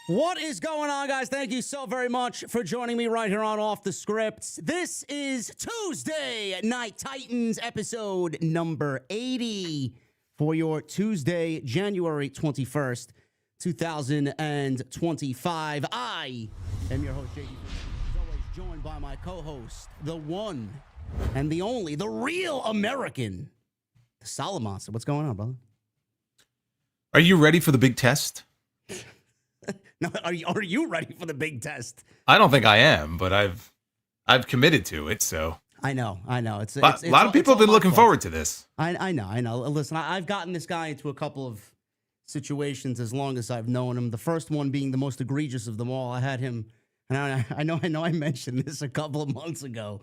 What is going on, guys? Thank you so very much for joining me right here on Off the Script. This is Tuesday Night Titans, episode number 80 for your Tuesday, January 21st, 2025. I am your host, JD, as always, joined by my co-host, the one and the only, the real American, the Solid Monster. What's going on, brother? Are you ready for the big test? No, are you ready for the big test? I don't think I am, but I've committed to it. So I know. It's a lot of people have been looking forward to this. I know. Listen, I've gotten this guy into a couple of situations as long as I've known him. The first one being the most egregious of them all. I had him, and I know I mentioned this a couple of months ago.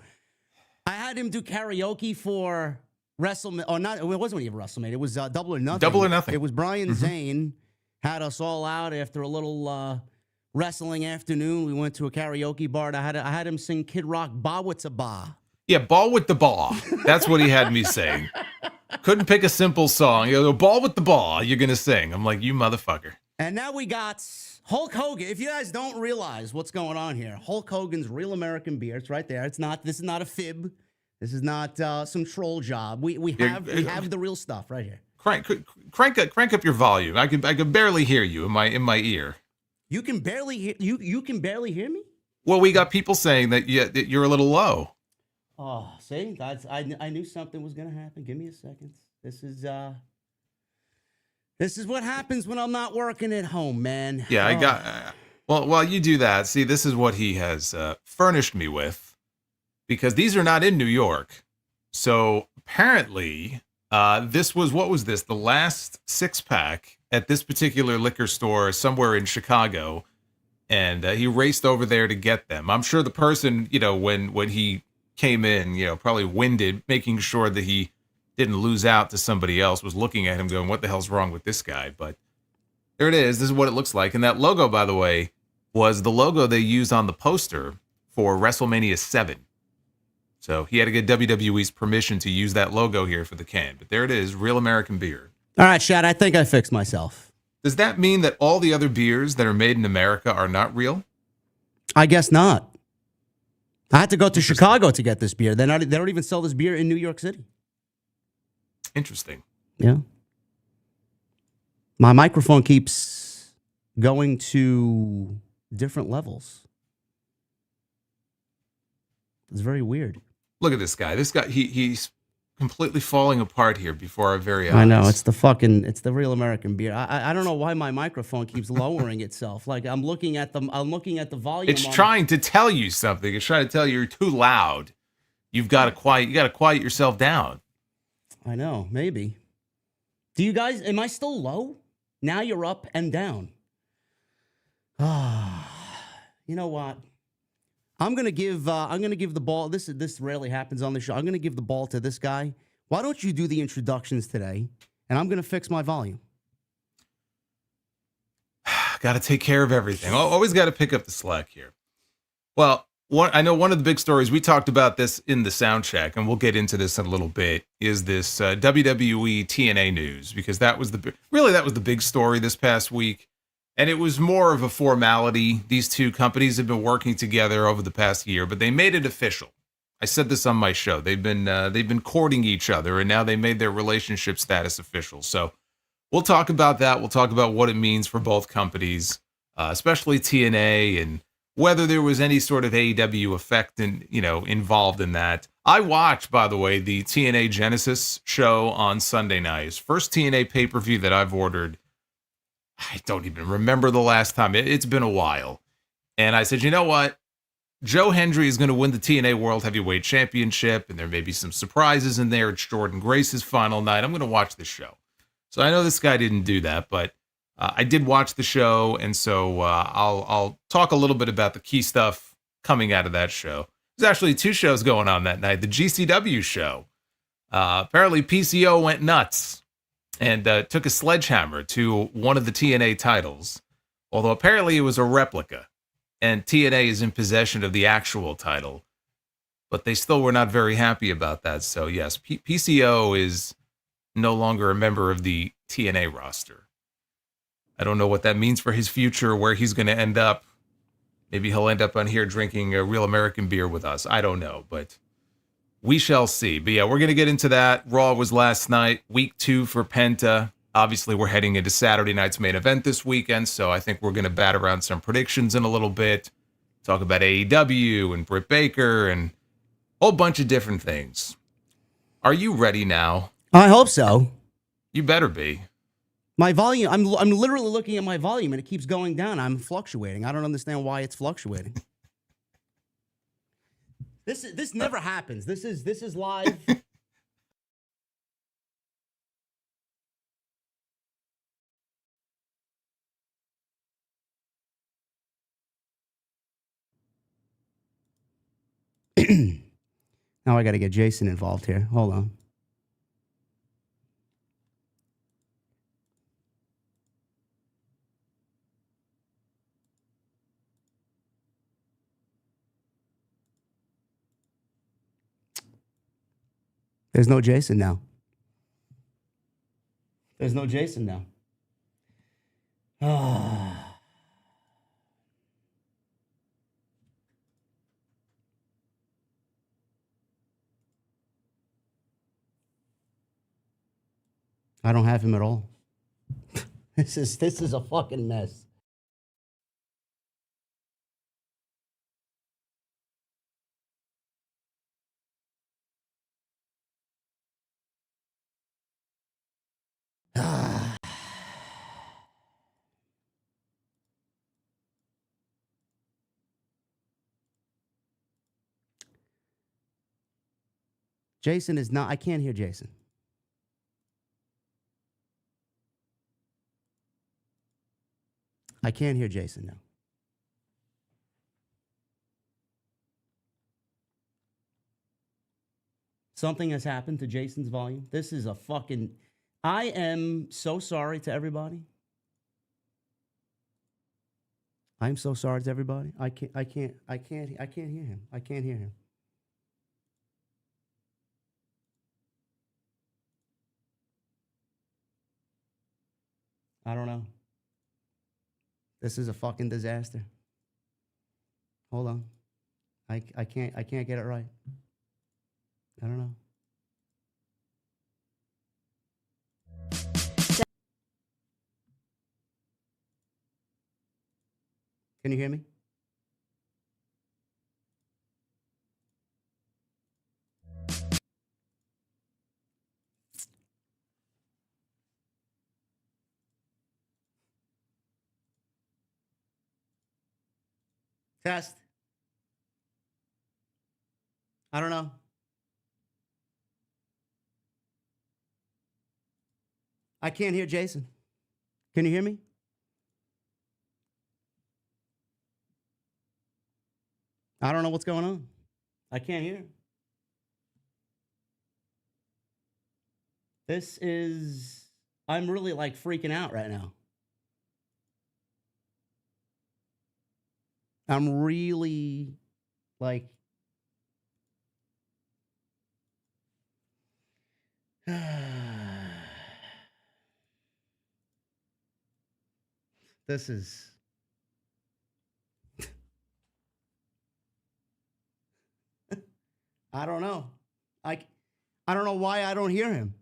I had him do karaoke for WrestleMania, or not? It wasn't even WrestleMania. It was Double or Nothing. Double or Nothing. It was Brian Zane. Had us all out after a little wrestling afternoon. We went to a karaoke bar. I had him sing Kid Rock, "Ba With the Ba." Yeah, ball with the ball. That's what he had me saying. Couldn't pick a simple song. You go, ball with the ball, you're going to sing. I'm like, you motherfucker. And now we got Hulk Hogan. If you guys don't realize what's going on here, Hulk Hogan's Real American Beer. It's right there. This is not a fib. This is not some troll job. We have the real stuff right here. Crank up your volume. I can barely hear you in my ear. You can barely hear you can barely hear me? Well, we got people saying that you're a little low. Oh, see? I knew something was going to happen. Give me a second. This is what happens when I'm not working at home, man. Yeah, I got well, while you do that, see, this is what he has furnished me with, because these are not in New York. So, apparently, this was, what was this? The last 6-pack at this particular liquor store somewhere in Chicago. And he raced over there to get them. I'm sure the person, when he came in, probably winded, making sure that he didn't lose out to somebody else, was looking at him going, what the hell's wrong with this guy? But there it is. This is what it looks like. And that logo, by the way, was the logo they used on the poster for WrestleMania 7. So he had to get WWE's permission to use that logo here for the can. But there it is, Real American Beer. All right, Shad, I think I fixed myself. Does that mean that all the other beers that are made in America are not real? I guess not. I had to go to Chicago to get this beer. They don't even sell this beer in New York City. Interesting. Yeah. My microphone keeps going to different levels. It's very weird. Look at this guy. This guy, he's completely falling apart here before our very eyes. I know, it's the Real American Beer. I don't know why my microphone keeps lowering itself. Like I'm looking at the volume. It's trying to tell you something. It's trying to tell you you're too loud. You got to quiet yourself down. I know, maybe. Do you guys, am I still low? Now you're up and down. You know what? I'm gonna give the ball. This rarely happens on the show. I'm gonna give the ball to this guy. Why don't you do the introductions today? And I'm gonna fix my volume. Got to take care of everything. Always got to pick up the slack here. Well, I know one of the big stories, we talked about this in the sound check, and we'll get into this in a little bit, is this WWE TNA news, because that was the big story this past week. And it was more of a formality. These two companies have been working together over the past year, but they made it official. I said this on my show. They've been courting each other, and now they made their relationship status official. So we'll talk about that. We'll talk about what it means for both companies, especially TNA, and whether there was any sort of AEW effect involved in that. I watched, by the way, the TNA Genesis show on Sunday night. First TNA pay-per-view that I've ordered. I don't even remember the last time. It's been a while. And I said, you know what? Joe Hendry is going to win the TNA World Heavyweight Championship, and there may be some surprises in there. It's Jordan Grace's final night. I'm going to watch the show. So I know this guy didn't do that, but I did watch the show, and so I'll talk a little bit about the key stuff coming out of that show. There's actually 2 shows going on that night. The GCW show. Apparently PCO went nuts and took a sledgehammer to one of the TNA titles, although apparently it was a replica, and TNA is in possession of the actual title, but they still were not very happy about that. So yes, PCO is no longer a member of the TNA roster. I don't know what that means for his future, where he's going to end up. Maybe he'll end up on here drinking a real American beer with us. I don't know, but we shall see. But yeah, we're going to get into that. Raw was last night, week 2 for Penta. Obviously, we're heading into Saturday night's main event this weekend, so I think we're going to bat around some predictions in a little bit, talk about AEW and Brit Baker and a whole bunch of different things. Are you ready now? I hope so. You better be. My volume, I'm literally looking at my volume and it keeps going down. I'm fluctuating. I don't understand why it's fluctuating. This never happens. This is live. Now I got to get Jason involved here. Hold on. There's no Jason now. There's no Jason now. I don't have him at all. This is a fucking mess. Jason is not, I can't hear Jason. I can't hear Jason now. Something has happened to Jason's volume. This is a fucking, I am so sorry to everybody. I'm so sorry to everybody. I can't hear him. I can't hear him. I don't know. This is a fucking disaster. Hold on. I can't get it right. I don't know. Can you hear me? Test. I don't know. I can't hear Jason. Can you hear me? I don't know what's going on. I can't hear. I'm really like freaking out right now. I'm really like, this is, I don't know. I don't know why I don't hear him.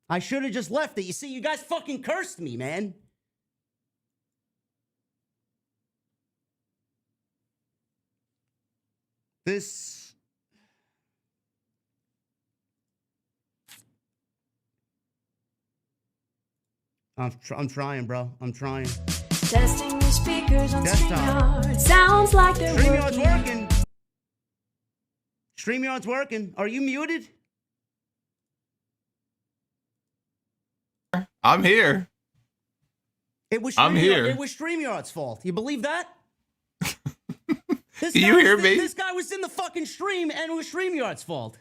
I should have just left it. You see, you guys fucking cursed me, man. This. I'm trying, bro. I'm trying. Testing the speakers on StreamYard. Sounds like they're StreamYard's working. StreamYard's working. Are you muted? I'm here. I'm here. It was StreamYard's fault. You believe that? Do you hear me? This guy was in the fucking stream and it was StreamYard's fault.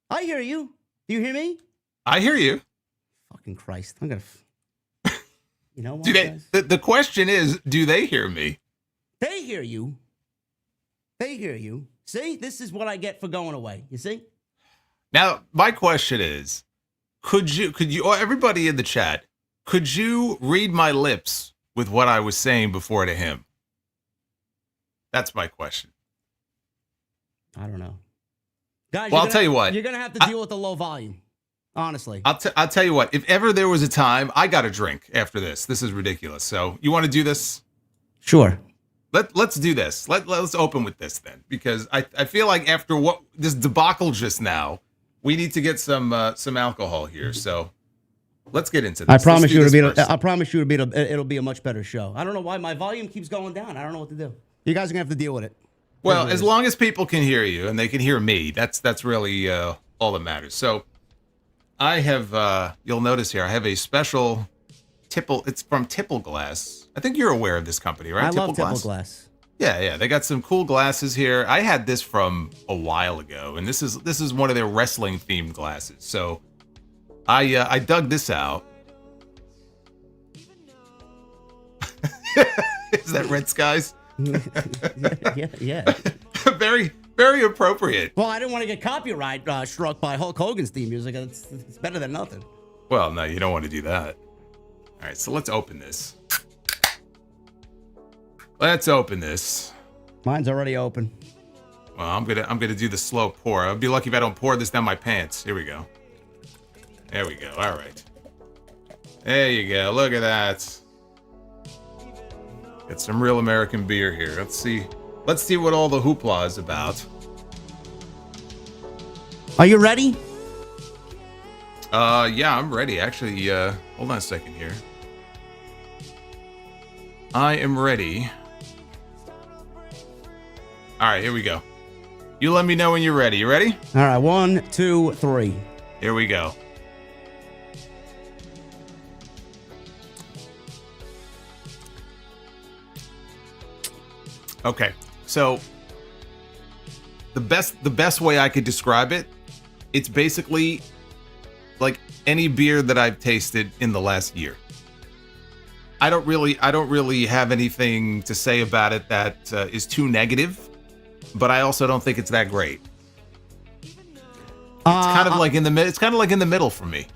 I hear you. Do you hear me? I hear you. Fucking Christ. I'm going to... You know what, guys? The question is, do they hear me? They hear you. They hear you. See? This is what I get for going away. You see? Now, my question is, could you, everybody in the chat, Could you read my lips with what I was saying before to him? That's my question. I don't know. Guys, Well, I'll tell you what. You're going to have to deal with the low volume, honestly. I'll tell you what. If ever there was a time, I got a drink after this. This is ridiculous. So you want to do this? Sure. Let's do this. Let's open with this then, because I feel like after what this debacle just now, we need to get some alcohol here. So let's get into this. I promise you first. it'll be a much better show. I don't know why my volume keeps going down. I don't know what to do. You guys are gonna have to deal with it. Well, as long as people can hear you and they can hear me, that's really all that matters. So I have you'll notice here I have a special Tipple. It's from Tipple Glass. I think you're aware of this company, right? I love Tipple Glass. Yeah. They got some cool glasses here. I had this from a while ago, and this is one of their wrestling themed glasses. So I dug this out. Is that Red Skies? yeah. Very, very appropriate. Well, I didn't want to get copyright struck by Hulk Hogan's theme music. It's better than nothing. Well, no, you don't want to do that. All right, so let's open this. Let's open this. Mine's already open. Well, I'm gonna do the slow pour. I'd be lucky if I don't pour this down my pants. Here we go. There we go. All right. There you go. Look at that. Got some real American beer here. Let's see what all the hoopla is about. Are you ready? Yeah, I'm ready. Actually, hold on a second here. I am ready. All right, here we go. You let me know when you're ready. You ready? All right, 1, 2, 3. Here we go. Okay, so the best way I could describe it, it's basically like any beer that I've tasted in the last year. I don't really have anything to say about it that is too negative, but I also don't think it's that great. It's kind of like in the middle for me.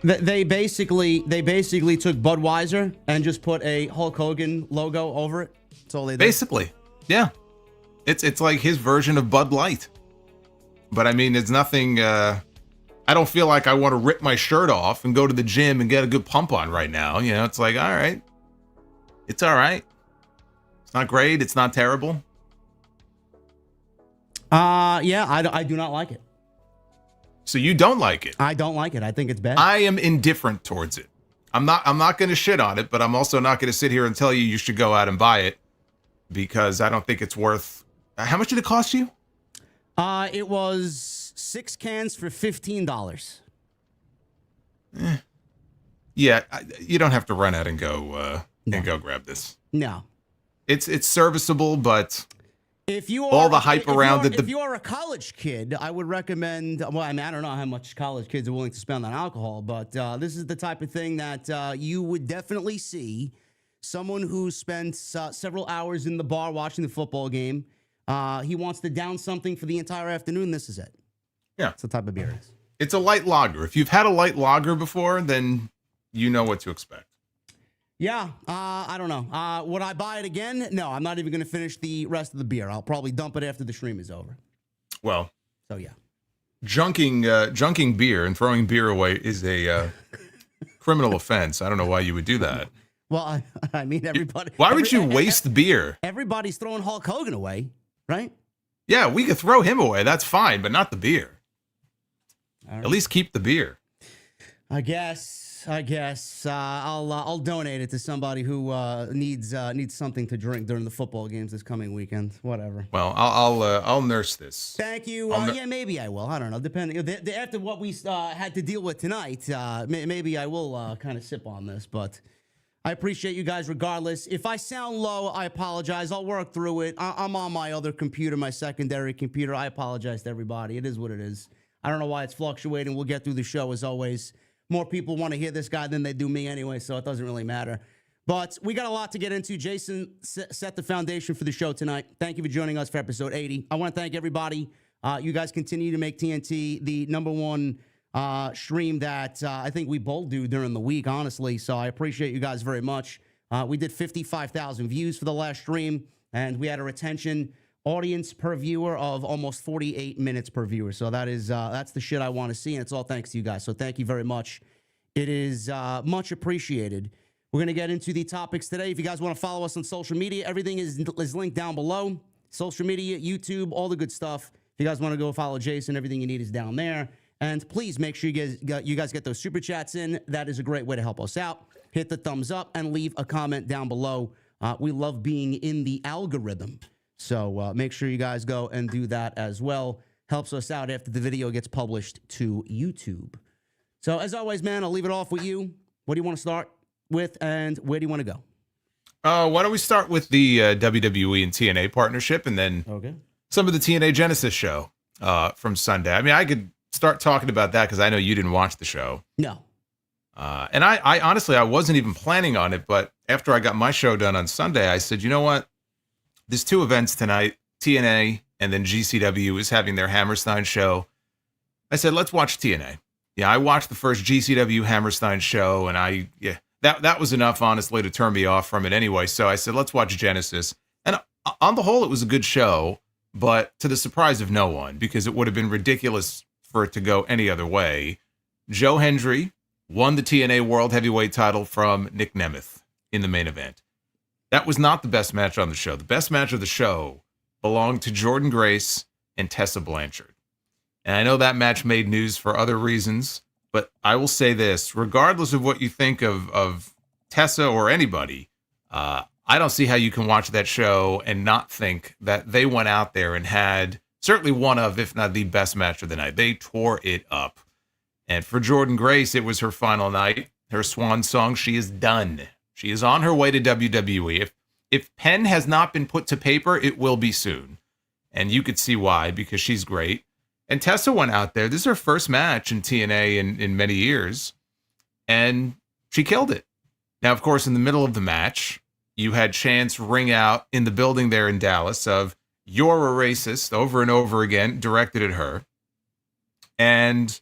They basically took Budweiser and just put a Hulk Hogan logo over it. That's all they did. Basically, yeah. It's like his version of Bud Light. But I mean, it's nothing. I don't feel like I want to rip my shirt off and go to the gym and get a good pump on right now. You know, it's like, all right. It's all right. It's not great. It's not terrible. Yeah, I do not like it. So you don't like it? I don't like it. I think it's bad. I am indifferent towards it. I'm not going to shit on it, but I'm also not going to sit here and tell you should go out and buy it because I don't think it's worth. How much did it cost you? It was 6 cans for $15. Yeah, you don't have to run out and go go grab this. No, it's serviceable, but if you are all the hype around it. If you are a college kid, I would recommend. Well, I mean, I don't know how much college kids are willing to spend on alcohol, but this is the type of thing that you would definitely see someone who spent several hours in the bar watching the football game. He wants to down something for the entire afternoon. This is it. Yeah, it's the type of beer it is. It's a light lager. If you've had a light lager before, then you know what to expect. Yeah, I don't know. Would I buy it again? No, I'm not even going to finish the rest of the beer. I'll probably dump it after the stream is over. Well, so yeah, junking beer and throwing beer away is a criminal offense. I don't know why you would do that. Well, I mean, everybody. Why would you waste beer? Everybody's throwing Hulk Hogan away, right? Yeah, we could throw him away. That's fine, but not the beer. Right. At least keep the beer. I guess. I'll donate it to somebody who needs something to drink during the football games this coming weekend. Whatever. Well, I'll nurse this. Thank you. Yeah, maybe I will. I don't know. Depending after what we had to deal with tonight, maybe I will kind of sip on this. But I appreciate you guys regardless. If I sound low, I apologize. I'll work through it. I'm on my other computer, my secondary computer. I apologize to everybody. It is what it is. I don't know why it's fluctuating. We'll get through the show as always. More people want to hear this guy than they do me anyway, so it doesn't really matter. But we got a lot to get into. Jason set the foundation for the show tonight. Thank you for joining us for episode 80. I want to thank everybody. You guys continue to make TNT the number one stream that I think we both do during the week, honestly. So I appreciate you guys very much. We did 55,000 views for the last stream, and we had a retention audience per viewer of almost 48 minutes per viewer. So that's the shit I want to see, and it's all thanks to you guys. So thank you very much. It is much appreciated. We're going to get into the topics today. If you guys want to follow us on social media, everything is linked down below. Social media, YouTube, all the good stuff. If you guys want to go follow Jason, everything you need is down there. And please make sure you guys get those super chats in. That is a great way to help us out. Hit the thumbs up and leave a comment down below. We love being in the algorithm. So make sure you guys go and do that as well. Helps us out after the video gets published to YouTube. So as always, man, I'll leave it off with you. What do you want to start with, and where do you want to go? Why don't we start with the WWE and TNA partnership, and then some of the TNA Genesis show from Sunday. I mean, I could start talking about that because I know you didn't watch the show. No. And I honestly, I wasn't even planning on it, but after I got my show done on Sunday, I said, you know what? There's two events tonight, TNA and then GCW is having their Hammerstein show. I said, let's watch TNA. Yeah, I watched the first GCW Hammerstein show, and that was enough, honestly, to turn me off from it anyway. So I said, let's watch Genesis. And on the whole, it was a good show, but to the surprise of no one, because it would have been ridiculous for it to go any other way. Joe Hendry won the TNA World Heavyweight title from Nick Nemeth in the main event. That was not the best match on the show. The best match of the show belonged to Jordynne Grace and Tessa Blanchard. And I know that match made news for other reasons, but I will say this, regardless of what you think of Tessa or anybody, I don't see how you can watch that show and not think that they went out there and had certainly one of, if not the best match of the night. They tore it up. And for Jordynne Grace, it was her final night, her swan song. She is done. She is on her way to WWE. If pen has not been put to paper, it will be soon. And you could see why, because she's great. And Tessa went out there. This is her first match in TNA in many years. And she killed it. Now, of course, in the middle of the match, you had chants ring out in the building there in Dallas of, "You're a racist," over and over again, directed at her. And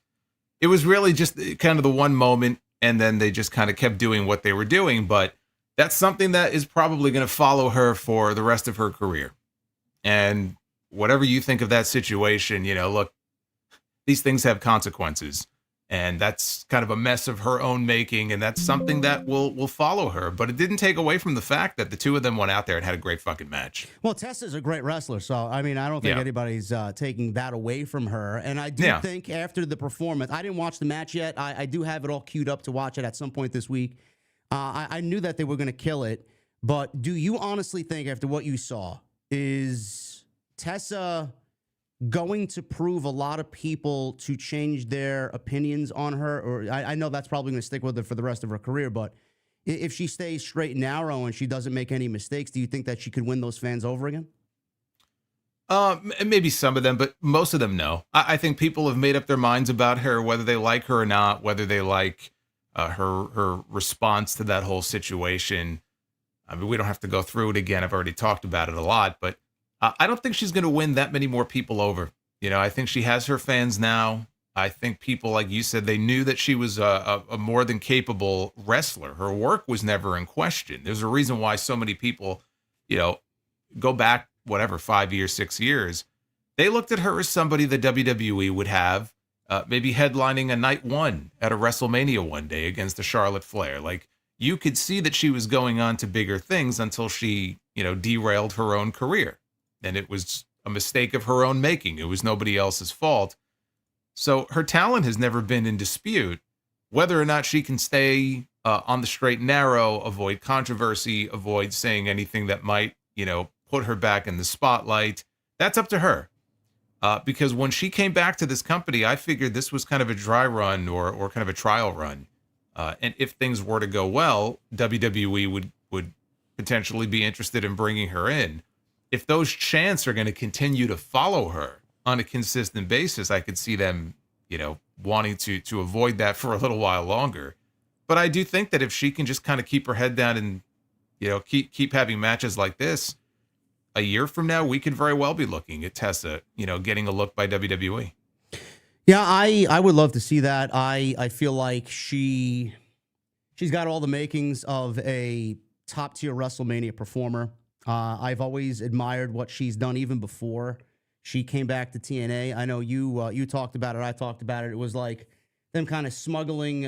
it was really just kind of the one moment, and then they just kind of kept doing what they were doing. But that's something that is probably going to follow her for the rest of her career. And whatever you think of that situation, look, these things have consequences. And that's kind of a mess of her own making, and that's something that will follow her. But it didn't take away from the fact that the two of them went out there and had a great fucking match. Well, Tessa's a great wrestler, so, I mean, I don't think anybody's taking that away from her. And I do think after the performance, I didn't watch the match yet. I do have it all queued up to watch it at some point this week. I knew that they were going to kill it. But do you honestly think, after what you saw, is Tessa going to prove a lot of people to change their opinions on her? Or I know that's probably going to stick with her for the rest of her career, but if she stays straight and narrow and she doesn't make any mistakes, do you think that she could win those fans over again? Maybe some of them, but most of them, no. I think people have made up their minds about her, whether they like her or not, whether they like her response to that whole situation. I mean, we don't have to go through it again. I've already talked about it a lot, but I don't think she's going to win that many more people over. I think she has her fans now. I think people, like you said, they knew that she was a more than capable wrestler. Her work was never in question. There's a reason why so many people, go back, 5 years, 6 years. They looked at her as somebody the WWE would have maybe headlining a night one at a WrestleMania one day against a Charlotte Flair. Like, you could see that she was going on to bigger things until she, derailed her own career. And it was a mistake of her own making. It was nobody else's fault. So her talent has never been in dispute. Whether or not she can stay on the straight and narrow, avoid controversy, avoid saying anything that might, put her back in the spotlight, that's up to her. Because when she came back to this company, I figured this was kind of a dry run or kind of a trial run. And if things were to go well, WWE would potentially be interested in bringing her in. If those chants are going to continue to follow her on a consistent basis, I could see them, wanting to avoid that for a little while longer. But I do think that if she can just kind of keep her head down and, keep having matches like this, a year from now, we could very well be looking at Tessa, getting a look by WWE. Yeah, I would love to see that. I feel like she's got all the makings of a top tier WrestleMania performer. I've always admired what she's done even before she came back to TNA. I know you talked about it. I talked about it. It was like them kind of smuggling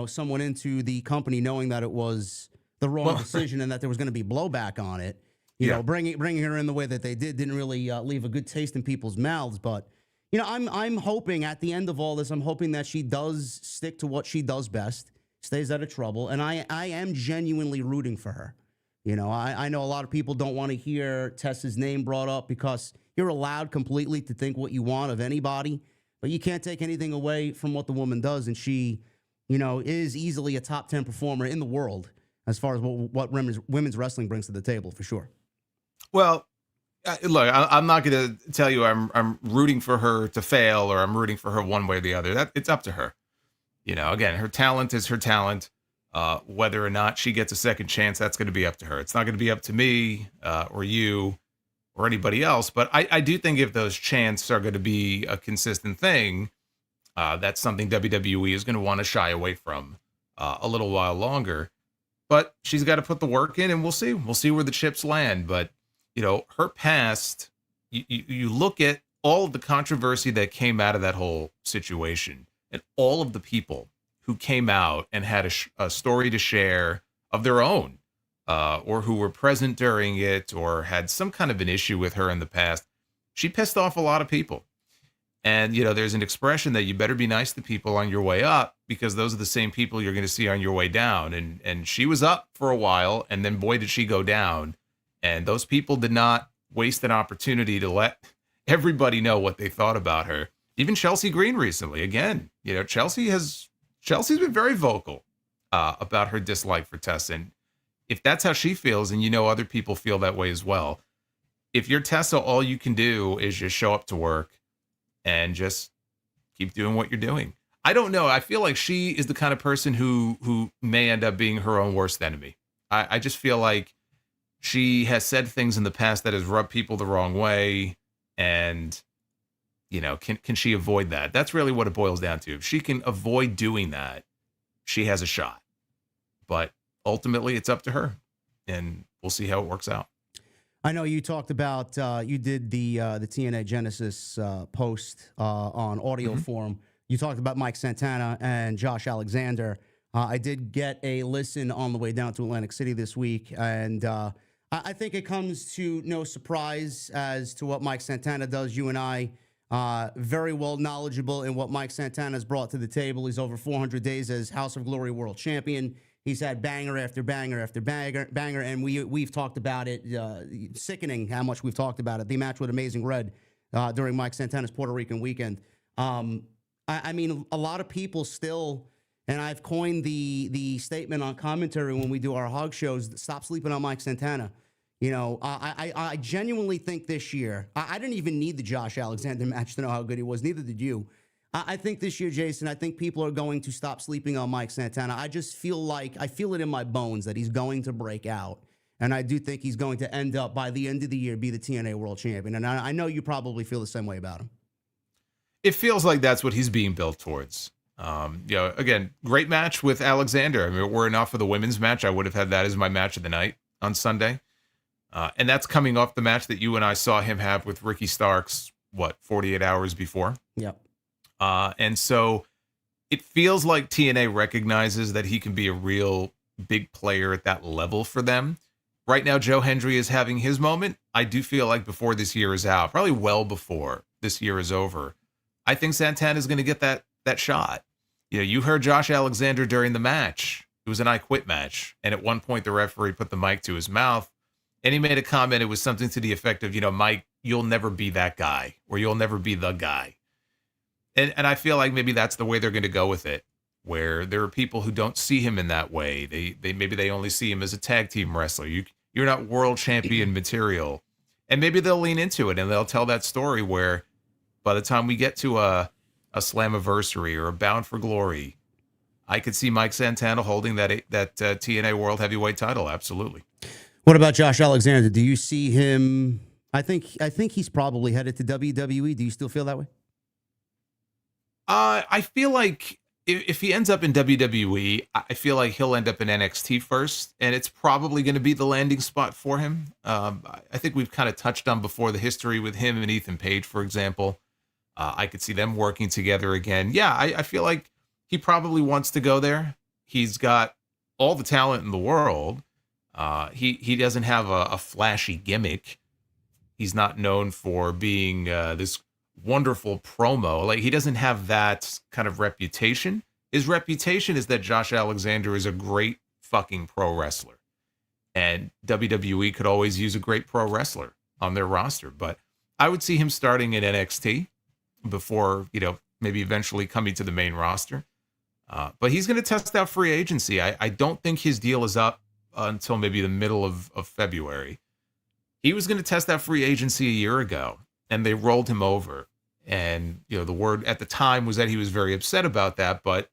someone into the company, knowing that it was the wrong decision and that there was going to be blowback on it. You know, bringing her in the way that they didn't really leave a good taste in people's mouths. But I'm hoping at the end of all this, I'm hoping that she does stick to what she does best, stays out of trouble, and I am genuinely rooting for her. I know a lot of people don't want to hear Tessa's name brought up because you're allowed completely to think what you want of anybody, but you can't take anything away from what the woman does, and she, is easily a top 10 performer in the world as far as what women's wrestling brings to the table, for sure. Well, look, I'm not going to tell you I'm rooting for her to fail or I'm rooting for her one way or the other. It's up to her. Again, her talent is her talent. Whether or not she gets a second chance, that's going to be up to her. It's not going to be up to me or you or anybody else. But I do think if those chants are going to be a consistent thing, that's something WWE is going to want to shy away from a little while longer. But she's got to put the work in, and we'll see. We'll see where the chips land. But her past, you look at all of the controversy that came out of that whole situation and all of the people who came out and had a story to share of their own, or who were present during it or had some kind of an issue with her in the past. She pissed off a lot of people. And, there's an expression that you better be nice to people on your way up because those are the same people you're going to see on your way down. And she was up for a while, and then boy, did she go down. And those people did not waste an opportunity to let everybody know what they thought about her. Even Chelsea Green recently, again, Chelsea's been very vocal about her dislike for Tessa. And if that's how she feels, and other people feel that way as well, if you're Tessa, all you can do is just show up to work and just keep doing what you're doing. I don't know. I feel like she is the kind of person who may end up being her own worst enemy. I just feel like she has said things in the past that has rubbed people the wrong way. And, can she avoid that? That's really what it boils down to. If she can avoid doing that, she has a shot. But ultimately, it's up to her. And we'll see how it works out. I know you talked about, you did the TNA Genesis post on audio form. You talked about Mike Santana and Josh Alexander. I did get a listen on the way down to Atlantic City this week, and I think it comes to no surprise as to what Mike Santana does. You and I, very well knowledgeable in what Mike Santana has brought to the table. He's over 400 days as House of Glory World Champion. He's had banger after banger after banger, and we've talked about it. Sickening how much we've talked about it. The match with Amazing Red during Mike Santana's Puerto Rican weekend. I mean, a lot of people still, and I've coined the statement on commentary when we do our hog shows, stop sleeping on Mike Santana. I genuinely think this year, I didn't even need the Josh Alexander match to know how good he was. Neither did you. I think this year, Jason, I think people are going to stop sleeping on Mike Santana. I just feel I feel it in my bones that he's going to break out. And I do think he's going to end up, by the end of the year, be the TNA World Champion. And I know you probably feel the same way about him. It feels like that's what he's being built towards. Again, great match with Alexander. I mean, were it not for the women's match, I would have had that as my match of the night on Sunday. And that's coming off the match that you and I saw him have with Ricky Starks, 48 hours before? Yep. And so it feels like TNA recognizes that he can be a real big player at that level for them. Right now, Joe Hendry is having his moment. I do feel like before this year is out, probably well before this year is over, I think Santana is going to get that shot. You heard Josh Alexander during the match. It was an I Quit match. And at one point, the referee put the mic to his mouth and he made a comment. It was something to the effect of, Mike, you'll never be that guy, or you'll never be the guy. And I feel like maybe that's the way they're going to go with it, where there are people who don't see him in that way. They only see him as a tag team wrestler. You're not world champion material. And maybe they'll lean into it and they'll tell that story where by the time we get to a Slammiversary or a Bound for Glory, I could see Mike Santana holding that TNA World Heavyweight title. Absolutely. What about Josh Alexander? Do you see him? I think he's probably headed to WWE. Do you still feel that way? I feel like if he ends up in WWE, I feel like he'll end up in NXT first, and it's probably going to be the landing spot for him. I think we've kind of touched on before the history with him and Ethan Page, for example. I could see them working together again. Yeah, I feel like he probably wants to go there. He's got all the talent in the world. He doesn't have a flashy gimmick. He's not known for being this wonderful promo. Like, he doesn't have that kind of reputation. His reputation is that Josh Alexander is a great fucking pro wrestler. And WWE could always use a great pro wrestler on their roster. But I would see him starting in NXT before, maybe eventually coming to the main roster. But he's going to test out free agency. I don't think his deal is up until maybe the middle of February. He was going to test out free agency a year ago, and they rolled him over. And, the word at the time was that he was very upset about that. But,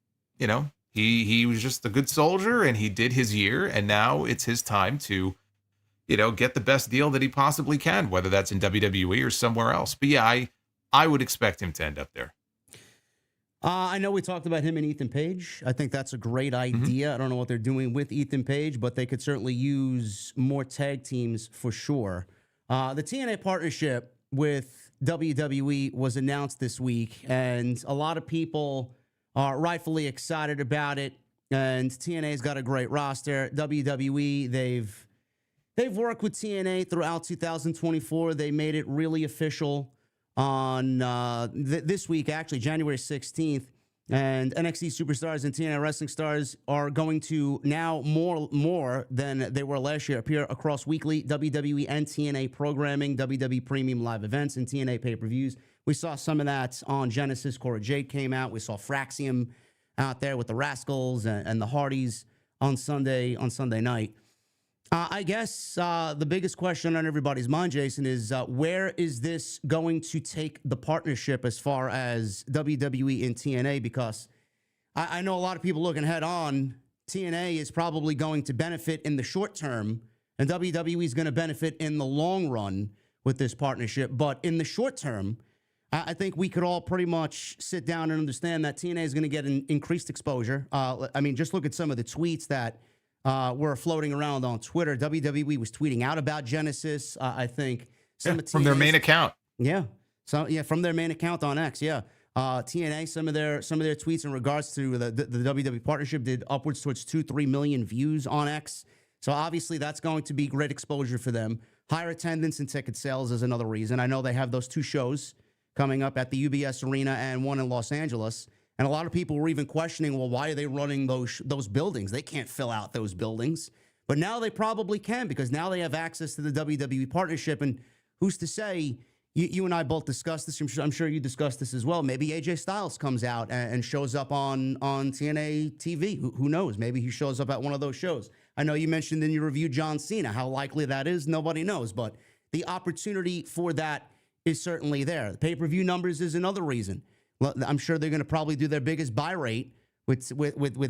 he was just a good soldier, and he did his year. And now it's his time to, get the best deal that he possibly can, whether that's in WWE or somewhere else. But yeah, I would expect him to end up there. I know we talked about him and Ethan Page. I think that's a great idea. I don't know what they're doing with Ethan Page, but they could certainly use more tag teams for sure. The TNA partnership with WWE was announced this week, and a lot of people are rightfully excited about it. And TNA's got a great roster. WWE, they've worked with TNA throughout 2024. They made it really official on this week, actually, January 16th. And NXT Superstars and TNA Wrestling Stars are going to now more than they were last year appear across weekly WWE and TNA programming, WWE Premium Live events, and TNA pay-per-views. We saw some of that on Genesis. Cora Jade came out. We saw Fraxium out there with the Rascals and the Hardys on Sunday night. I guess the biggest question on everybody's mind, Jason, is where is this going to take the partnership as far as WWE and TNA? Because I know a lot of people looking head on. TNA is probably going to benefit in the short term, and WWE is going to benefit in the long run with this partnership. But in the short term, I think we could all pretty much sit down and understand that TNA is going to get an increased exposure. Just look at some of the tweets that were floating around on Twitter. WWE was tweeting out about Genesis. I think from their main account. Yeah. So from their main account on X. Yeah. TNA, some of their tweets in regards to the WWE partnership did upwards towards 2-3 million views on X. So obviously that's going to be great exposure for them. Higher attendance and ticket sales is another reason. I know they have those two shows coming up at the UBS Arena and one in Los Angeles. And a lot of people were even questioning, well, why are they running those buildings? They can't fill out those buildings. But now they probably can, because now they have access to the WWE partnership. And who's to say, you and I both discussed this. I'm sure you discussed this as well. Maybe AJ Styles comes out and shows up on TNA TV. Who knows? Maybe he shows up at one of those shows. I know you mentioned in your review John Cena. How likely that is, nobody knows. But the opportunity for that is certainly there. The pay-per-view numbers is another reason. Well, I'm sure they're going to probably do their biggest buy rate with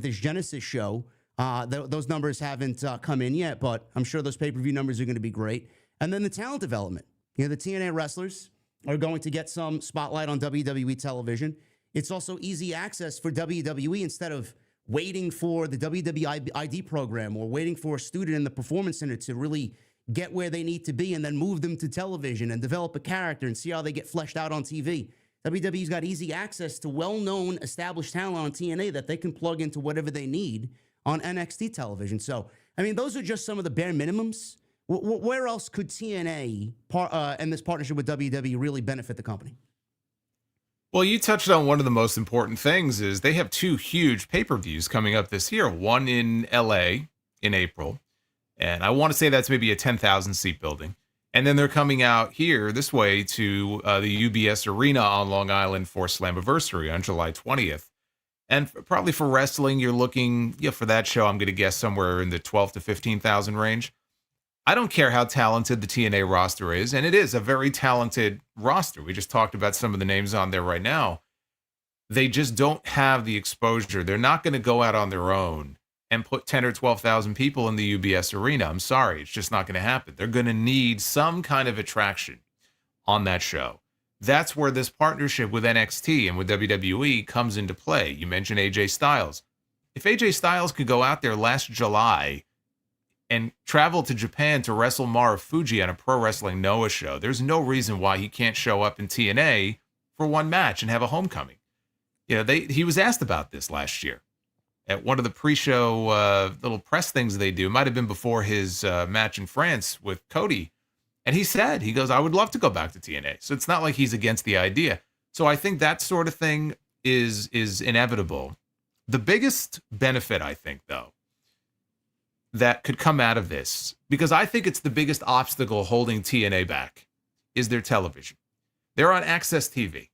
this Genesis show. Those numbers haven't come in yet, but I'm sure those pay-per-view numbers are going to be great. And then the talent development. The TNA wrestlers are going to get some spotlight on WWE television. It's also easy access for WWE instead of waiting for the WWE ID program or waiting for a student in the Performance Center to really get where they need to be and then move them to television and develop a character and see how they get fleshed out on TV. WWE's got easy access to well-known, established talent on TNA that they can plug into whatever they need on NXT television. So, those are just some of the bare minimums. Where else could TNA and this partnership with WWE really benefit the company? Well, you touched on one of the most important things is they have two huge pay-per-views coming up this year. One in LA in April, and I want to say that's maybe a 10,000 seat building. And then they're coming out here this way to the UBS Arena on Long Island for Slammiversary on July 20th. And probably for wrestling, you're looking, for that show, I'm going to guess somewhere in the 12 to 15,000 range. I don't care how talented the TNA roster is, and it is a very talented roster. We just talked about some of the names on there right now. They just don't have the exposure. They're not going to go out on their own and put 10 or 12,000 people in the UBS Arena. I'm sorry, it's just not going to happen. They're going to need some kind of attraction on that show. That's where this partnership with NXT and with WWE comes into play. You mentioned AJ Styles. If AJ Styles could go out there last July and travel to Japan to wrestle Marufuji on a Pro Wrestling Noah show, there's no reason why he can't show up in TNA for one match and have a homecoming. He was asked about this last year at one of the pre-show little press things they do. It might have been before his match in France with Cody. And he goes, I would love to go back to TNA. So it's not like he's against the idea. So I think that sort of thing is inevitable. The biggest benefit, I think, though, that could come out of this, because I think it's the biggest obstacle holding TNA back, is their television. They're on Access TV.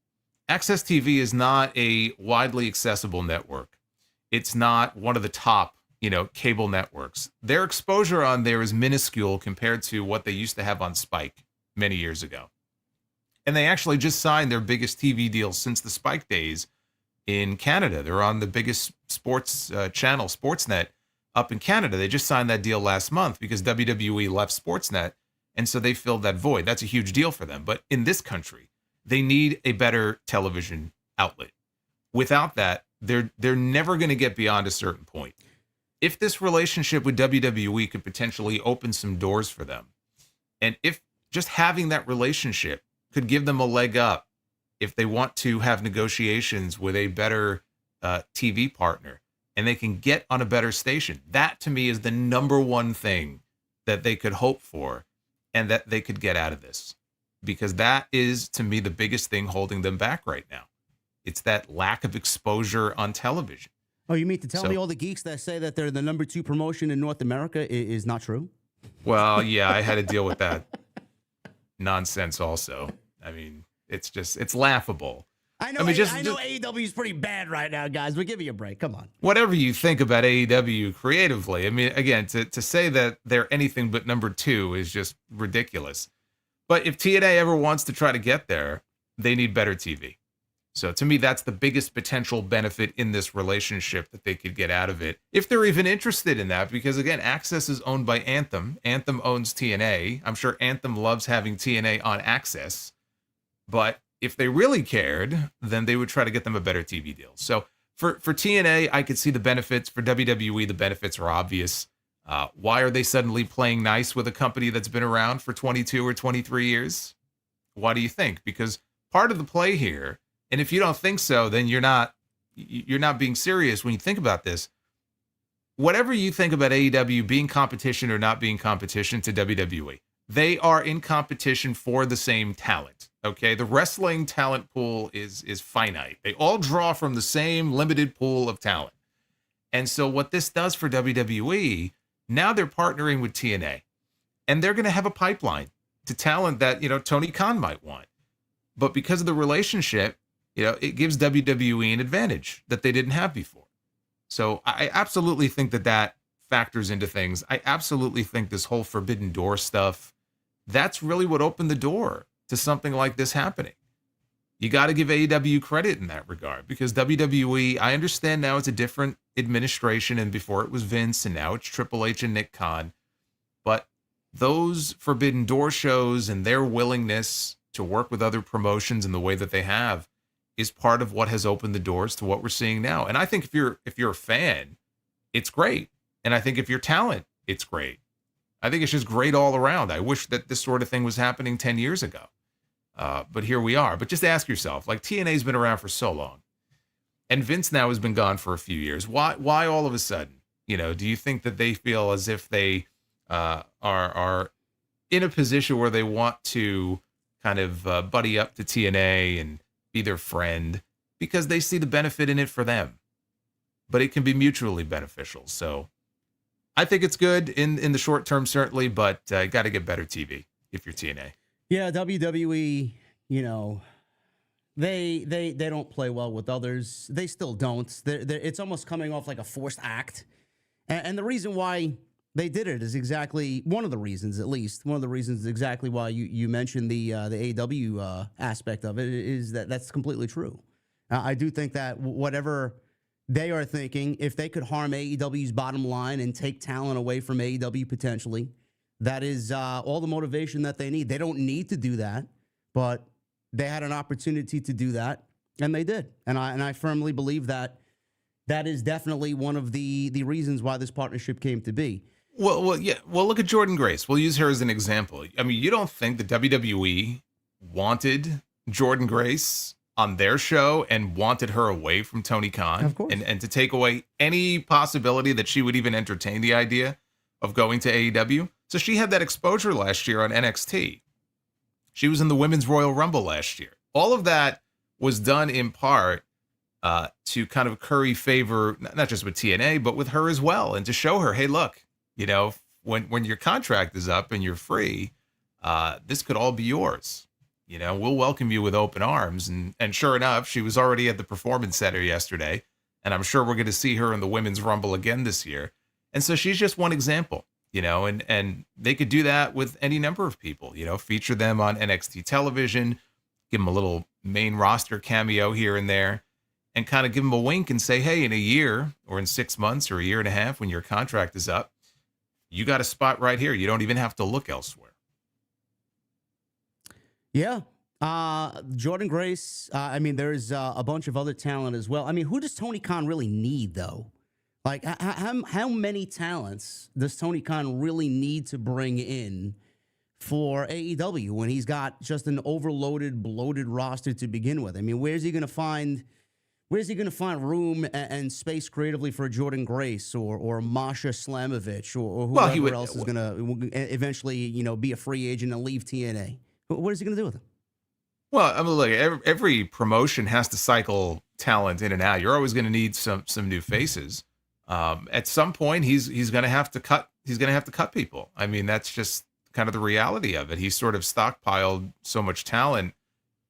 Access TV is not a widely accessible network. It's not one of the top, cable networks. Their exposure on there is minuscule compared to what they used to have on Spike many years ago. And they actually just signed their biggest TV deal since the Spike days in Canada. They're on the biggest sports channel, Sportsnet, up in Canada. They just signed that deal last month because WWE left Sportsnet, and so they filled that void. That's a huge deal for them. But in this country, they need a better television outlet. Without that, they're never going to get beyond a certain point. If this relationship with WWE could potentially open some doors for them, and if just having that relationship could give them a leg up if they want to have negotiations with a better TV partner, and they can get on a better station, that to me is the number one thing that they could hope for and that they could get out of this. Because that is, to me, the biggest thing holding them back right now. It's that lack of exposure on television. Oh, you mean to tell me all the geeks that say that they're the number 2 promotion in North America is not true? Well, yeah, I had to deal with that nonsense also. I mean, it's laughable. I know AEW is pretty bad right now, guys, but give me a break. Come on. Whatever you think about AEW creatively, I mean, again, to say that they're anything but number 2 is just ridiculous. But if TNA ever wants to try to get there, they need better TV. So to me, that's the biggest potential benefit in this relationship that they could get out of it, if they're even interested in that. Because again, Access is owned by Anthem. Anthem owns TNA. I'm sure Anthem loves having TNA on Access. But if they really cared, then they would try to get them a better TV deal. So for TNA, I could see the benefits. For WWE, the benefits are obvious. Why are they suddenly playing nice with a company that's been around for 22 or 23 years? Why do you think? Because part of the play here, and if you don't think so, then you're not being serious when you think about this. Whatever you think about AEW being competition or not being competition to WWE, they are in competition for the same talent. Okay, the wrestling talent pool is finite. They all draw from the same limited pool of talent. And so what this does for WWE, now they're partnering with TNA, and they're going to have a pipeline to talent that, Tony Khan might want. But because of the relationship, it gives WWE an advantage that they didn't have before. So I absolutely think that factors into things. I absolutely think this whole Forbidden Door stuff, that's really what opened the door to something like this happening. You got to give AEW credit in that regard, because WWE, I understand now it's a different administration, and before it was Vince, and now it's Triple H and Nick Khan. But those Forbidden Door shows and their willingness to work with other promotions in the way that they have is part of what has opened the doors to what we're seeing now. And I think if you're a fan, it's great. And I think if you're talent, it's great. I think it's just great all around. I wish that this sort of thing was happening 10 years ago. But here we are. But just ask yourself, like, TNA's been around for so long, and Vince now has been gone for a few years. Why all of a sudden? Do you think that they feel as if they are in a position where they want to kind of buddy up to TNA and be their friend because they see the benefit in it for them? But it can be mutually beneficial. So I think it's good in the short term, certainly, but got to get better TV if you're TNA. Yeah, WWE, they don't play well with others. They still don't. It's almost coming off like a forced act. And the reason why they did it is exactly one of the reasons, at least one of the reasons, exactly why you mentioned the AEW aspect of it, is that's completely true. I do think that whatever they are thinking, if they could harm AEW's bottom line and take talent away from AEW potentially, that is all the motivation that they need. They don't need to do that, but they had an opportunity to do that, and they did. And I firmly believe that is definitely one of the reasons why this partnership came to be. Well, yeah. Well, look at Jordan Grace. We'll use her as an example. I mean, you don't think the WWE wanted Jordan Grace on their show and wanted her away from Tony Khan, Of course. and to take away any possibility that she would even entertain the idea of going to AEW. So she had that exposure last year on NXT. She was in the Women's Royal Rumble last year. All of that was done in part to kind of curry favor, not just with TNA, but with her as well, and to show her, hey, look, when your contract is up and you're free, this could all be yours. We'll welcome you with open arms. And sure enough, she was already at the Performance Center yesterday, and I'm sure we're going to see her in the Women's Rumble again this year. And so she's just one example, and they could do that with any number of people, feature them on NXT television, give them a little main roster cameo here and there, and kind of give them a wink and say, hey, in a year or in 6 months or a year and a half, when your contract is up, you got a spot right here. You don't even have to look elsewhere. Yeah. Jordan Grace, there's a bunch of other talent as well. I mean, who does Tony Khan really need, though? Like, how many talents does Tony Khan really need to bring in for AEW when he's got just an overloaded, bloated roster to begin with? I mean, where's he going to find room and space creatively for Jordan Grace or Masha Slamovich or whoever else is going to eventually, be a free agent and leave TNA? What is he going to do with him? Well, I mean, look, every promotion has to cycle talent in and out. You're always going to need some new faces. At some point, he's going to have to cut. He's going to have to cut people. I mean, that's just kind of the reality of it. He's sort of stockpiled so much talent,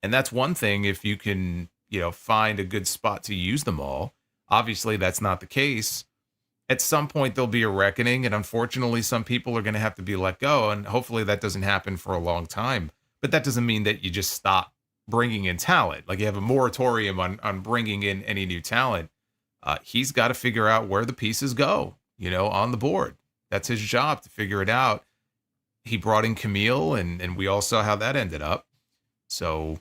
and that's one thing. If you can, find a good spot to use them all. Obviously, that's not the case. At some point, there'll be a reckoning, and unfortunately, some people are going to have to be let go, and hopefully, that doesn't happen for a long time. But that doesn't mean that you just stop bringing in talent. Like you have a moratorium on bringing in any new talent. He's got to figure out where the pieces go, on the board. That's his job to figure it out. He brought in Camille, and we all saw how that ended up. So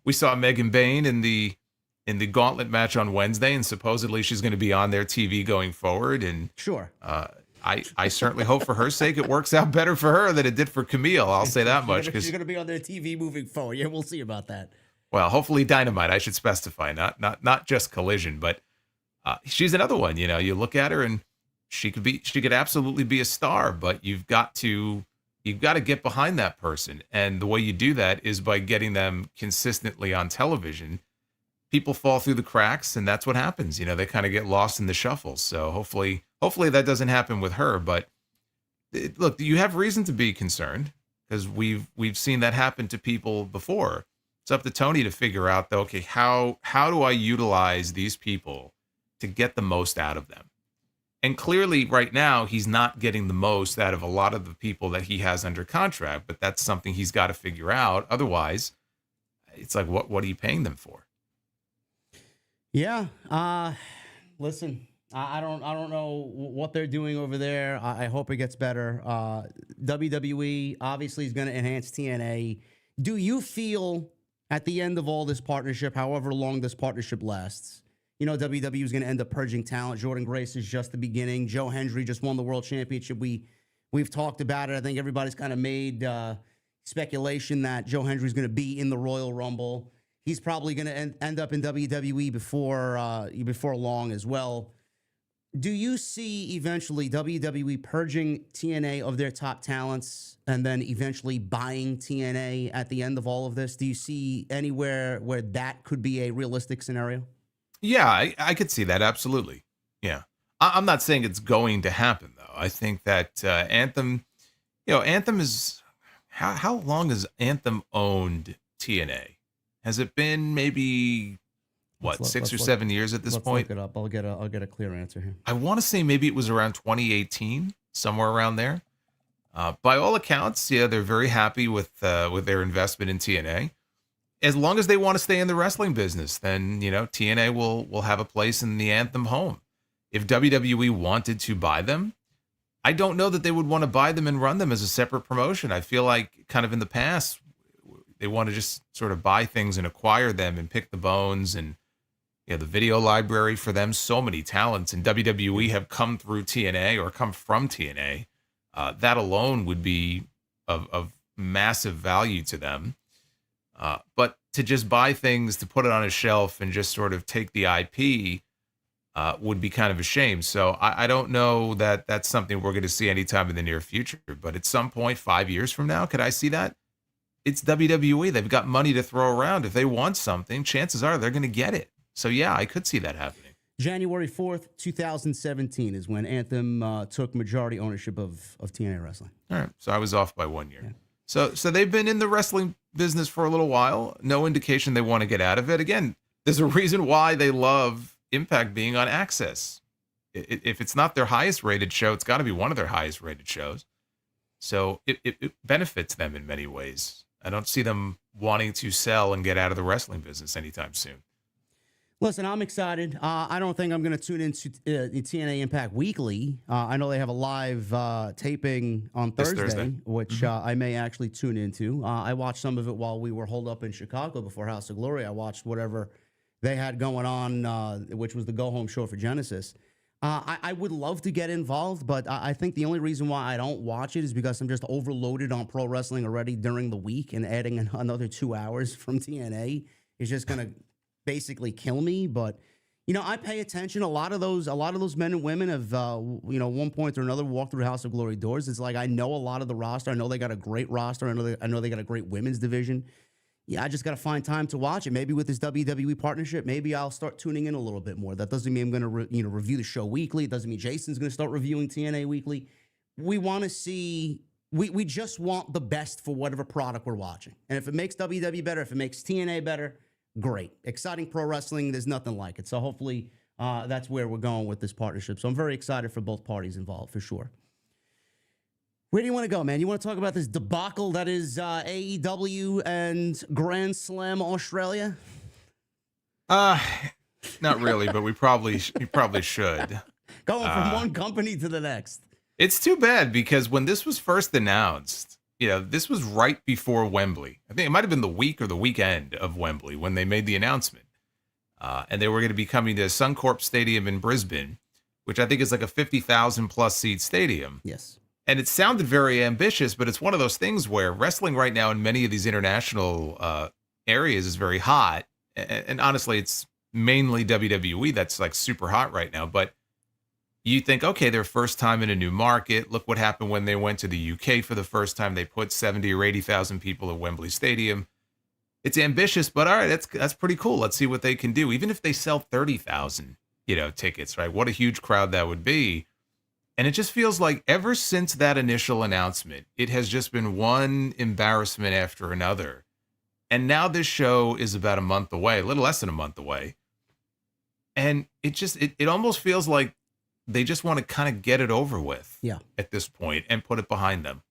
we saw Megan Bain in the gauntlet match on Wednesday, and supposedly she's going to be on their TV going forward. And sure. I certainly hope for her sake it works out better for her than it did for Camille. I'll say that much. She's going to be on their TV moving forward. Yeah, we'll see about that. Well, hopefully Dynamite, I should specify, not just Collision, but she's another one. You look at her and she could absolutely be a star, but you've got to get behind that person. And the way you do that is by getting them consistently on television. People fall through the cracks, and that's what happens. They kind of get lost in the shuffle. So hopefully that doesn't happen with her. But look, you have reason to be concerned because we've seen that happen to people before. It's up to Tony to figure out, though, okay, how do I utilize these people to get the most out of them? And clearly right now, he's not getting the most out of a lot of the people that he has under contract, but that's something he's got to figure out. Otherwise, it's like, what are you paying them for? Yeah. Listen, I don't know what they're doing over there. I hope it gets better. WWE obviously is going to enhance TNA. Do you feel at the end of all this partnership, however long this partnership lasts, WWE is going to end up purging talent? Jordan Grace is just the beginning. Joe Hendry just won the world championship. We've talked about it. I think everybody's kind of made speculation that Joe Hendry is going to be in the Royal Rumble. He's probably going to end up in WWE before long as well. Do you see eventually WWE purging TNA of their top talents and then eventually buying TNA at the end of all of this? Do you see anywhere where that could be a realistic scenario? Yeah, I could see that. Absolutely. Yeah. I'm not saying it's going to happen, though. I think that Anthem, Anthem is, how long has Anthem owned TNA? Has it been maybe, 6 or 7 years at this point? Look it up. I'll get a clear answer here. I want to say maybe it was around 2018, somewhere around there. By all accounts, yeah, they're very happy with their investment in TNA. As long as they want to stay in the wrestling business, then TNA will have a place in the Anthem home. If WWE wanted to buy them, I don't know that they would want to buy them and run them as a separate promotion. I feel like kind of in the past, They want to just sort of buy things and acquire them and pick the bones, and the video library for them. So many talents in WWE have come through TNA or come from TNA. That alone would be of massive value to them. But to just buy things, to put it on a shelf and just sort of take the IP would be kind of a shame. So I don't know that that's something we're going to see anytime in the near future. But at some point, 5 years from now, could I see that? It's WWE. They've got money to throw around. If they want something, chances are they're going to get it. So, yeah, I could see that happening. January 4th, 2017 is when Anthem took majority ownership of TNA Wrestling. All right. So I was off by 1 year. Yeah. So they've been in the wrestling business for a little while. No indication they want to get out of it. Again, there's a reason why they love Impact being on Access. If it's not their highest rated show, it's got to be one of their highest rated shows. So it benefits them in many ways. I don't see them wanting to sell and get out of the wrestling business anytime soon. Listen, I'm excited. I don't think I'm going to tune into TNA Impact Weekly. I know they have a live taping on Thursday, which I may actually tune into. I watched some of it while we were holed up in Chicago before House of Glory. I watched whatever they had going on, which was the go-home show for Genesis. I would love to get involved, but I think the only reason why I don't watch it is because I'm just overloaded on pro wrestling already during the week, and adding another 2 hours from TNA is just going to basically kill me. But I pay attention. A lot of those men and women have one point or another walked through House of Glory doors. It's like I know a lot of the roster. I know they got a great roster. I know they got a great women's division. Yeah, I just got to find time to watch it. Maybe with this WWE partnership, maybe I'll start tuning in a little bit more. That doesn't mean I'm going to review the show weekly. It doesn't mean Jason's going to start reviewing TNA weekly. We want to see. We just want the best for whatever product we're watching. And if it makes WWE better, if it makes TNA better, great. Exciting pro wrestling. There's nothing like it. So hopefully that's where we're going with this partnership. So I'm very excited for both parties involved, for sure. Where do you want to go, man? You want to talk about this debacle that is AEW and Grand Slam Australia? Not really, but we probably should. Going from one company to the next. It's too bad because when this was first announced, this was right before Wembley. I think it might have been the week or the weekend of Wembley when they made the announcement. And they were going to be coming to Suncorp Stadium in Brisbane, which I think is like a 50,000 plus seat stadium. Yes. And it sounded very ambitious, but it's one of those things where wrestling right now in many of these international areas is very hot. And honestly, it's mainly WWE that's like super hot right now. But you think, okay, their first time in a new market. Look what happened when they went to the UK for the first time. They put 70 or 80,000 people at Wembley Stadium. It's ambitious, but all right, that's pretty cool. Let's see what they can do. Even if they sell 30,000, tickets, right? What a huge crowd that would be. And it just feels like ever since that initial announcement, it has just been one embarrassment after another. And now this show is about a month away, a little less than a month away. And it almost feels like they just want to kind of get it over with at this point and put it behind them.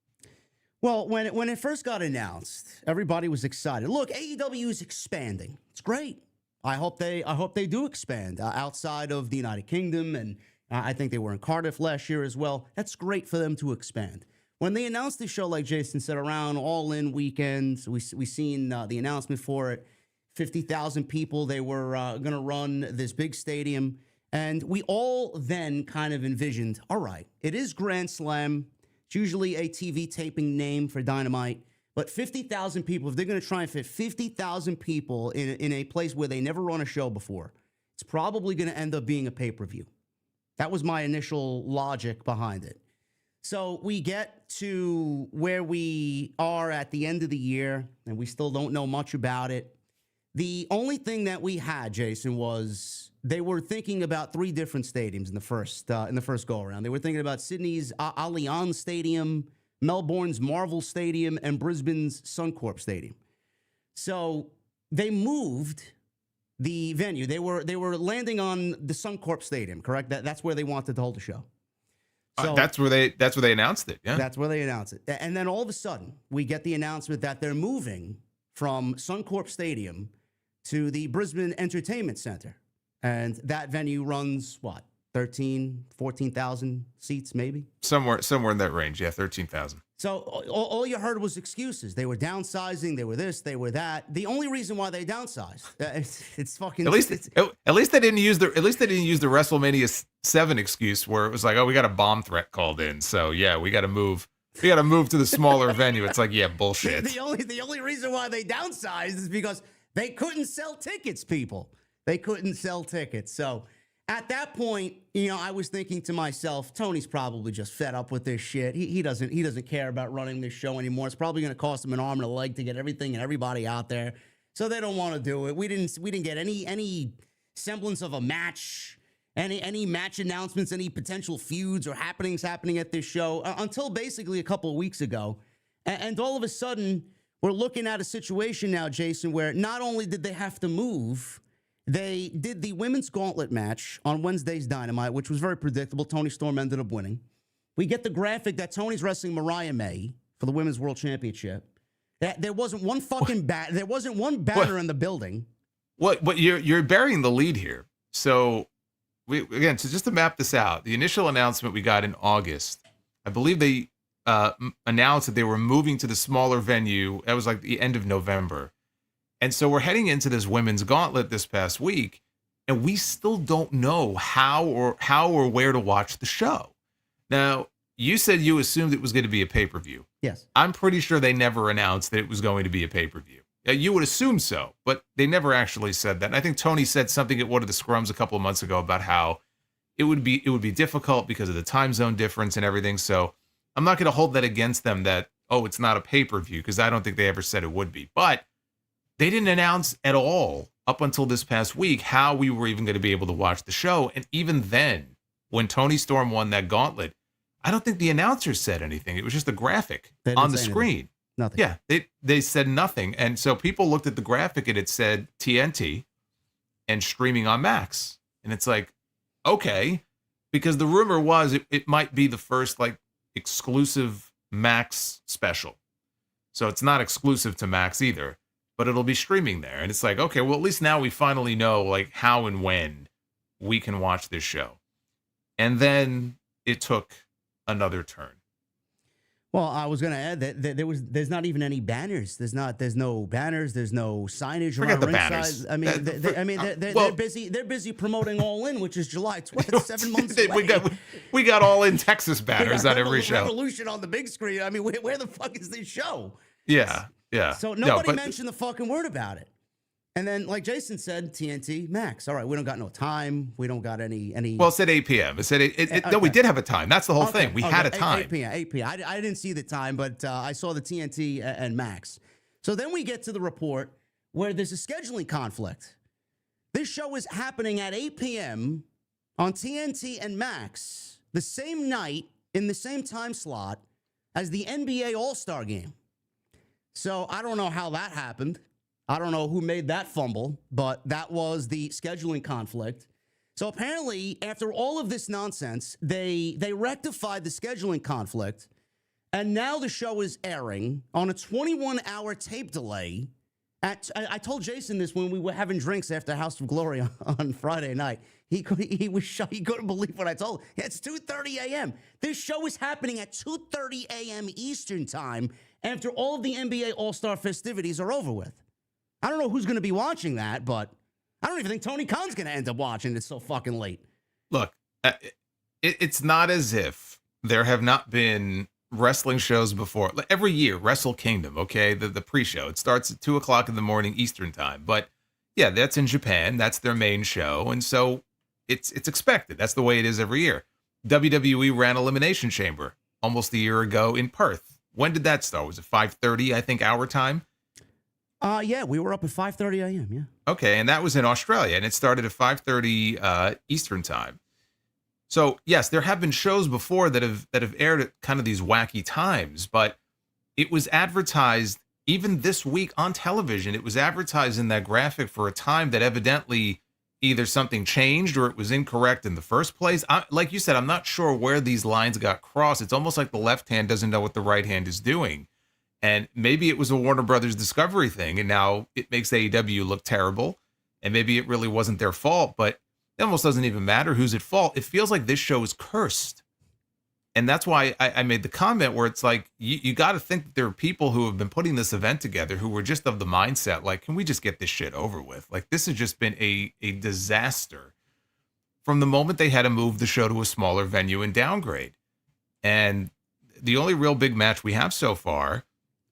Well, when it first got announced, everybody was excited. Look, AEW is expanding. It's great. I hope they do expand outside of the United Kingdom, and I think they were in Cardiff last year as well. That's great for them to expand. When they announced the show, like Jason said, around All In weekend, we seen the announcement for it. 50,000 people. They were going to run this big stadium. And we all then kind of envisioned, all right, it is Grand Slam. It's usually a TV taping name for Dynamite. But 50,000 people, if they're going to try and fit 50,000 people in a place where they never run a show before, it's probably going to end up being a pay-per-view. That was my initial logic behind it. So we get to where we are at the end of the year, and we still don't know much about it. The only thing that we had, Jason, was they were thinking about 3 different stadiums in the first go-around. They were thinking about Sydney's Allianz Stadium, Melbourne's Marvel Stadium, and Brisbane's Suncorp Stadium. So they moved the venue. They were landing on the Suncorp Stadium, correct? That's where they wanted to hold the show. So that's where they announced it. Yeah, that's where they announced it. And then all of a sudden, we get the announcement that they're moving from Suncorp Stadium to the Brisbane Entertainment Centre, and that venue runs what, 14,000 seats, maybe. Somewhere in that range. Yeah, 13,000. So all you heard was excuses. They were downsizing. They were this. They were that. The only reason why they downsized, it's fucking. At least they didn't use the WrestleMania 7 excuse where it was like, oh, we got a bomb threat called in, so yeah, we got to move. We got to move to the smaller venue. It's like, yeah, bullshit. The only reason why they downsized is because they couldn't sell tickets. People, they couldn't sell tickets. So at that point, I was thinking to myself, Tony's probably just fed up with this shit. He doesn't care about running this show anymore. It's probably going to cost him an arm and a leg to get everything and everybody out there. So they don't want to do it. We didn't get any semblance of a match, any match announcements, any potential feuds or happenings happening at this show until basically a couple of weeks ago. And all of a sudden, we're looking at a situation now, Jason, where not only did they have to move, they did the women's gauntlet match on Wednesday's Dynamite, which was very predictable. Toni Storm ended up winning. We get the graphic that Tony's wrestling Mariah May for the Women's World Championship. There wasn't one fucking there wasn't one banner in the building. What you're burying the lead here. So just to map this out, the initial announcement we got in August, I believe they announced that they were moving to the smaller venue. That was like the end of November. And so we're heading into this women's gauntlet this past week, and we still don't know how or where to watch the show. Now, you said you assumed it was going to be a pay-per-view. Yes. I'm pretty sure they never announced that it was going to be a pay-per-view. You would assume so, but they never actually said that. And I think Tony said something at one of the scrums a couple of months ago about how it would be difficult because of the time zone difference and everything. So I'm not going to hold that against them that, oh, it's not a pay-per-view, because I don't think they ever said it would be. But they didn't announce at all up until this past week how we were even going to be able to watch the show. And even then, when Toni Storm won that gauntlet, I don't think the announcers said anything. It was just a graphic on the screen. Nothing. Yeah, they said nothing. And so people looked at the graphic and it said TNT and streaming on Max. And it's like, okay, because the rumor was it might be the first like exclusive Max special. So it's not exclusive to Max either, but it'll be streaming there. And it's like, okay, well, at least now we finally know like how and when we can watch this show. And then it took another turn. Well, I was going to add that there's not even any banners. There's no banners. There's no signage Forget around the ringside. banners. They're busy promoting All In, which is July 12th, 7 months away. we got All In Texas banners on every show. Revolution on the big screen. I mean, where the fuck is this show? Yeah. So nobody mentioned the fucking word about it. And then, like Jason said, TNT Max. All right, we don't got no time. We don't got any. Well, it said 8 p.m. It said no, we did have a time. That's the whole thing. We had a time. 8 p.m. I didn't see the time, but I saw the TNT and Max. So then we get to the report where there's a scheduling conflict. This show is happening at 8 p.m. on TNT and Max the same night in the same time slot as the NBA All-Star Game. So I don't know how that happened. I don't know who made that fumble, but that was the scheduling conflict. So apparently, after all of this nonsense, they rectified the scheduling conflict, and now the show is airing on a 21-hour tape delay. I told Jason this when we were having drinks after House of Glory on Friday night. He was shocked. He couldn't believe what I told him. It's 2:30 a.m. This show is happening at 2:30 a.m. Eastern time after all of the NBA All-Star festivities are over with. I don't know who's going to be watching that, but I don't even think Tony Khan's going to end up watching it so fucking late. Look, it's not as if there have not been wrestling shows before. Every year, Wrestle Kingdom, okay, the pre-show. It starts at 2 o'clock in the morning Eastern time. But yeah, that's in Japan. That's their main show. And so it's expected. That's the way it is every year. WWE ran Elimination Chamber almost a year ago in Perth. When did that start? Was it 5:30, I think, our time? Yeah, we were up at 5:30 a.m., yeah. Okay, and that was in Australia, and it started at 5:30 Eastern time. So, yes, there have been shows before that have aired at kind of these wacky times, but it was advertised even this week on television. It was advertised in that graphic for a time that evidently either something changed or it was incorrect in the first place. Like you said, I'm not sure where these lines got crossed. It's almost like the left hand doesn't know what the right hand is doing. And maybe it was a Warner Brothers Discovery thing, and now it makes AEW look terrible, and maybe it really wasn't their fault. But it almost doesn't even matter who's at fault. It feels like this show is cursed. And that's why I made the comment where it's like, you got to think that there are people who have been putting this event together who were just of the mindset, like, can we just get this shit over with? Like, this has just been a disaster from the moment they had to move the show to a smaller venue and downgrade. And the only real big match we have so far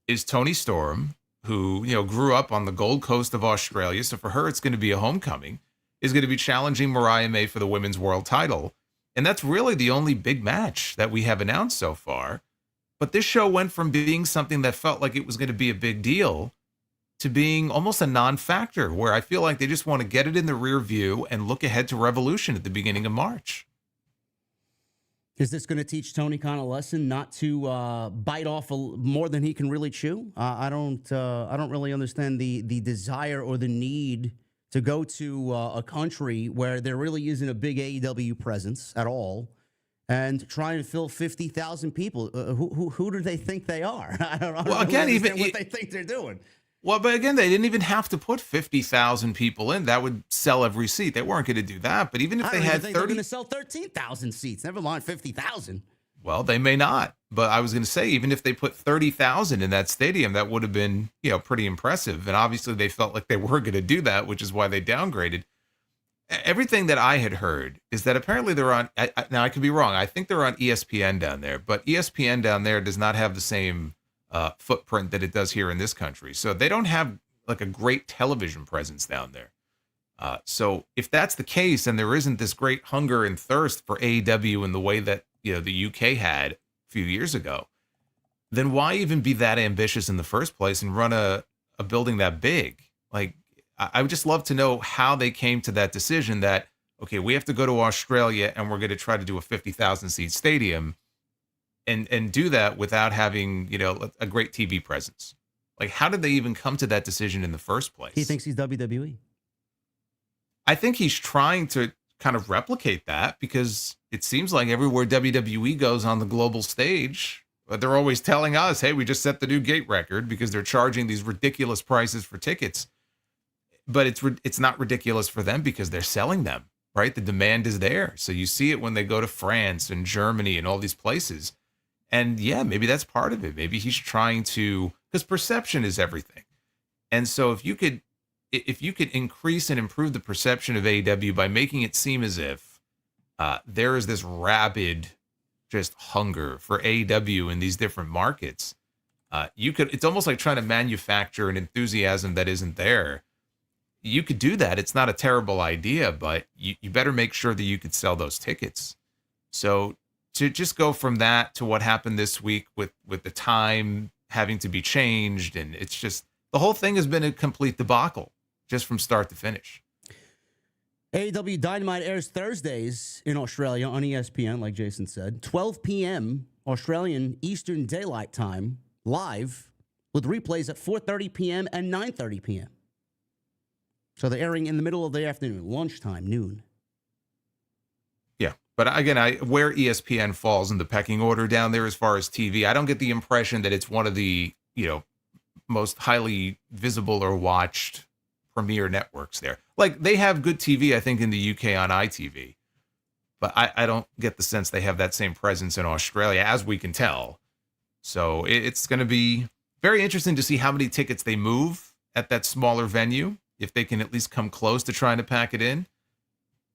is Toni Storm, who, grew up on the Gold Coast of Australia. So for her, it's going to be a homecoming, is going to be challenging Mariah May for the women's world title. And that's really the only big match that we have announced so far. But this show went from being something that felt like it was going to be a big deal to being almost a non-factor, where I feel like they just want to get it in the rear view and look ahead to Revolution at the beginning of March. Is this going to teach Tony Khan a lesson not to bite off more than he can really chew? I don't really understand the desire or the need to go to a country where there really isn't a big AEW presence at all, and try and fill 50,000 people. Who do they think they are? I don't understand what they think they're doing. Well, but again, they didn't even have to put 50,000 people in. That would sell every seat. They weren't going to do that. But even if they had 30, they're going to sell 13,000 seats. Never mind 50,000. Well, they may not. But I was going to say, even if they put 30,000 in that stadium, that would have been, pretty impressive. And obviously, they felt like they were going to do that, which is why they downgraded. Everything that I had heard is that apparently they're on. Now I could be wrong. I think they're on ESPN down there, but ESPN down there does not have the same footprint that it does here in this country. So they don't have like a great television presence down there. So if that's the case, and there isn't this great hunger and thirst for AEW in the way that the UK had a few years ago, then why even be that ambitious in the first place and run a building that big? Like, I would just love to know how they came to that decision that, okay, we have to go to Australia and we're going to try to do a 50,000 seat stadium and do that without having, a great TV presence. Like, how did they even come to that decision in the first place? He thinks he's WWE. I think he's trying to kind of replicate that, because it seems like everywhere WWE goes on the global stage, they're always telling us, hey, we just set the new gate record, because they're charging these ridiculous prices for tickets. But it's not ridiculous for them because they're selling them, right? The demand is there. So you see it when they go to France and Germany and all these places. And yeah, maybe that's part of it. Maybe he's trying to, because perception is everything. And so if you could increase and improve the perception of AEW by making it seem as if there is this rabid just hunger for AEW in these different markets, it's almost like trying to manufacture an enthusiasm that isn't there. You could do that. It's not a terrible idea, but you better make sure that you could sell those tickets. So to just go from that to what happened this week with the time having to be changed, and it's just, the whole thing has been a complete debacle just from start to finish. AEW Dynamite airs Thursdays in Australia on ESPN, like Jason said, 12 p.m. Australian Eastern Daylight Time, live, with replays at 4:30 p.m. and 9:30 p.m. So they're airing in the middle of the afternoon, lunchtime, noon. Yeah. But again, where ESPN falls in the pecking order down there as far as TV, I don't get the impression that it's one of the, most highly visible or watched premier networks there. Like, they have good TV, I think, in the UK on ITV. But I don't get the sense they have that same presence in Australia, as we can tell. So it's going to be very interesting to see how many tickets they move at that smaller venue, if they can at least come close to trying to pack it in.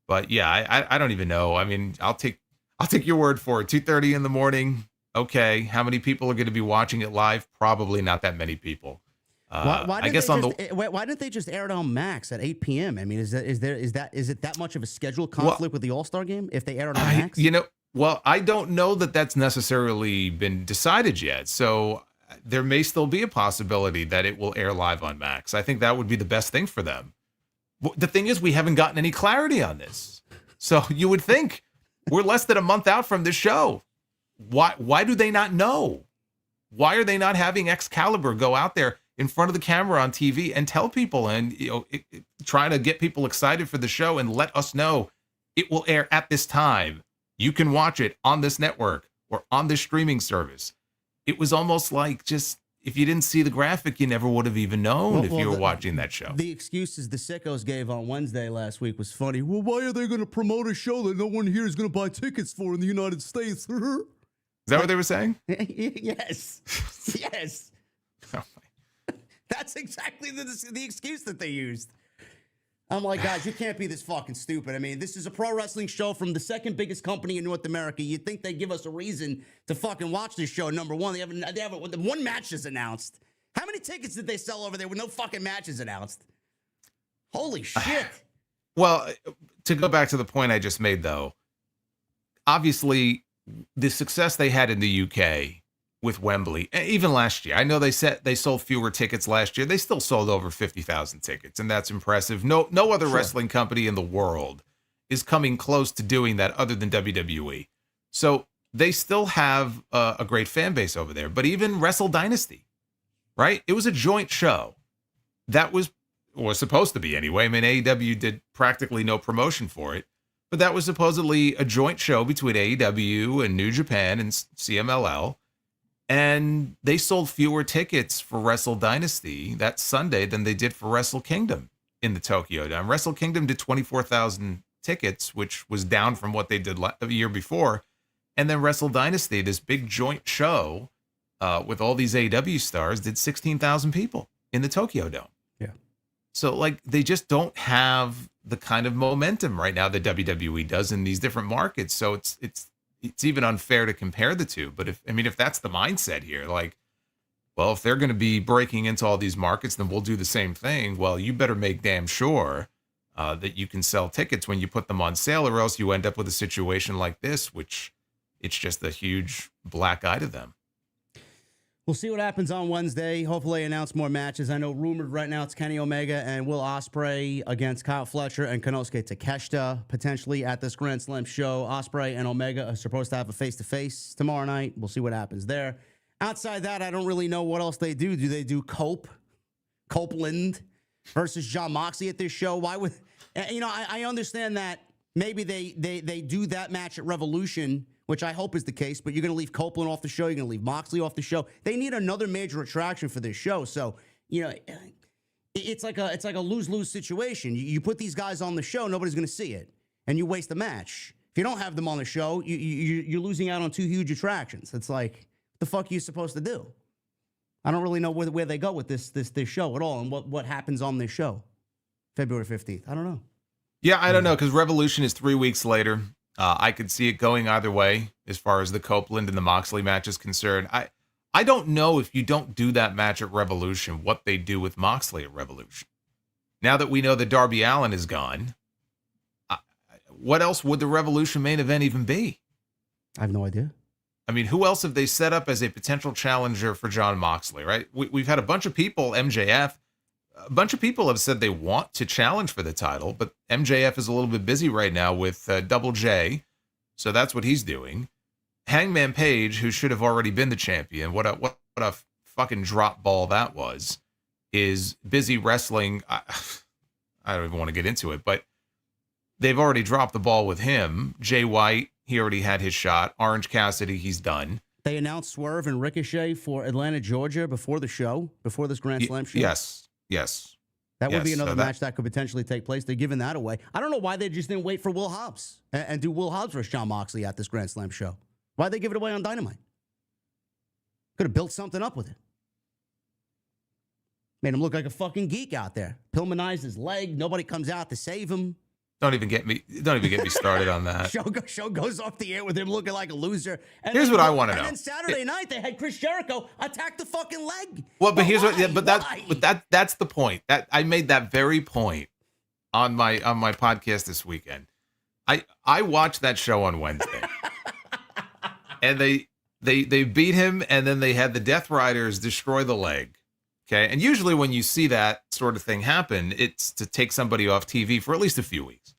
But yeah, I don't even know. I mean, I'll take your word for it. 2:30 in the morning. Okay. How many people are going to be watching it live? Probably not that many people. Why didn't they just air it on Max at 8 p.m.? I mean, is it that much of a schedule conflict with the All-Star game if they air it on Max? Well, I don't know that that's necessarily been decided yet. So there may still be a possibility that it will air live on Max. I think that would be the best thing for them. The thing is, we haven't gotten any clarity on this. So you would think we're less than a month out from this show. Why do they not know? Why are they not having Excalibur go out there in front of the camera on TV and tell people, and trying to get people excited for the show and let us know it will air at this time. You can watch it on this network or on this streaming service. It was almost like if you didn't see the graphic, you never would have even known if you were watching that show. The excuses the sickos gave on Wednesday last week was funny. Well, why are they going to promote a show that no one here is going to buy tickets for in the United States? Is that what they were saying? Yes. Yes. Oh, That's exactly the excuse that they used. I'm like, guys, you can't be this fucking stupid. I mean, this is a pro wrestling show from the second biggest company in North America. You'd think they'd give us a reason to fucking watch this show. Number one, they haven't one match is announced. How many tickets did they sell over there with no fucking matches announced? Holy shit. Well, to go back to the point I just made, though, obviously the success they had in the UK with Wembley, even last year, I know they sold fewer tickets last year. They still sold over 50,000 tickets, and that's impressive. No other wrestling company in the world is coming close to doing that other than WWE. So they still have a great fan base over there. But even Wrestle Dynasty, right? It was a joint show. That was supposed to be anyway. I mean, AEW did practically no promotion for it, but that was supposedly a joint show between AEW and New Japan and CMLL. And they sold fewer tickets for Wrestle Dynasty that Sunday than they did for Wrestle Kingdom in the Tokyo Dome. Wrestle Kingdom did 24,000 tickets, which was down from what they did the year before. And then Wrestle Dynasty, this big joint show with all these AEW stars, did 16,000 people in the Tokyo Dome. Yeah. So, like, they just don't have the kind of momentum right now that WWE does in these different markets. So it's even unfair to compare the two. But if that's the mindset here, like, well, if they're going to be breaking into all these markets, then we'll do the same thing. Well, you better make damn sure that you can sell tickets when you put them on sale, or else you end up with a situation like this, which it's just a huge black eye to them. We'll see what happens on Wednesday. Hopefully they announce more matches. I know rumored right now it's Kenny Omega and Will Ospreay against Kyle Fletcher and Konosuke Takeshita potentially at this Grand Slam show. Ospreay and Omega are supposed to have a face-to-face tomorrow night. We'll see what happens there. Outside that, I don't really know what else they do. Do they do Copeland versus Jon Moxley at this show? Why would... I understand that maybe they do that match at Revolution, which I hope is the case, but you're going to leave Copeland off the show. You're going to leave Moxley off the show. They need another major attraction for this show. So, it's like a lose-lose situation. You put these guys on the show, nobody's going to see it, and you waste the match. If you don't have them on the show, you're losing out on two huge attractions. It's like, what the fuck are you supposed to do? I don't really know where they go with this show at all, and what happens on this show, February 15th. I don't know. Yeah, I don't know, because Revolution is 3 weeks later. I could see it going either way as far as the Copeland and the Moxley match is concerned. I don't know if you don't do that match at Revolution, what they do with Moxley at Revolution. Now that we know that Darby Allin is gone, what else would the Revolution main event even be? I have no idea. I mean, who else have they set up as a potential challenger for Jon Moxley, right? We've had a bunch of people, MJF, a bunch of people have said they want to challenge for the title, but MJF is a little bit busy right now with Double J, so that's what he's doing. Hangman Page, who should have already been the champion, what a fucking drop ball that was, is busy wrestling. I don't even want to get into it, but they've already dropped the ball with him. Jay White, he already had his shot. Orange Cassidy, he's done. They announced Swerve and Ricochet for Atlanta, Georgia before the show, before this Grand Slam show. Yes. That would be another match that could potentially take place. They're giving that away. I don't know why they just didn't wait for Will Hobbs and do Will Hobbs versus Jon Moxley at this Grand Slam show. Why'd they give it away on Dynamite? Could have built something up with it. Made him look like a fucking geek out there. Pillmanized his leg. Nobody comes out to save him. Don't even get me started on that. Show goes off the air with him looking like a loser. And here's what I want to know. And then Saturday night they had Chris Jericho attack the fucking leg. Well, but here's what. Yeah, but that's the point. That I made that very point on my podcast this weekend. I watched that show on Wednesday, and they beat him, and then they had the Death Riders destroy the leg. Okay, and usually when you see that sort of thing happen, it's to take somebody off TV for at least a few weeks.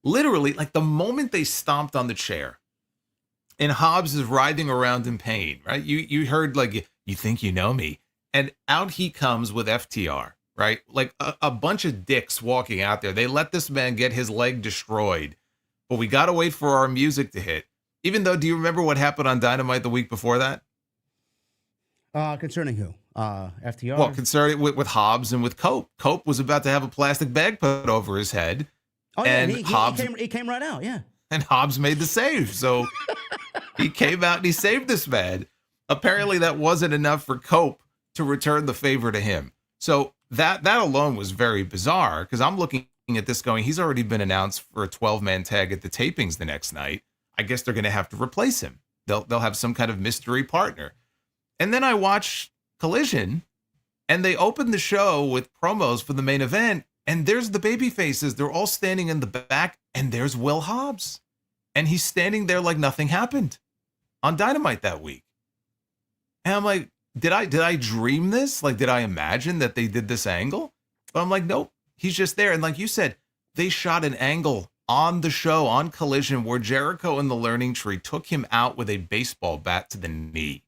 Literally, like the moment they stomped on the chair and Hobbs is writhing around in pain, right? You heard like, you think you know me. And out he comes with FTR, right? Like a bunch of dicks walking out there. They let this man get his leg destroyed, but we got to wait for our music to hit. Even though, do you remember what happened on Dynamite the week before that? Concerning who? FTR. Well, concerned with Hobbs and with Cope. Cope was about to have a plastic bag put over his head. Oh, yeah, and Hobbs he came right out, yeah. And Hobbs made the save. So he came out and he saved this man. Apparently that wasn't enough for Cope to return the favor to him. So that alone was very bizarre, because I'm looking at this going, he's already been announced for a 12-man tag at the tapings the next night. I guess they're going to have to replace him. They'll have some kind of mystery partner. And then I watch Collision, and they open the show with promos for the main event, and there's the baby faces. They're all standing in the back, and there's Will Hobbs. And he's standing there like nothing happened on Dynamite that week. And I'm like, did I dream this? Like, did I imagine that they did this angle? But I'm like, nope, he's just there. And like you said, they shot an angle on the show, on Collision, where Jericho in the Learning Tree took him out with a baseball bat to the knee.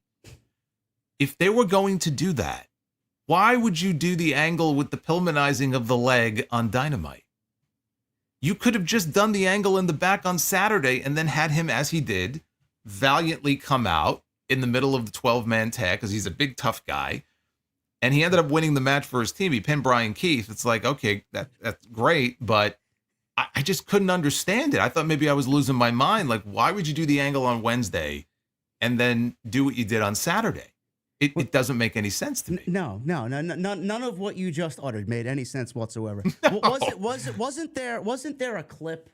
If they were going to do that, why would you do the angle with the Pillmanizing of the leg on Dynamite? You could have just done the angle in the back on Saturday and then had him, as he did, valiantly come out in the middle of the 12-man tag, because he's a big, tough guy. And he ended up winning the match for his team. He pinned Brian Keith. It's like, okay, that's great, but I just couldn't understand it. I thought maybe I was losing my mind. Like, why would you do the angle on Wednesday and then do what you did on Saturday? It doesn't make any sense to me. No, none of what you just uttered made any sense whatsoever. No. Wasn't there a clip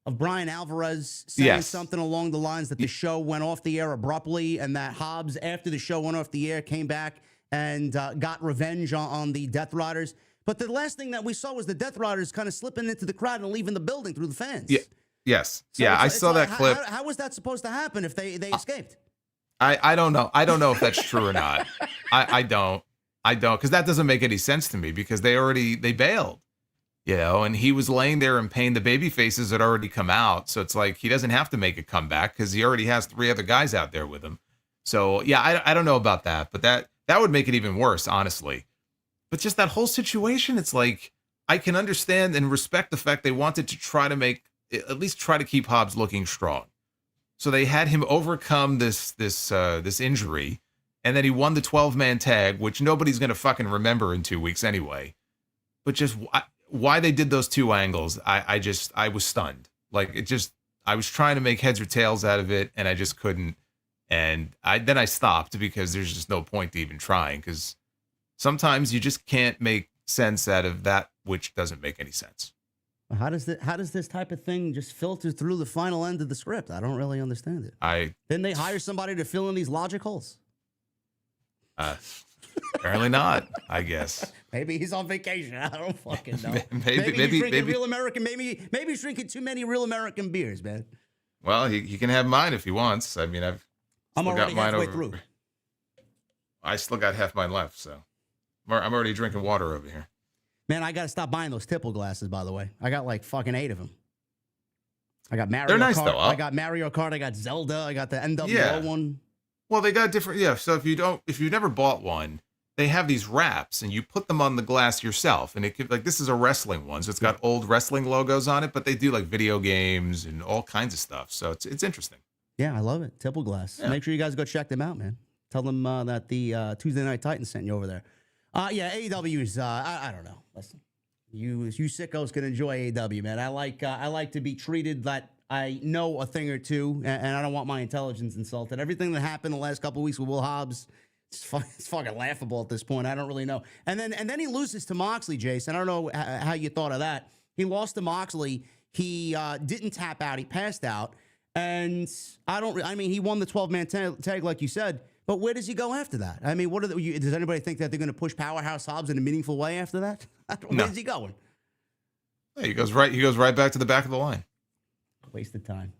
of Brian Alvarez saying something along the lines that the show went off the air abruptly, and that Hobbs, after the show went off the air, came back and got revenge on the Death Riders? But the last thing that we saw was the Death Riders kind of slipping into the crowd and leaving the building through the fans. Yeah. Yes. So I saw that clip. How was that supposed to happen if they escaped? I don't know. I don't know if that's true or not. I don't, because that doesn't make any sense to me, because they bailed, and he was laying there in pain. The baby faces had already come out. So it's like, he doesn't have to make a comeback because he already has 3 other guys out there with him. So yeah, I don't know about that, but that would make it even worse, honestly. But just that whole situation, it's like, I can understand and respect the fact they wanted to at least try to keep Hobbs looking strong. So they had him overcome this injury, and then he won the 12-man tag, which nobody's going to fucking remember in 2 weeks anyway. But just why they did those 2 angles, I was stunned. Like, I was trying to make heads or tails out of it, and I just couldn't. And then I stopped, because there's just no point to even trying, because sometimes you just can't make sense out of that which doesn't make any sense. How does this type of thing just filter through the final end of the script? I don't really understand it. Didn't they hire somebody to fill in these logic holes? Apparently not, I guess. Maybe he's on vacation. I don't fucking know. Maybe he's drinking real American. Maybe he's drinking too many real American beers, man. Well, he can have mine if he wants. I mean, I'm already halfway through. I still got half mine left, so I'm already drinking water over here. Man, I got to stop buying those tipple glasses, by the way. I got like fucking 8 of them. I got Mario Kart. They're nice, though. I got Mario Kart. I got Zelda. I got the NWO one. Well, they got different. Yeah. So if you've never bought one, they have these wraps, and you put them on the glass yourself. And it could, like, this is a wrestling one, so it's got old wrestling logos on it, but they do like video games and all kinds of stuff. So it's interesting. Yeah, I love it. Tipple glass. Yeah. Make sure you guys go check them out, man. Tell them that the Tuesday Night Titans sent you over there. Yeah, AEW's. I don't know. Listen, you sickos can enjoy AEW, man. I like to be treated that I know a thing or two, and I don't want my intelligence insulted. Everything that happened the last couple of weeks with Will Hobbs, it's fucking laughable at this point. I don't really know. And then he loses to Moxley, Jason. I don't know how you thought of that. He lost to Moxley. He didn't tap out. He passed out, and I mean, he won the 12-man tag, like you said. But where does he go after that? I mean, does anybody think that they're going to push Powerhouse Hobbs in a meaningful way after that? Where's he going? Yeah, he goes right back to the back of the line. Wasted time.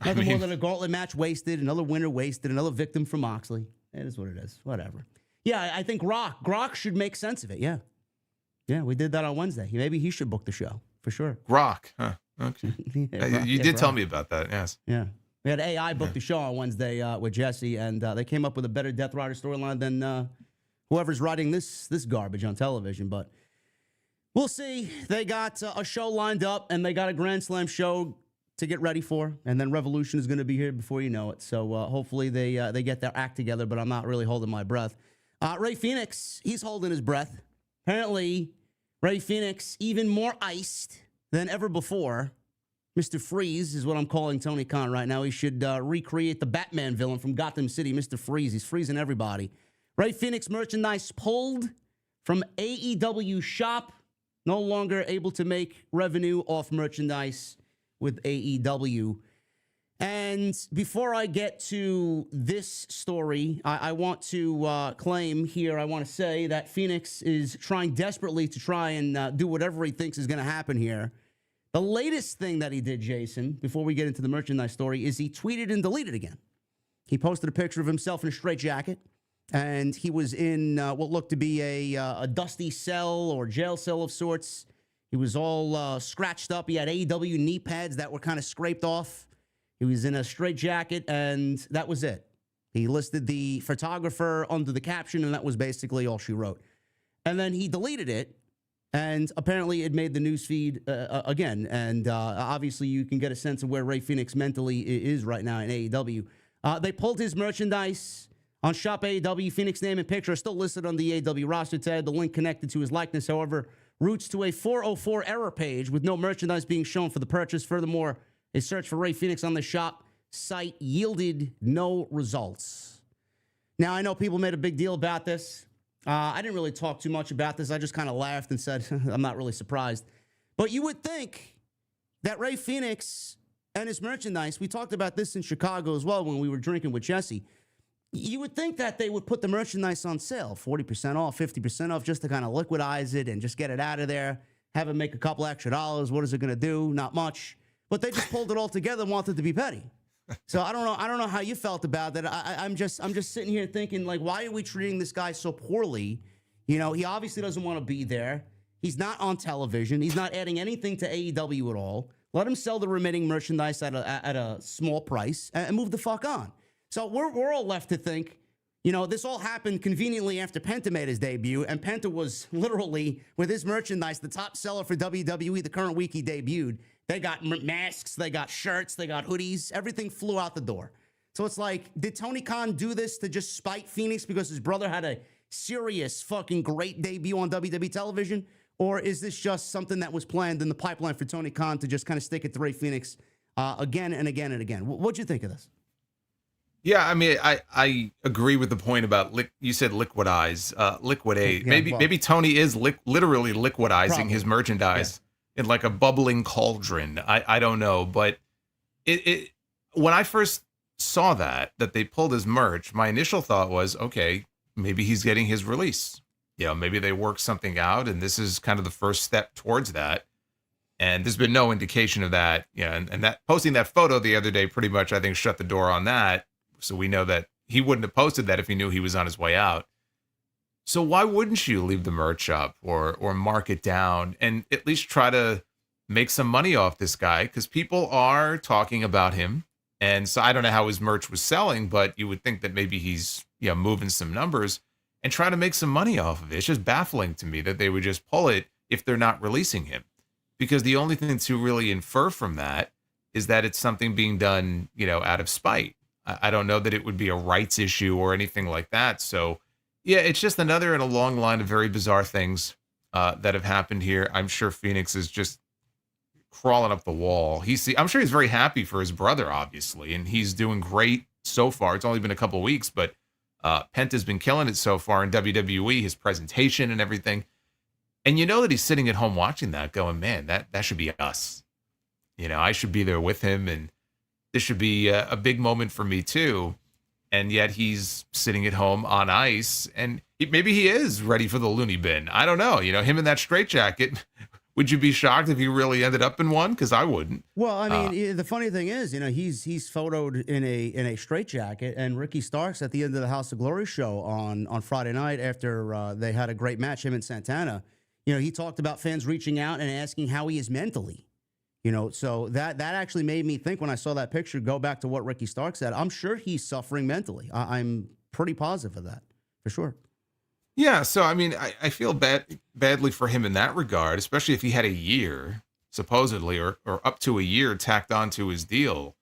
Nothing more than a gauntlet match wasted, another winner wasted, another victim for Moxley. It is what it is. Whatever. Yeah, I think Grok should make sense of it. Yeah. Yeah, we did that on Wednesday. Maybe he should book the show for sure. Grok, huh? Okay. You did tell me about that, yes. Yeah. We had AI book the show on Wednesday with Jesse, and they came up with a better Death Rider storyline than whoever's writing this garbage on television. But we'll see. They got a show lined up, and they got a Grand Slam show to get ready for, and then Revolution is going to be here before you know it. So hopefully they get their act together, but I'm not really holding my breath. Ray Fenix, he's holding his breath. Apparently, Ray Fenix, even more iced than ever before. Mr. Freeze is what I'm calling Tony Khan right now. He should recreate the Batman villain from Gotham City, Mr. Freeze. He's freezing everybody. Ray Fenix merchandise pulled from AEW shop. No longer able to make revenue off merchandise with AEW. And before I get to this story, I want to claim here, I want to say that Fenix is trying desperately to try and do whatever he thinks is going to happen here. The latest thing that he did, Jason, before we get into the merchandise story, is he tweeted and deleted again. He posted a picture of himself in a straitjacket, and he was in what looked to be a dusty cell or jail cell of sorts. He was all scratched up. He had AEW knee pads that were kind of scraped off. He was in a straitjacket, and that was it. He listed the photographer under the caption, and that was basically all she wrote. And then he deleted it, and apparently it made the newsfeed again. And obviously you can get a sense of where Ray Fenix mentally is right now in AEW. They pulled his merchandise on Shop AEW. Fenix name and picture are still listed on the AEW roster tab. The link connected to his likeness, however, routes to a 404 error page with no merchandise being shown for the purchase. Furthermore, a search for Ray Fenix on the shop site yielded no results. Now, I know people made a big deal about this. I didn't really talk too much about this. I just kind of laughed and said, I'm not really surprised. But you would think that Ray Fenix and his merchandise, we talked about this in Chicago as well when we were drinking with Jesse. You would think that they would put the merchandise on sale, 40% off, 50% off, just to kind of liquidize it and just get it out of there, have it make a couple extra dollars. What is it going to do? Not much. But they just pulled it all together and wanted to be petty. So I don't know how you felt about that. I'm just sitting here thinking, like, why are we treating this guy so poorly? You know, he obviously doesn't want to be there. He's not on television. He's not adding anything to AEW at all. Let him sell the remaining merchandise at a small price and move the fuck on. So we're all left to think, you know, this all happened conveniently after Penta made his debut, and Penta was literally, with his merchandise, the top seller for WWE the current week he debuted. They got masks, they got shirts, they got hoodies. Everything flew out the door. So it's like, did Tony Khan do this to just spite Fenix because his brother had a serious fucking great debut on WWE television? Or is this just something that was planned in the pipeline for Tony Khan to just kind of stick it to Ray Fenix again and again and again? What'd you think of this? Yeah, I mean, I agree with the point about you said liquidate. Yeah, Maybe Tony is literally liquidizing Probably. his merchandise in like a bubbling cauldron. I don't know, but it when I first saw that they pulled his merch, my initial thought was, okay, maybe he's getting his release. You know, maybe they worked something out, and this is kind of the first step towards that. And there's been no indication of that. Yeah, and that posting that photo the other day pretty much, I think, shut the door on that. So we know that he wouldn't have posted that if he knew he was on his way out. So why wouldn't you leave the merch up or mark it down and at least try to make some money off this guy? Because people are talking about him. And so I don't know how his merch was selling, but you would think that maybe he's moving some numbers and try to make some money off of it. It's just baffling to me that they would just pull it if they're not releasing him. Because the only thing to really infer from that is that it's something being done, out of spite. I don't know that it would be a rights issue or anything like that. So, yeah, it's just another in a long line of very bizarre things that have happened here. I'm sure Fenix is just crawling up the wall. I'm sure he's very happy for his brother, obviously, and he's doing great so far. It's only been a couple weeks, but Penta's been killing it so far in WWE, his presentation and everything. And you know that he's sitting at home watching that going, man, that should be us. I should be there with him, and this should be a big moment for me too. And yet he's sitting at home on ice, and maybe he is ready for the loony bin. I don't know. Him in that straitjacket. Would you be shocked if he really ended up in one? Because I wouldn't. Well, I mean, the funny thing is, he's photoed in a straitjacket, and Ricky Starks at the end of the House of Glory show on Friday night after they had a great match, him and Santana. He talked about fans reaching out and asking how he is mentally. So that actually made me think when I saw that picture, go back to what Ricky Stark said. I'm sure he's suffering mentally. I'm pretty positive of that, for sure. Yeah, so, I mean, I feel badly for him in that regard, especially if he had a year, supposedly, or up to a year tacked onto his deal.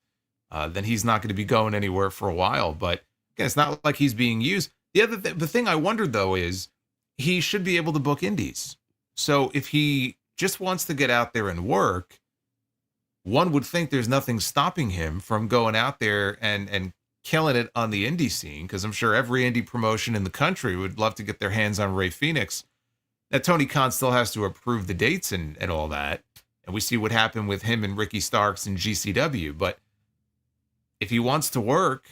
Then he's not going to be going anywhere for a while. But, again, it's not like he's being used. The thing I wondered though is he should be able to book indies. So if he just wants to get out there and work, one would think there's nothing stopping him from going out there and killing it on the indie scene, because I'm sure every indie promotion in the country would love to get their hands on Rey Fenix. Now, Tony Khan still has to approve the dates and all that. And we see what happened with him and Ricky Starks and GCW. But if he wants to work,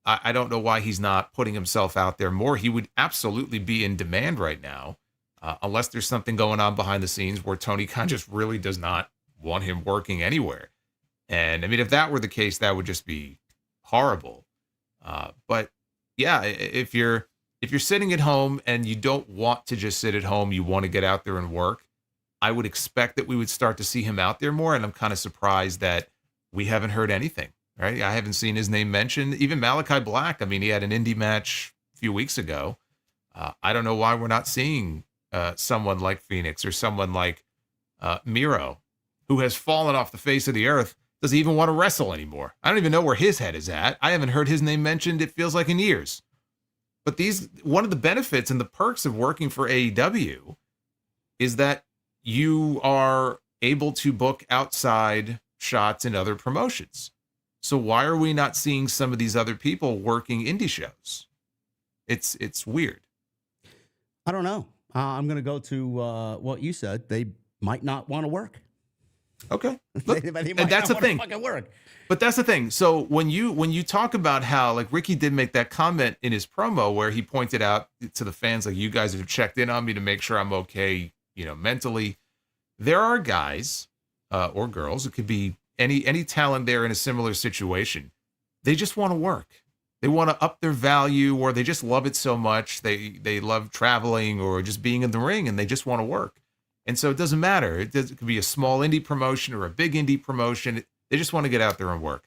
I don't know why he's not putting himself out there more. He would absolutely be in demand right now, unless there's something going on behind the scenes where Tony Khan just really does not want him working anywhere. And I mean, if that were the case, that would just be horrible. But yeah, if you're sitting at home and you don't want to just sit at home, you want to get out there and work, I would expect that we would start to see him out there more. And I'm kind of surprised that we haven't heard anything, right? I haven't seen his name mentioned. Even Malachi Black, I mean, he had an indie match a few weeks ago. I don't know why we're not seeing someone like Fenix or someone like Miro, who has fallen off the face of the earth, doesn't even want to wrestle anymore. I don't even know where his head is at. I haven't heard his name mentioned, it feels like, in years. But one of the benefits and the perks of working for AEW is that you are able to book outside shots in other promotions. So why are we not seeing some of these other people working indie shows? It's weird. I don't know. I'm going to go to what you said. They might not want to work. Okay. Look, and that's the thing. Work. But that's the thing. So when you talk about how, like, Ricky did make that comment in his promo where he pointed out to the fans, like, you guys have checked in on me to make sure I'm okay, mentally. There are guys or girls, it could be any talent there in a similar situation. They just want to work. They want to up their value, or they just love it so much. They love traveling or just being in the ring, and they just want to work. And so it doesn't matter. It could be a small indie promotion or a big indie promotion. They just want to get out there and work.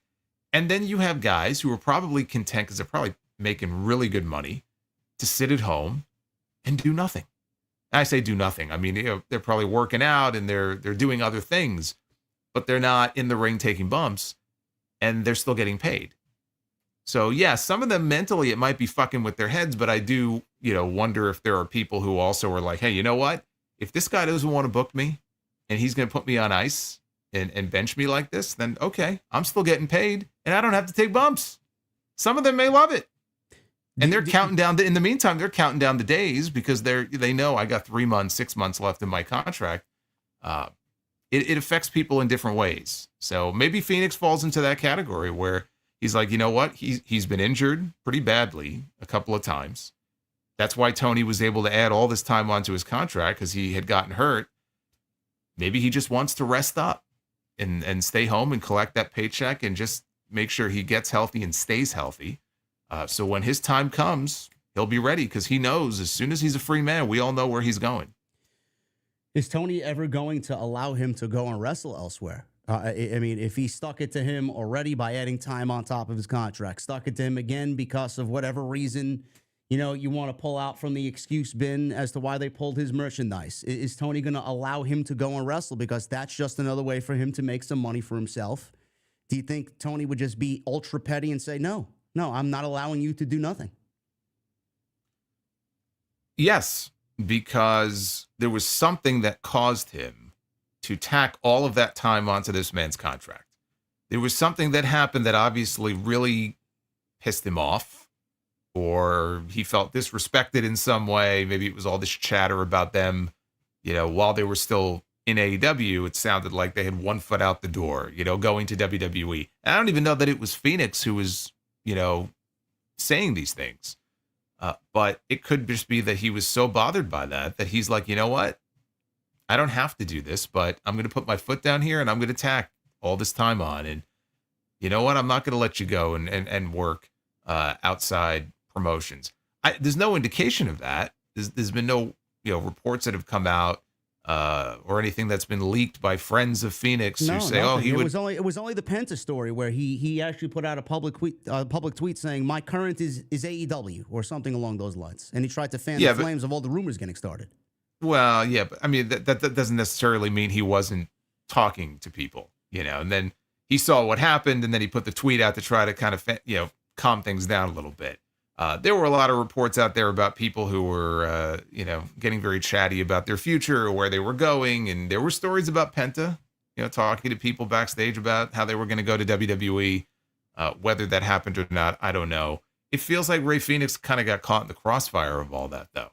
And then you have guys who are probably content because they're probably making really good money to sit at home and do nothing. I say do nothing. I mean, they're probably working out and they're doing other things, but they're not in the ring taking bumps, and they're still getting paid. So yeah, some of them mentally it might be fucking with their heads, but I do, wonder if there are people who also are like, hey, you know what? If this guy doesn't want to book me and he's going to put me on ice and bench me like this, then okay, I'm still getting paid and I don't have to take bumps. Some of them may love it. And they're counting down in the meantime, they're counting down the days because they know I got 3 months, 6 months left in my contract. It affects people in different ways. So maybe Fenix falls into that category where he's like, you know what? He's been injured pretty badly a couple of times. That's why Tony was able to add all this time onto his contract, because he had gotten hurt. Maybe he just wants to rest up and stay home and collect that paycheck and just make sure he gets healthy and stays healthy. So when his time comes, he'll be ready, because he knows as soon as he's a free man, we all know where he's going. Is Tony ever going to allow him to go and wrestle elsewhere? I mean, if he stuck it to him already by adding time on top of his contract, stuck it to him again because of whatever reason, you want to pull out from the excuse bin as to why they pulled his merchandise. Is Tony going to allow him to go and wrestle because that's just another way for him to make some money for himself? Do you think Tony would just be ultra petty and say, no, I'm not allowing you to do nothing? Yes, because there was something that caused him to tack all of that time onto this man's contract. There was something that happened that obviously really pissed him off, or he felt disrespected in some way. Maybe it was all this chatter about them, while they were still in AEW, it sounded like they had one foot out the door, going to WWE. And I don't even know that it was Fenix who was, saying these things. But it could just be that he was so bothered by that he's like, you know what? I don't have to do this, but I'm going to put my foot down here and I'm going to tack all this time on. And you know what? I'm not going to let you go and work outside promotions. There's no indication of that. There's been no reports that have come out or anything that's been leaked by friends of Fenix who say, nothing. It was only the Penta story where he actually put out a public tweet saying my current is AEW or something along those lines, and he tried to fan the flames of all the rumors getting started. Well, yeah, but I mean that doesn't necessarily mean he wasn't talking to people, and then he saw what happened and then he put the tweet out to try to kind of calm things down a little bit. There were a lot of reports out there about people who were, getting very chatty about their future or where they were going. And there were stories about Penta, talking to people backstage about how they were going to go to WWE. Whether that happened or not, I don't know. It feels like Rey Fenix kind of got caught in the crossfire of all that, though.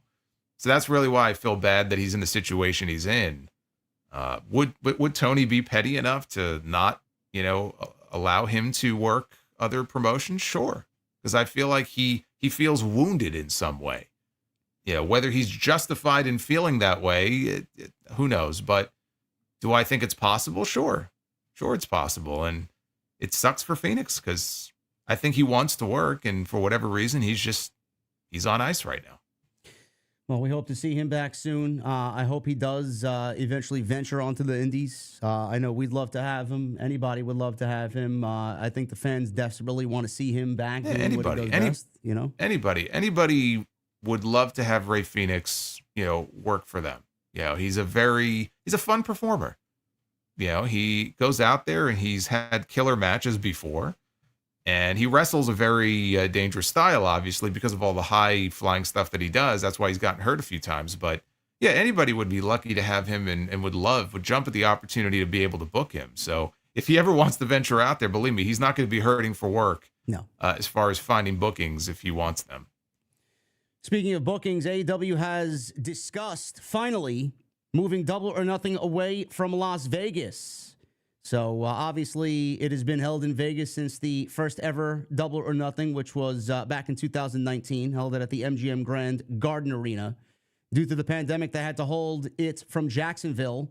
So that's really why I feel bad that he's in the situation he's in. Would Tony be petty enough to not, allow him to work other promotions? Sure. Because I feel like he feels wounded in some way. Whether he's justified in feeling that way, who knows? But do I think it's possible? Sure. Sure, it's possible. And it sucks for Fenix because I think he wants to work. And for whatever reason, he's on ice right now. Well, we hope to see him back soon. I hope he does eventually venture onto the indies. I know we'd love to have him. Anybody would love to have him. I think the fans desperately want to see him back. Yeah, anybody would love to have Rey Fenix, work for them. He's a fun performer. He goes out there and he's had killer matches before. And he wrestles a very dangerous style, obviously, because of all the high-flying stuff that he does. That's why he's gotten hurt a few times. But, yeah, anybody would be lucky to have him and would jump at the opportunity to be able to book him. So if he ever wants to venture out there, believe me, he's not going to be hurting for work. No. As far as finding bookings if he wants them. Speaking of bookings, AEW has discussed, finally, moving Double or Nothing away from Las Vegas. So, obviously, it has been held in Vegas since the first ever Double or Nothing, which was back in 2019, held at the MGM Grand Garden Arena. Due to the pandemic, they had to hold it from Jacksonville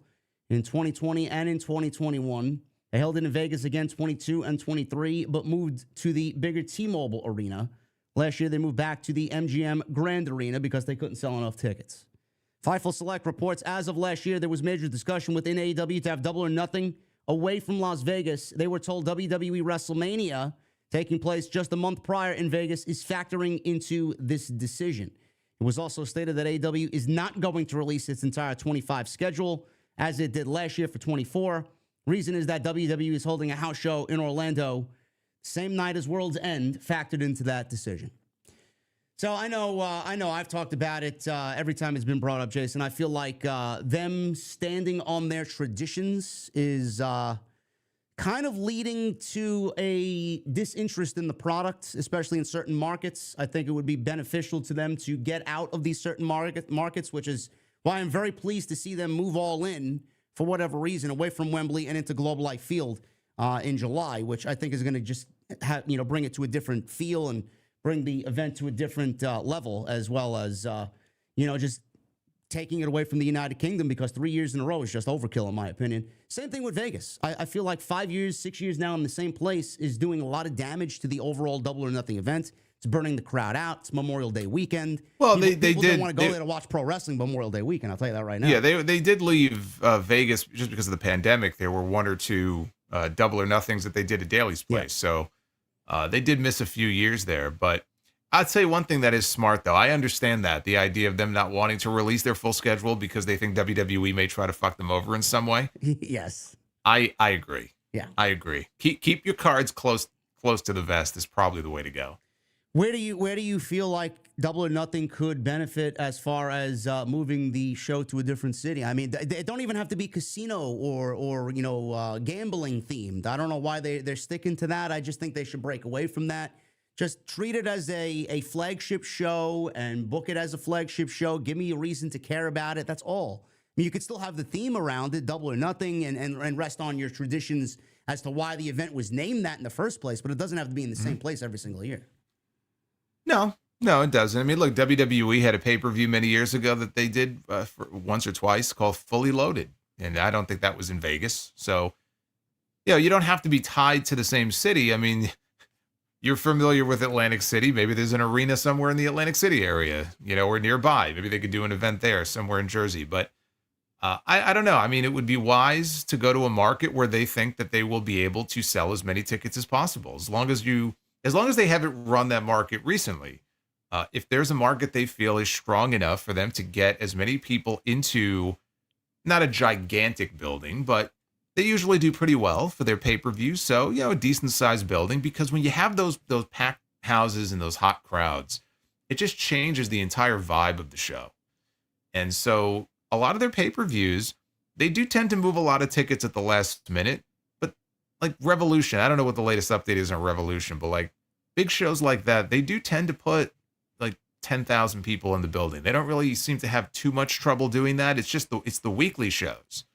in 2020 and in 2021. They held it in Vegas again 22 and 23, but moved to the bigger T-Mobile Arena. Last year, they moved back to the MGM Grand Arena because they couldn't sell enough tickets. Fightful Select reports, as of last year, there was major discussion within AEW to have Double or Nothing away from Las Vegas. They were told WWE WrestleMania, taking place just a month prior in Vegas, is factoring into this decision. It was also stated that AEW is not going to release its entire 25 schedule, as it did last year for 24. Reason is that WWE is holding a house show in Orlando, same night as World's End, factored into that decision. So I know I've talked about it every time it's been brought up, Jason. I feel like them standing on their traditions is kind of leading to a disinterest in the product, especially in certain markets. I think it would be beneficial to them to get out of these certain markets, which is why I'm very pleased to see them move all in, for whatever reason, away from Wembley and into Globe Life Field in July, which I think is going to just bring it to a different feel and bring the event to a different level, as well as, just taking it away from the United Kingdom, because 3 years in a row is just overkill, in my opinion. Same thing with Vegas. I feel like 5 years, 6 years now in the same place is doing a lot of damage to the overall Double or Nothing event. It's burning the crowd out. It's Memorial Day weekend. Well, people don't want to go there to watch pro wrestling Memorial Day weekend. I'll tell you that right now. Yeah, they did leave Vegas just because of the pandemic. There were one or two Double or Nothings that they did at Daly's place. Yeah. So they did miss a few years there. But I'd say one thing that is smart, though. I understand that, the idea of them not wanting to release their full schedule because they think WWE may try to fuck them over in some way. Yes. I agree. Yeah. I agree. Keep your cards close to the vest is probably the way to go. Where do you feel like Double or Nothing could benefit as far as moving the show to a different city? I mean, they don't even have to be casino or gambling themed. I don't know why they're sticking to that. I just think they should break away from that. Just treat it as a flagship show and book it as a flagship show. Give me a reason to care about it. That's all. I mean, you could still have the theme around it, Double or Nothing, and rest on your traditions as to why the event was named that in the first place, but it doesn't have to be in the same place every single year. No, it doesn't. I mean, look, WWE had a pay-per-view many years ago that they did for once or twice called Fully Loaded, and I don't think that was in Vegas. So, you don't have to be tied to the same city. I mean, you're familiar with Atlantic City. Maybe there's an arena somewhere in the Atlantic City area, or nearby. Maybe they could do an event there somewhere in Jersey. But I don't know. I mean, it would be wise to go to a market where they think that they will be able to sell as many tickets as possible, as long as they haven't run that market recently. If there's a market they feel is strong enough for them to get as many people into, not a gigantic building, but they usually do pretty well for their pay-per-view. So, a decent sized building, because when you have those packed houses and those hot crowds, it just changes the entire vibe of the show. And so a lot of their pay-per-views, they do tend to move a lot of tickets at the last minute. But like Revolution, I don't know what the latest update is on Revolution, but like big shows like that, they do tend to put like 10,000 people in the building. They don't really seem to have too much trouble doing that. It's just it's the weekly shows,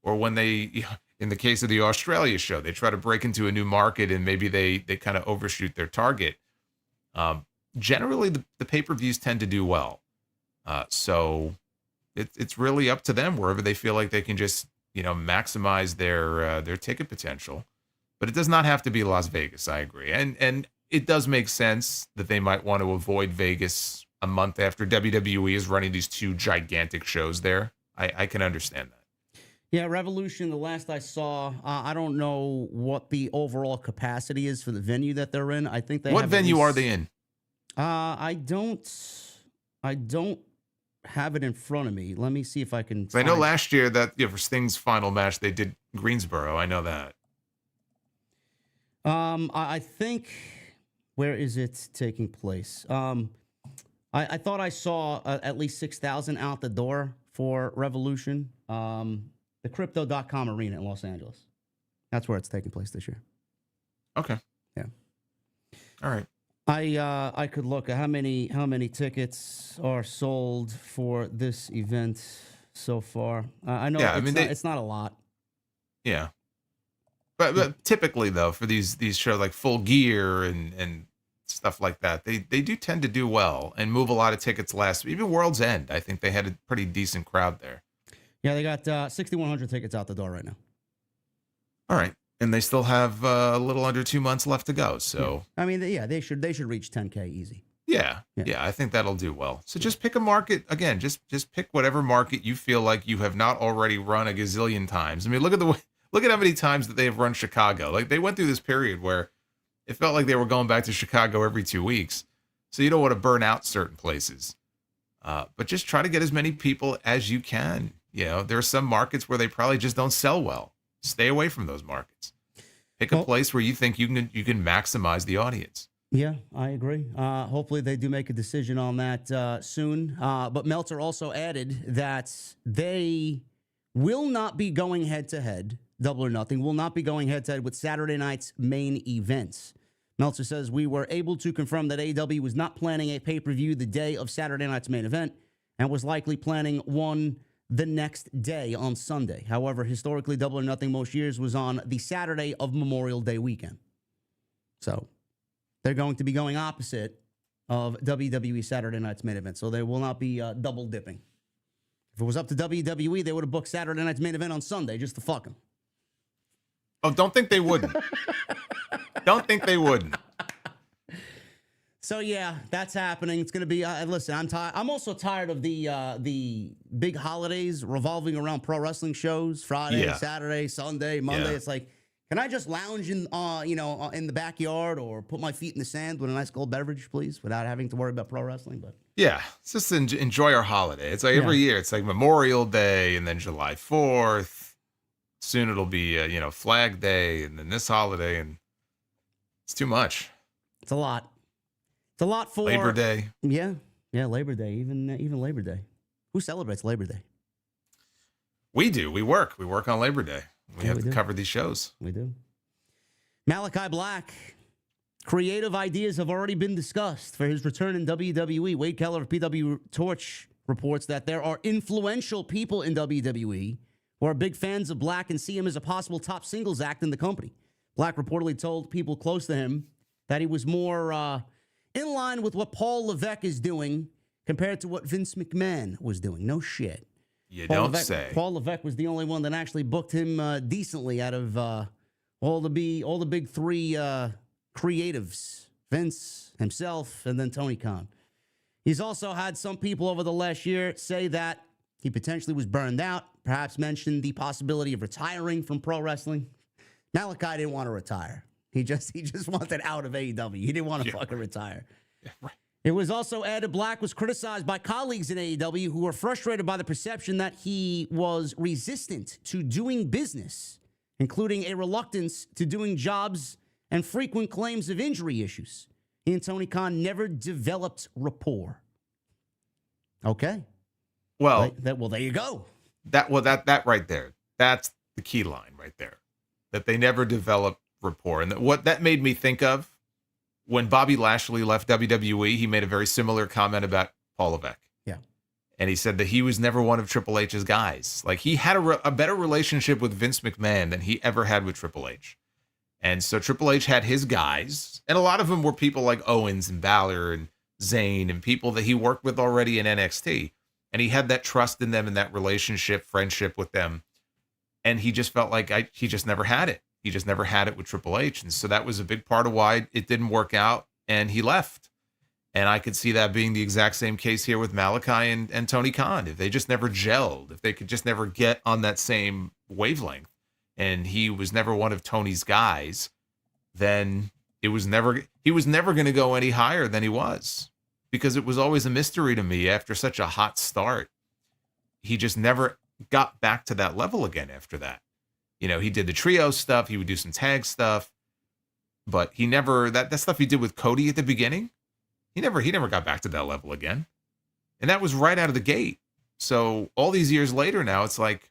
or when they, in the case of the Australia show, they try to break into a new market and maybe they kind of overshoot their target. Generally, the pay-per-views tend to do well. So it's really up to them wherever they feel like they can just, maximize their ticket potential. But it does not have to be Las Vegas. I agree. And it does make sense that they might want to avoid Vegas a month after WWE is running these two gigantic shows there. I can understand that. Yeah, Revolution, the last I saw, I don't know what the overall capacity is for the venue that they're in. I think they What have venue are they in? I don't have it in front of me. Let me see if I can. I know last year that for Sting's final match, they did Greensboro. I know that. I think, where is it taking place? I thought I saw at least 6,000 out the door for Revolution. The Crypto.com Arena in Los Angeles. That's where it's taking place this year. Okay. Yeah. All right. I could look at how many tickets are sold for this event so far. I know. Yeah, it's not a lot. Yeah. But typically though, for these shows like Full Gear and stuff like that, they do tend to do well and move a lot of tickets last. Even World's End, I think they had a pretty decent crowd there. Yeah, they got 6,100 tickets out the door right now. All right. And they still have a little under 2 months left to go. So yeah. I mean, they should reach 10K easy. Yeah, I think that'll do well. So just pick a market again. Just pick whatever market you feel like you have not already run a gazillion times. I mean, look at how many times that they have run Chicago. Like they went through this period where it felt like they were going back to Chicago every 2 weeks. So you don't want to burn out certain places, but just try to get as many people as you can. There are some markets where they probably just don't sell well. Stay away from those markets. Pick a place where you think you can maximize the audience. Yeah, I agree. Hopefully they do make a decision on that soon. But Meltzer also added that they will not be going head-to-head. Double or Nothing will not be going head-to-head with Saturday night's main events. Meltzer says, we were able to confirm that AEW was not planning a pay-per-view the day of Saturday night's main event and was likely planning one the next day on Sunday. However, historically, Double or Nothing most years was on the Saturday of Memorial Day weekend. So they're going to be going opposite of WWE Saturday night's main event. So they will not be double dipping. If it was up to WWE, they would have booked Saturday night's main event on Sunday just to fuck them. Oh, don't think they wouldn't. Don't think they wouldn't. So yeah, that's happening. It's going to be. Listen, I'm tired. I'm also tired of the big holidays revolving around pro wrestling shows. Friday, Saturday, Sunday, Monday. Yeah. It's like, can I just lounge in the backyard or put my feet in the sand with a nice cold beverage, please, without having to worry about pro wrestling? But yeah, let's just enjoy our holiday. It's like every year. It's like Memorial Day and then July 4th. Soon it'll be Flag Day and then this holiday, and it's too much. It's a lot. It's a lot for Labor Day. Yeah, Labor Day. Even Labor Day. Who celebrates Labor Day? We do. We work on Labor Day. We have to cover these shows. We do. Malachi Black. Creative ideas have already been discussed for his return in WWE. Wade Keller of PW Torch reports that there are influential people in WWE who are big fans of Black and see him as a possible top singles act in the company. Black reportedly told people close to him that he was more in line with what Paul Levesque is doing compared to what Vince McMahon was doing. No shit. You don't say. Paul Levesque was the only one that actually booked him decently out of all the big three creatives, Vince himself, and then Tony Khan. He's also had some people over the last year say that he potentially was burned out, perhaps mentioned the possibility of retiring from pro wrestling. Malachi didn't want to retire. He just wanted out of AEW. He didn't want to fucking retire. Yeah, right. It was also added Black was criticized by colleagues in AEW who were frustrated by the perception that he was resistant to doing business, including a reluctance to doing jobs and frequent claims of injury issues. He and Tony Khan never developed rapport. Okay. Well, Well, there you go. that right there, that's the key line right there. That they never developed rapport. And what that made me think of, when Bobby Lashley left WWE, he made a very similar comment about Paul Levesque. Yeah. And he said that he was never one of Triple H's guys. Like, he had a better relationship with Vince McMahon than he ever had with Triple H. And so Triple H had his guys, and a lot of them were people like Owens and Balor and Zayn and people that he worked with already in NXT. And he had that trust in them and that relationship, friendship with them. And he just felt like he just never had it. He just never had it with Triple H. And so that was a big part of why it didn't work out, and he left. And I could see that being the exact same case here with Malachi and Tony Khan. If they just never gelled, if they could just never get on that same wavelength, and he was never one of Tony's guys, then he was never going to go any higher than he was, because it was always a mystery to me after such a hot start. He just never got back to that level again after that. You know, he did the trio stuff, he would do some tag stuff, but he never, that stuff he did with Cody at the beginning, he never got back to that level again. And that was right out of the gate. So all these years later now, it's like,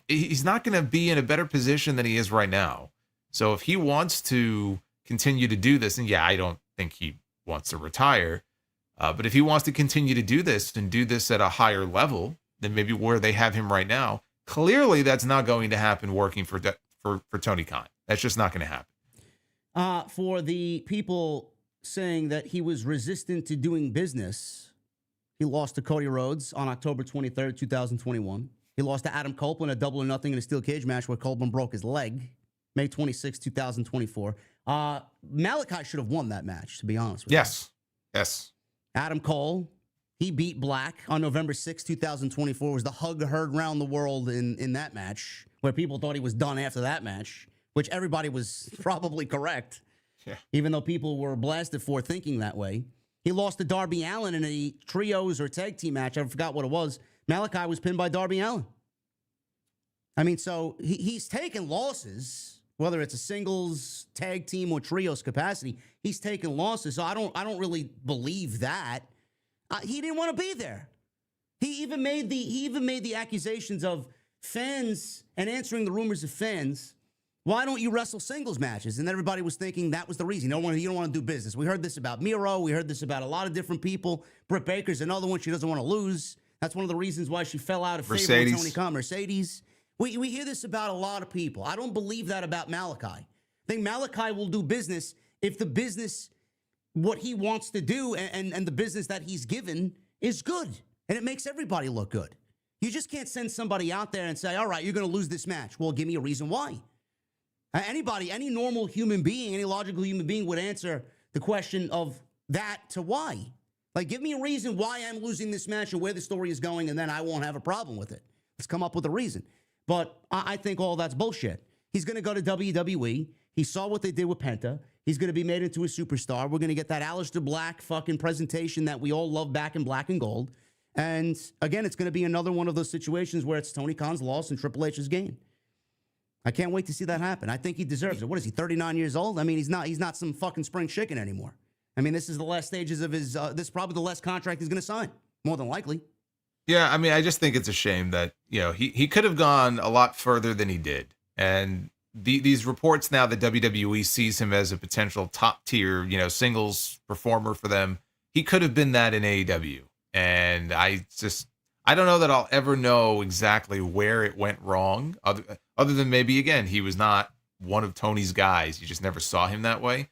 he's not going to be in a better position than he is right now. So if he wants to continue to do this, and yeah, I don't think he wants to retire, but if he wants to continue to do this and do this at a higher level than maybe where they have him right now, clearly that's not going to happen working for Tony Khan. That's just not going to happen. For the people saying that he was resistant to doing business, he lost to Cody Rhodes on October 23rd, 2021. He lost to Adam Copeland a double or nothing in a steel cage match where Copeland broke his leg, May 26, 2024. Malachi should have won that match, to be honest with you. Yes. Adam Cole, he beat Black on November 6, 2024. Was the hug heard around the world in that match, where people thought he was done after that match, which everybody was probably correct, even though people were blasted for thinking that way. He lost to Darby Allin in a trios or tag team match. I forgot what it was. Malachi was pinned by Darby Allin. I mean, so he's taken losses, whether it's a singles, tag team, or trios capacity. He's taken losses, so I don't really believe that. He didn't want to be there. He even made the accusations of fans and answering the rumors of fans. Why don't you wrestle singles matches? And everybody was thinking that was the reason. You don't want to do business. We heard this about Miro. We heard this about a lot of different people. Britt Baker's another one. She doesn't want to lose. That's one of the reasons why she fell out of favor with Tony Khan. Mercedes. We hear this about a lot of people. I don't believe that about Malachi. I think Malachi will do business if the business, what he wants to do and the business that he's given is good. And it makes everybody look good. You just can't send somebody out there and say, all right, you're going to lose this match. Well, give me a reason why. Anybody, any normal human being, any logical human being would answer the question of that to why. Like, give me a reason why I'm losing this match and where the story is going, and then I won't have a problem with it. Let's come up with a reason. But I think all that's bullshit. He's going to go to WWE. He saw what they did with Penta. He's going to be made into a superstar. We're going to get that Aleister Black fucking presentation that we all love back in black and gold. And again, it's going to be another one of those situations where it's Tony Khan's loss and Triple H's gain. I can't wait to see that happen. I think he deserves it. What is he, 39 years old? I mean, he's not some fucking spring chicken anymore. I mean, this is the last stages of his, this is probably the last contract he's going to sign, more than likely. Yeah, I mean, I just think it's a shame that, he could have gone a lot further than he did. And these reports now that WWE sees him as a potential top tier, singles performer for them, he could have been that in AEW. And I don't know that I'll ever know exactly where it went wrong, other than maybe, again, he was not one of Tony's guys. You just never saw him that way.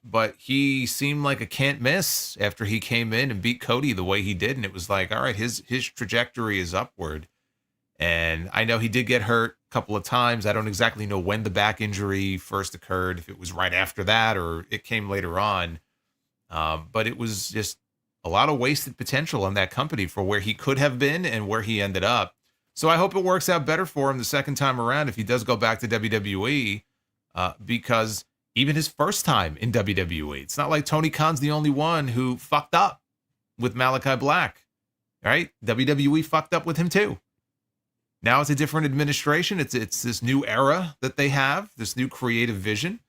But he seemed like a can't miss after he came in and beat Cody the way he did. And it was like, all right, his trajectory is upward. And I know he did get hurt a couple of times. I don't exactly know when the back injury first occurred, if it was right after that or it came later on. But it was just a lot of wasted potential in that company for where he could have been and where he ended up. So I hope it works out better for him the second time around if he does go back to WWE, because even his first time in WWE, it's not like Tony Khan's the only one who fucked up with Malachi Black, right? WWE fucked up with him too. Now it's a different administration. It's this new era that they have, this new creative vision.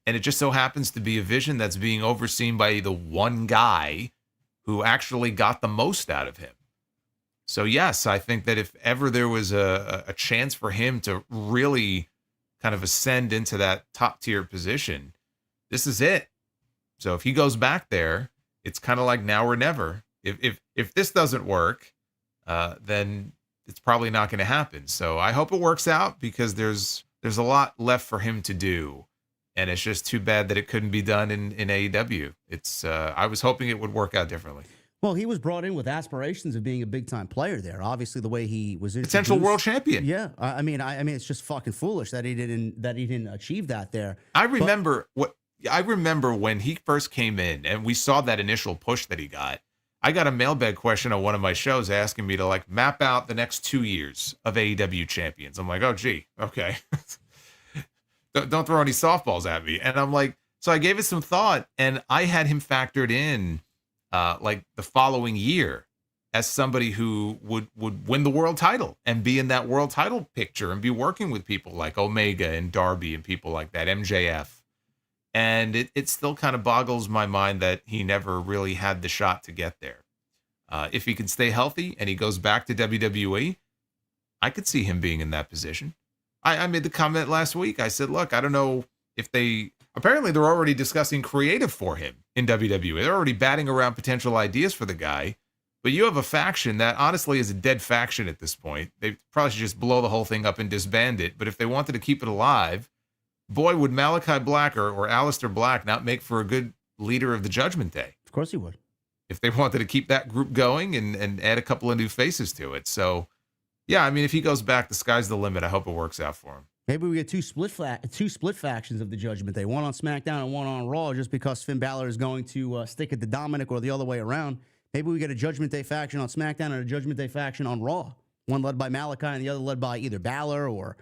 And it just so happens to be a vision that's being overseen by the one guy who actually got the most out of him. So yes, I think that if ever there was a chance for him to really kind of ascend into that top tier position, this is it. So if he goes back there, it's kind of like now or never. If this doesn't work, then it's probably not going to happen. So I hope it works out because there's a lot left for him to do. And it's just too bad that it couldn't be done in AEW. It's I was hoping it would work out differently. Well, he was brought in with aspirations of being a big time player there. Obviously, the way he was Potential world champion. Yeah, I mean, it's just fucking foolish that he didn't achieve that there. I remember when he first came in and we saw that initial push that he got. I got a mailbag question on one of my shows asking me to like map out the next 2 years of AEW champions. I'm like, oh gee, okay. Don't throw any softballs at me. And I'm like, so I gave it some thought, and I had him factored in like the following year as somebody who would win the world title and be in that world title picture and be working with people like Omega and Darby and people like that, MJF. And it still kind of boggles my mind that he never really had the shot to get there. If he can stay healthy and he goes back to WWE, I could see him being in that position. I made the comment last week. I said, look, I don't know if apparently they're already discussing creative for him in WWE. They're already batting around potential ideas for the guy. But you have a faction that honestly is a dead faction at this point. They probably should just blow the whole thing up and disband it. But if they wanted to keep it alive, boy, would Malachi Black or Aleister Black not make for a good leader of the Judgment Day. Of course he would. If they wanted to keep that group going and add a couple of new faces to it. So, yeah, I mean, if he goes back, the sky's the limit. I hope it works out for him. Maybe we get two split factions of the Judgment Day, one on SmackDown and one on Raw, just because Finn Balor is going to stick it to Dominic or the other way around. Maybe we get a Judgment Day faction on SmackDown and a Judgment Day faction on Raw. One led by Malachi and the other led by either Balor or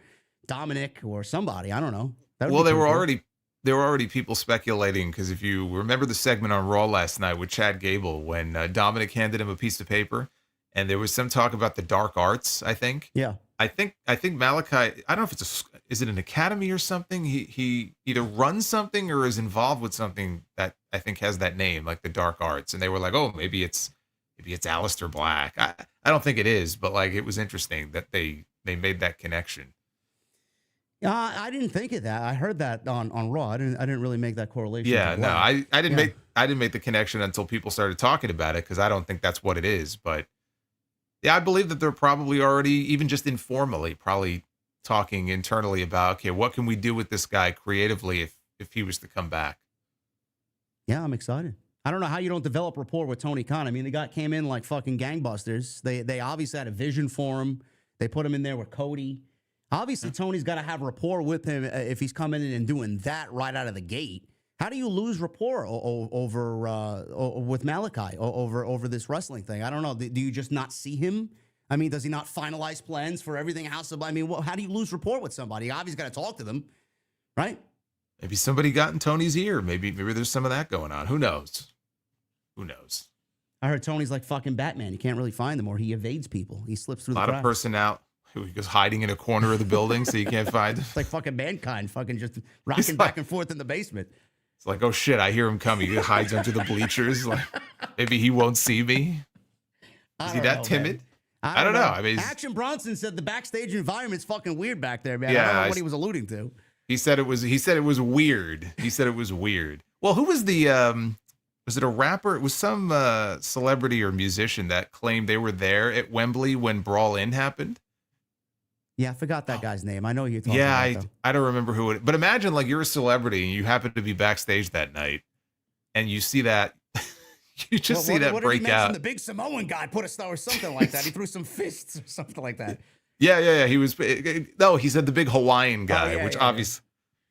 Dominic or somebody. I don't know. Well, there were already people speculating, because if you remember the segment on Raw last night with Chad Gable when Dominic handed him a piece of paper and there was some talk about the dark arts, I think. Yeah. I think Malachi, I don't know if is it an academy or something? He either runs something or is involved with something that I think has that name, like the dark arts. And they were like, oh, maybe it's Aleister Black. I don't think it is, but like it was interesting that they made that connection. I didn't think of that. I heard that on Raw. I didn't really make that correlation. Yeah, no, I didn't make the connection until people started talking about it, because I don't think that's what it is. But yeah, I believe that they're probably already, even just informally, probably talking internally about, okay, what can we do with this guy creatively if he was to come back? Yeah, I'm excited. I don't know how you don't develop rapport with Tony Khan. I mean, the guy came in like fucking gangbusters. They obviously had a vision for him. They put him in there with Cody. Obviously, Tony's got to have rapport with him if he's coming in and doing that right out of the gate. How do you lose rapport over with Malachi over this wrestling thing? I don't know. Do you just not see him? I mean, does he not finalize plans for everything House of? I mean, how do you lose rapport with somebody? You obviously got to talk to them, right? Maybe somebody got in Tony's ear. Maybe there's some of that going on. Who knows? I heard Tony's like fucking Batman. You can't really find him, or he evades people. He slips through the cracks. A lot of personnel. He goes hiding in a corner of the building so you can't find him. It's like fucking Mankind, fucking just rocking back and forth in the basement. It's like, oh shit, I hear him coming. He hides under the bleachers. Like, maybe he won't see me. Is he that timid? I don't know. I mean, Action Bronson said the backstage environment's fucking weird back there, man. Yeah, I don't know what he was alluding to. He said it was weird. He said it was weird. Well, who was the was it a rapper? It was some celebrity or musician that claimed they were there at Wembley when Brawl In happened. Yeah, I forgot that guy's name. I know you're talking about. I don't remember who it. But imagine like you're a celebrity and you happen to be backstage that night, and you see that. You just see that break out. The big Samoan guy put a star or something like that. He threw some fists or something like that. Yeah. He was. No, he said the big Hawaiian guy, which obviously,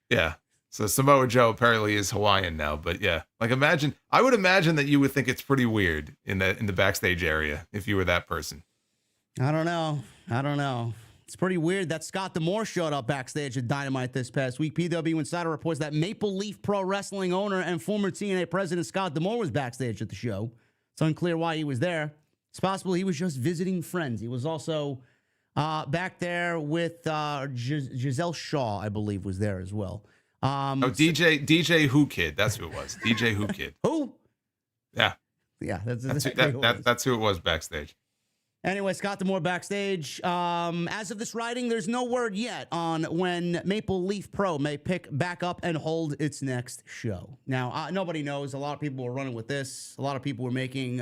yeah. So Samoa Joe apparently is Hawaiian now, but yeah, like I would imagine that you would think it's pretty weird in the backstage area if you were that person. I don't know. It's pretty weird that Scott D'Amore showed up backstage at Dynamite this past week. PW Insider reports that Maple Leaf Pro Wrestling owner and former TNA president Scott D'Amore was backstage at the show. It's unclear why he was there. It's possible he was just visiting friends. He was also back there with Giselle Shaw, I believe, was there as well. Oh, DJ Who Kid. That's who it was. DJ Who Kid. Who? Yeah. Yeah, that's That's who it was. that's who it was backstage. Anyway, Scott D'Amore backstage. As of this writing, there's no word yet on when Maple Leaf Pro may pick back up and hold its next show. Now, nobody knows. A lot of people were running with this. A lot of people were making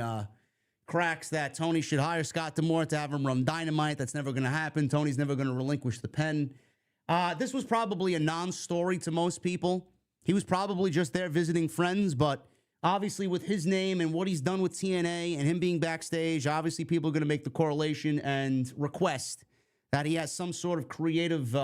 cracks that Tony should hire Scott D'Amore to have him run Dynamite. That's never going to happen. Tony's never going to relinquish the pen. This was probably a non-story to most people. He was probably just there visiting friends, but obviously, with his name and what he's done with TNA and him being backstage, obviously people are going to make the correlation and request that he has some sort of creative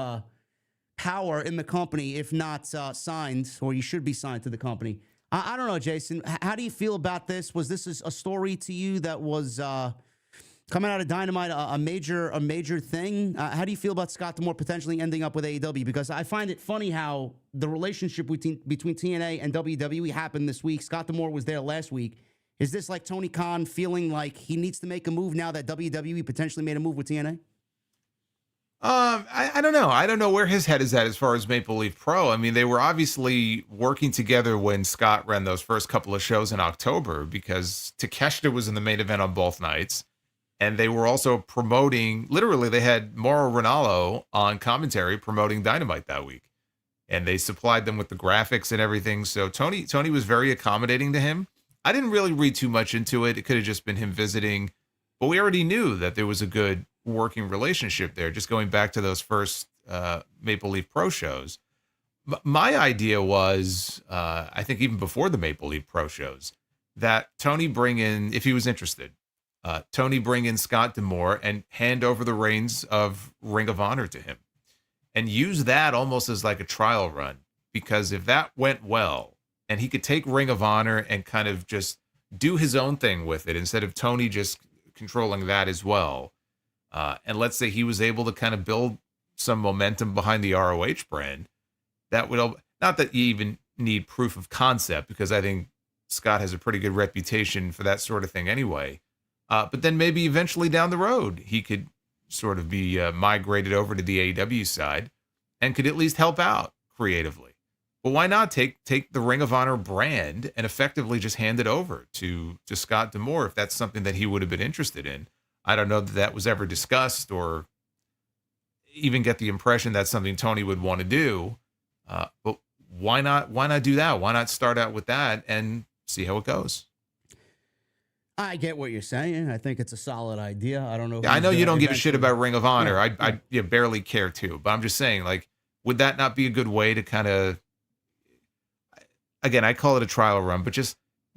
power in the company, if not signed, or he should be signed to the company. I don't know, Jason. How do you feel about this? Was this a story to you that was coming out of Dynamite, a major thing? How do you feel about Scott D'Amore potentially ending up with AEW? Because I find it funny how the relationship between TNA and WWE happened this week. Scott D'Amore was there last week. Is this like Tony Khan feeling like he needs to make a move now that WWE potentially made a move with TNA? I don't know. I don't know where his head is at as far as Maple Leaf Pro. I mean, they were obviously working together when Scott ran those first couple of shows in October because Takeshita was in the main event on both nights. And they were also promoting, literally, they had Mauro Ranallo on commentary promoting Dynamite that week. And they supplied them with the graphics and everything. So Tony was very accommodating to him. I didn't really read too much into it. It could have just been him visiting. But we already knew that there was a good working relationship there, just going back to those first Maple Leaf Pro shows. My idea was, I think even before the Maple Leaf Pro shows, that Tony bring in, if he was interested, Tony bring in Scott D'Amore and hand over the reins of Ring of Honor to him and use that almost as like a trial run. Because if that went well and he could take Ring of Honor and kind of just do his own thing with it instead of Tony just controlling that as well. And let's say he was able to kind of build some momentum behind the ROH brand. That would, not that you even need proof of concept, because I think Scott has a pretty good reputation for that sort of thing anyway. But then maybe eventually down the road, he could sort of be migrated over to the AEW side and could at least help out creatively. But why not take the Ring of Honor brand and effectively just hand it over to Scott D'Amore if that's something that he would have been interested in? I don't know that was ever discussed or even get the impression that's something Tony would want to do. But why not do that? Why not start out with that and see how it goes? I get what you're saying. I think it's a solid idea. I don't know. Yeah, I know you don't give a shit about Ring of Honor. I barely care too. But I'm just saying, like, would that not be a good way to kind of, again, I call it a trial run, but just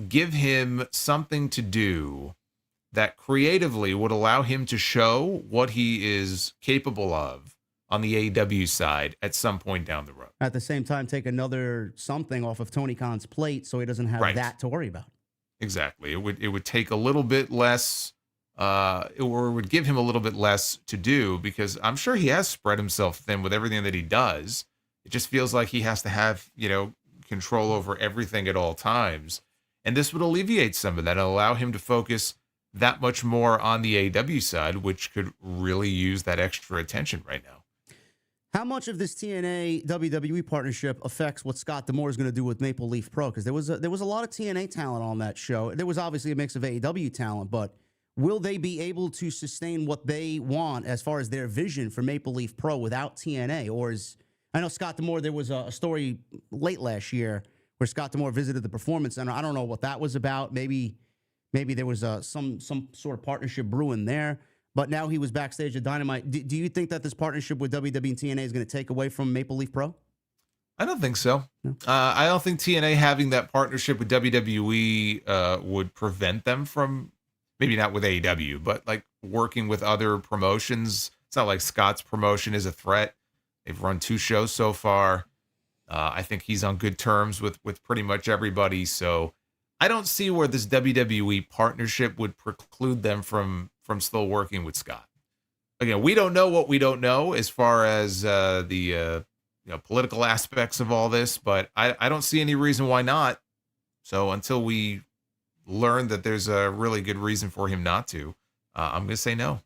give him something to do that creatively would allow him to show what he is capable of on the AEW side at some point down the road. At the same time, take another something off of Tony Khan's plate so he doesn't have that to worry about. Exactly. It would take a little bit less, or it would give him a little bit less to do, because I'm sure he has spread himself thin with everything that he does. It just feels like he has to have, control over everything at all times. And this would alleviate some of that and allow him to focus that much more on the AEW side, which could really use that extra attention right now. How much of this TNA WWE partnership affects what Scott D'Amore is going to do with Maple Leaf Pro? Because there was a lot of TNA talent on that show. There was obviously a mix of AEW talent, but will they be able to sustain what they want as far as their vision for Maple Leaf Pro without TNA? Or I know Scott D'Amore, there was a story late last year where Scott D'Amore visited the Performance Center. I don't know what that was about. Maybe there was some sort of partnership brewing there. But now he was backstage at Dynamite. Do you think that this partnership with WWE and TNA is going to take away from Maple Leaf Pro? I don't think so. No. I don't think TNA having that partnership with WWE would prevent them from, maybe not with AEW, but like working with other promotions. It's not like Scott's promotion is a threat. They've run 2 shows so far. I think he's on good terms with pretty much everybody. So I don't see where this WWE partnership would preclude them from still working with Scott. Again, we don't know what we don't know as far as the political aspects of all this, but I don't see any reason why not. So until we learn that there's a really good reason for him not to, I'm going to say no.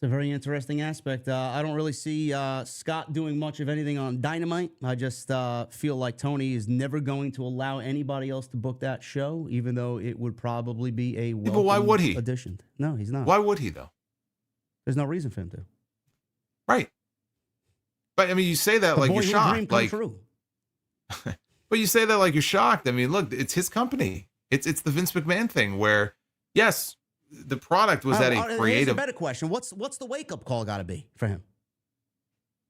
It's a very interesting aspect. I don't really see Scott doing much of anything on Dynamite. I just feel like Tony is never going to allow anybody else to book that show, even though it would probably be a welcome but why would he? addition. No, he's not. Why would he, though? There's no reason for him to. Right. But, I mean, you say that like you're shocked. Like, true. but you say that like you're shocked. I mean, look, it's his company. It's the Vince McMahon thing where, yes, the product was at a Here's creative. a better question. What's the wake up call got to be for him?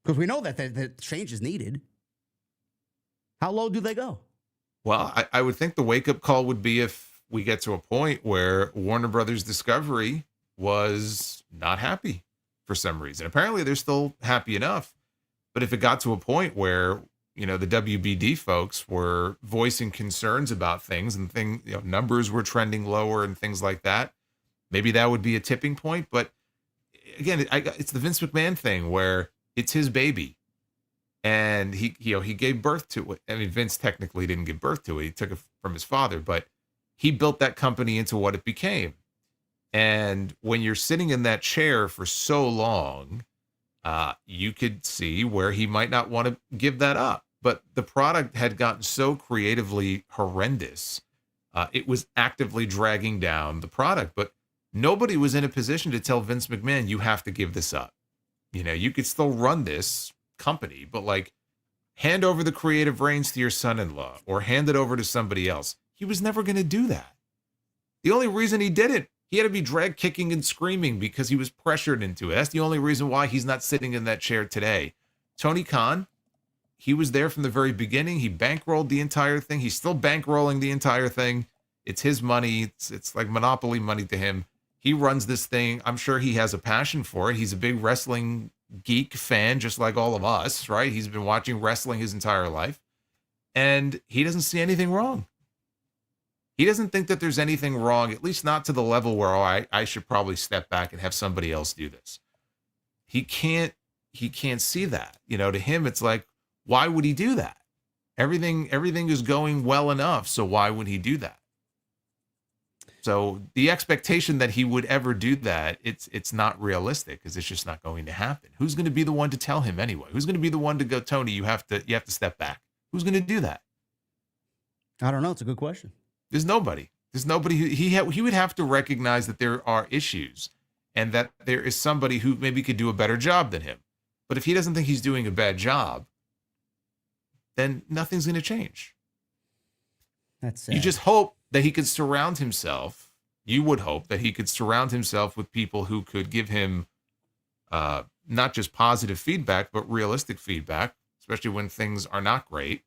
Because we know that the change is needed. How low do they go? Well, I would think the wake up call would be if we get to a point where Warner Brothers Discovery was not happy for some reason. Apparently, they're still happy enough. But if it got to a point where, you know, the WBD folks were voicing concerns about things and numbers were trending lower and things like that, maybe that would be a tipping point. But again, it's the Vince McMahon thing where it's his baby, and he gave birth to it. I mean, Vince technically didn't give birth to it; he took it from his father, but he built that company into what it became. And when you're sitting in that chair for so long, you could see where he might not want to give that up. But the product had gotten so creatively horrendous, it was actively dragging down the product. But nobody was in a position to tell Vince McMahon, you have to give this up. You know, you could still run this company, but like hand over the creative reins to your son-in-law or hand it over to somebody else. He was never going to do that. The only reason he did it, he had to be dragged kicking and screaming because he was pressured into it. That's the only reason why he's not sitting in that chair today. Tony Khan, he was there from the very beginning. He bankrolled the entire thing. He's still bankrolling the entire thing. It's his money. It's like monopoly money to him. He runs this thing. I'm sure he has a passion for it. He's a big wrestling geek fan, just like all of us, right? He's been watching wrestling his entire life, and he doesn't see anything wrong. He doesn't think that there's anything wrong, at least not to the level where I should probably step back and have somebody else do this. He can't see that. You know, to him, it's like, why would he do that? Everything is going well enough, so why would he do that? So the expectation that he would ever do that, it's not realistic because it's just not going to happen. Who's going to be the one to tell him anyway? Who's going to be the one to go, Tony, you have to step back? Who's going to do that? I don't know. It's a good question. There's nobody. There's nobody who he would have to recognize that there are issues and that there is somebody who maybe could do a better job than him. But if he doesn't think he's doing a bad job, then nothing's going to change. That's sad. You just hope that he could surround himself. You would hope that he could surround himself with people who could give him not just positive feedback, but realistic feedback, especially when things are not great.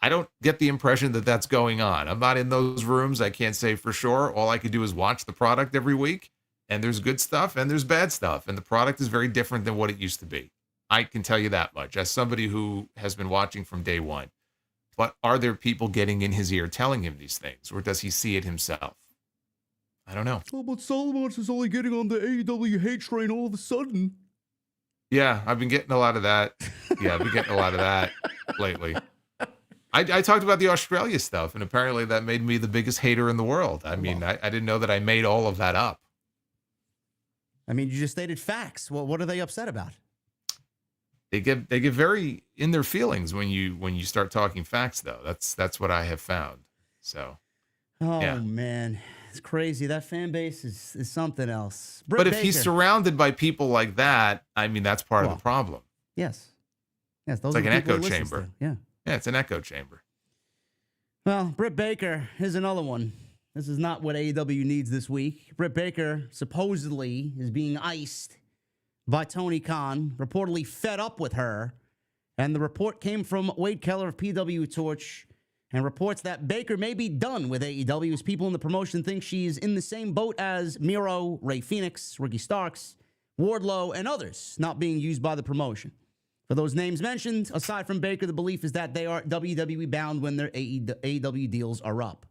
I don't get the impression that that's going on. I'm not in those rooms. I can't say for sure. All I could do is watch the product every week, and there's good stuff and there's bad stuff. And the product is very different than what it used to be. I can tell you that much as somebody who has been watching from day one. But are there people getting in his ear telling him these things, or does he see it himself? I don't know. Oh, but Solomon is only getting on the AEW hate train all of a sudden. Yeah, I've been getting a lot of that. Yeah, I've been getting a lot of that lately. I talked about the Australia stuff, and apparently that made me the biggest hater in the world. I mean, I didn't know that I made all of that up. I mean, you just stated facts. Well, what are they upset about? They get very in their feelings when you start talking facts, though. That's what I have found. So, oh man, it's crazy. That fan base is something else. Britt but if Baker. he's surrounded by people like that, I mean, that's part of the problem. Yes, those it's like are an the people echo he listens chamber. to. Yeah. Yeah, it's an echo chamber. Well, Britt Baker, here's another one. This is not what AEW needs this week. Britt Baker supposedly is being iced by Tony Khan, reportedly fed up with her. And the report came from Wade Keller of PW Torch and reports that Baker may be done with AEW as people in the promotion think she's in the same boat as Miro, Ray Fenix, Ricky Starks, Wardlow, and others not being used by the promotion. For those names mentioned, aside from Baker, the belief is that they are WWE bound when their AEW deals are up.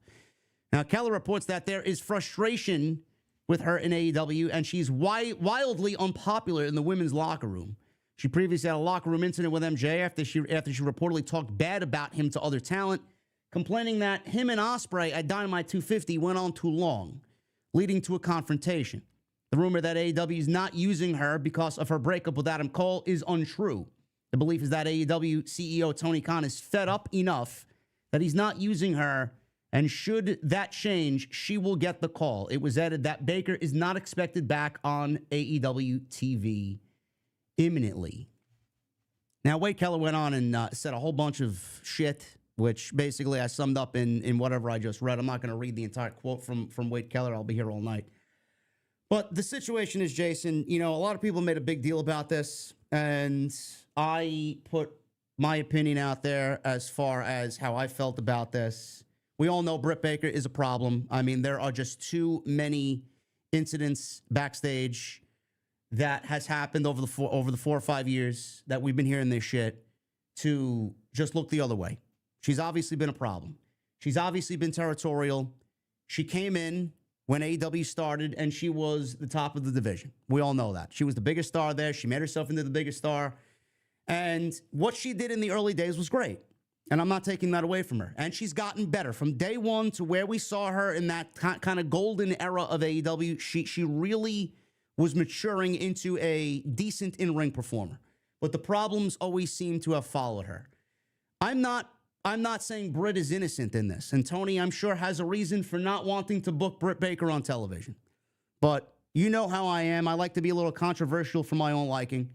Now, Keller reports that there is frustration with her in AEW, and she's wildly unpopular in the women's locker room. She previously had a locker room incident with MJ after she reportedly talked bad about him to other talent, complaining that him and Ospreay at Dynamite 250 went on too long, leading to a confrontation. The rumor that AEW is not using her because of her breakup with Adam Cole is untrue. The belief is that AEW CEO Tony Khan is fed up enough that he's not using her, and should that change, she will get the call. It was added that Baker is not expected back on AEW TV imminently. Now, Wade Keller went on and said a whole bunch of shit, which basically I summed up in whatever I just read. I'm not going to read the entire quote from Wade Keller. I'll be here all night. But the situation is, Jason, a lot of people made a big deal about this, and I put my opinion out there as far as how I felt about this. We all know Britt Baker is a problem. I mean, there are just too many incidents backstage that has happened over the 4 or 5 years that we've been hearing this shit to just look the other way. She's obviously been a problem. She's obviously been territorial. She came in when AEW started, and she was the top of the division. We all know that. She was the biggest star there. She made herself into the biggest star. And what she did in the early days was great. And I'm not taking that away from her. And she's gotten better. From day one to where we saw her in that kind of golden era of AEW, she really was maturing into a decent in-ring performer. But the problems always seem to have followed her. I'm not saying Britt is innocent in this. And Tony, I'm sure, has a reason for not wanting to book Britt Baker on television. But you know how I am. I like to be a little controversial for my own liking.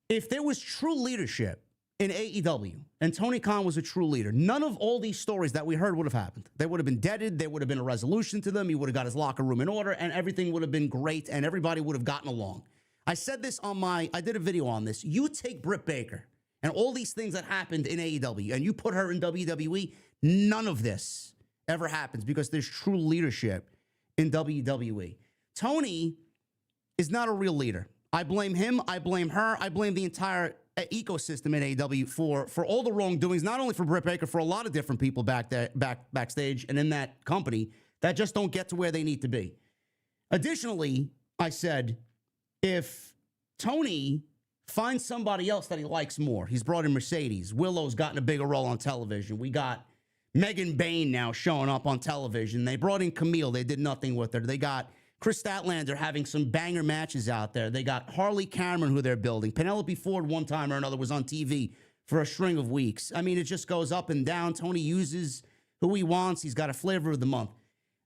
If there was true leadership in AEW and Tony Khan was a true leader, none of all these stories that we heard would have happened. They would have been deaded. There would have been a resolution to them. He would have got his locker room in order, and everything would have been great, and everybody would have gotten along. I said this I did a video on this. You take Britt Baker and all these things that happened in AEW, and you put her in WWE, none of this ever happens because there's true leadership in WWE. Tony is not a real leader. I blame him. I blame her. I blame the entire ecosystem in AEW for all the wrongdoings, not only for Britt Baker, for a lot of different people backstage and in that company that just don't get to where they need to be. Additionally, I said, if Tony finds somebody else that he likes more, he's brought in Mercedes. Willow's gotten a bigger role on television. We got Megan Bain now showing up on television. They brought in Camille. They did nothing with her. They got Chris Statlander having some banger matches out there. They got Harley Cameron, who they're building. Penelope Ford, one time or another, was on TV for a string of weeks. I mean, it just goes up and down. Tony uses who he wants. He's got a flavor of the month.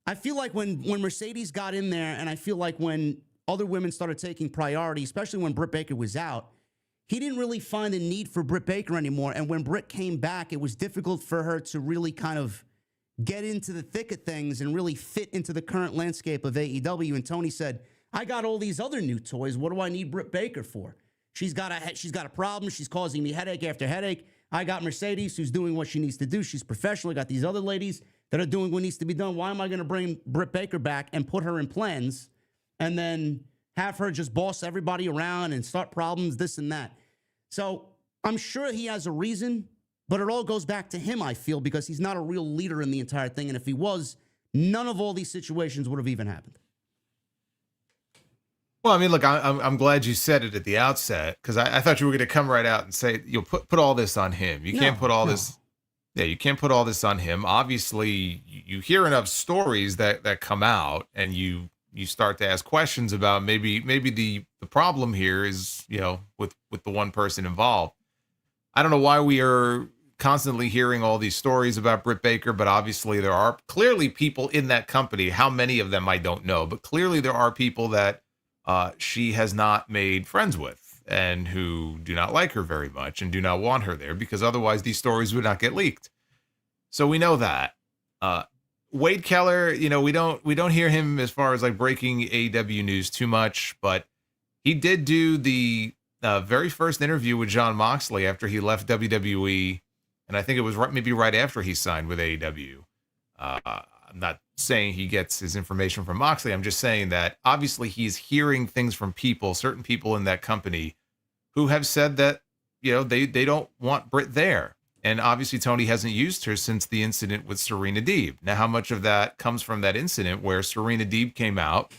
I feel like when Mercedes got in there, and I feel like when other women started taking priority, especially when Britt Baker was out, he didn't really find a need for Britt Baker anymore. And when Britt came back, it was difficult for her to really kind of get into the thick of things and really fit into the current landscape of AEW. And Tony said, I got all these other new toys. What do I need Britt Baker for? She's got a problem. She's causing me headache after headache. I got Mercedes, who's doing what she needs to do. She's professional. I got these other ladies that are doing what needs to be done. Why am I going to bring Britt Baker back and put her in plans and then have her just boss everybody around and start problems, this and that? So I'm sure he has a reason, but it all goes back to him, I feel, because he's not a real leader in the entire thing. And if he was, none of all these situations would have even happened. Well, I mean, look, I'm glad you said it at the outset, because I thought you were going to come right out and say, you'll put all this on him. You can't put all this. Yeah, you can't put all this on him. Obviously, you hear enough stories that come out, and you start to ask questions about maybe the problem here is, with the one person involved. I don't know why we are constantly hearing all these stories about Britt Baker, but obviously there are clearly people in that company. How many of them I don't know, but clearly there are people that she has not made friends with and who do not like her very much and do not want her there, because otherwise these stories would not get leaked. So we know that. Wade Keller, we don't hear him as far as like breaking AEW news too much, but he did do the very first interview with Jon Moxley after he left WWE, and I think it was maybe right after he signed with AEW. I'm not saying he gets his information from Moxley. I'm just saying that obviously he's hearing things from certain people in that company who have said that, they don't want Britt there. And obviously Tony hasn't used her since the incident with Serena Deeb. Now, how much of that comes from that incident where Serena Deeb came out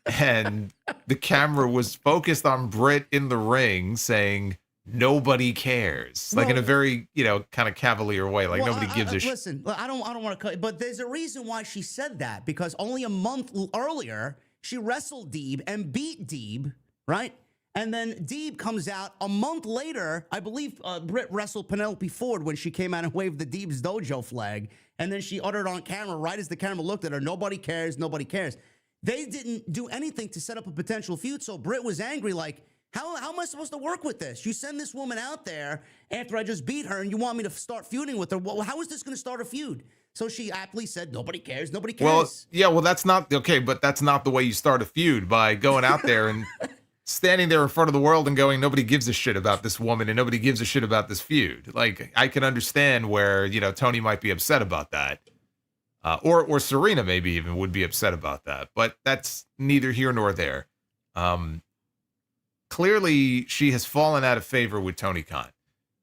and the camera was focused on Britt in the ring saying, nobody cares, like in a very, kind of cavalier way, like nobody gives a shit. Listen, I don't want to cut, but there's a reason why she said that, because only a month earlier, She wrestled Deeb and beat Deeb, right? And then Deeb comes out a month later. I believe Britt wrestled Penelope Ford when she came out and waved the Deeb's Dojo flag. And then she uttered on camera, right as the camera looked at her, nobody cares, nobody cares. They didn't do anything to set up a potential feud. So Britt was angry, like, how am I supposed to work with this? You send this woman out there after I just beat her and you want me to start feuding with her. Well, how is this going to start a feud? So she aptly said, nobody cares, nobody cares. Well, yeah, well, that's not okay, but that's not the way you start a feud, by going out there and standing there in front of the world and going, nobody gives a shit about this woman and nobody gives a shit about this feud. Like, I can understand where, Tony might be upset about that. Or Serena maybe even would be upset about that, but that's neither here nor there. Clearly, she has fallen out of favor with Tony Khan,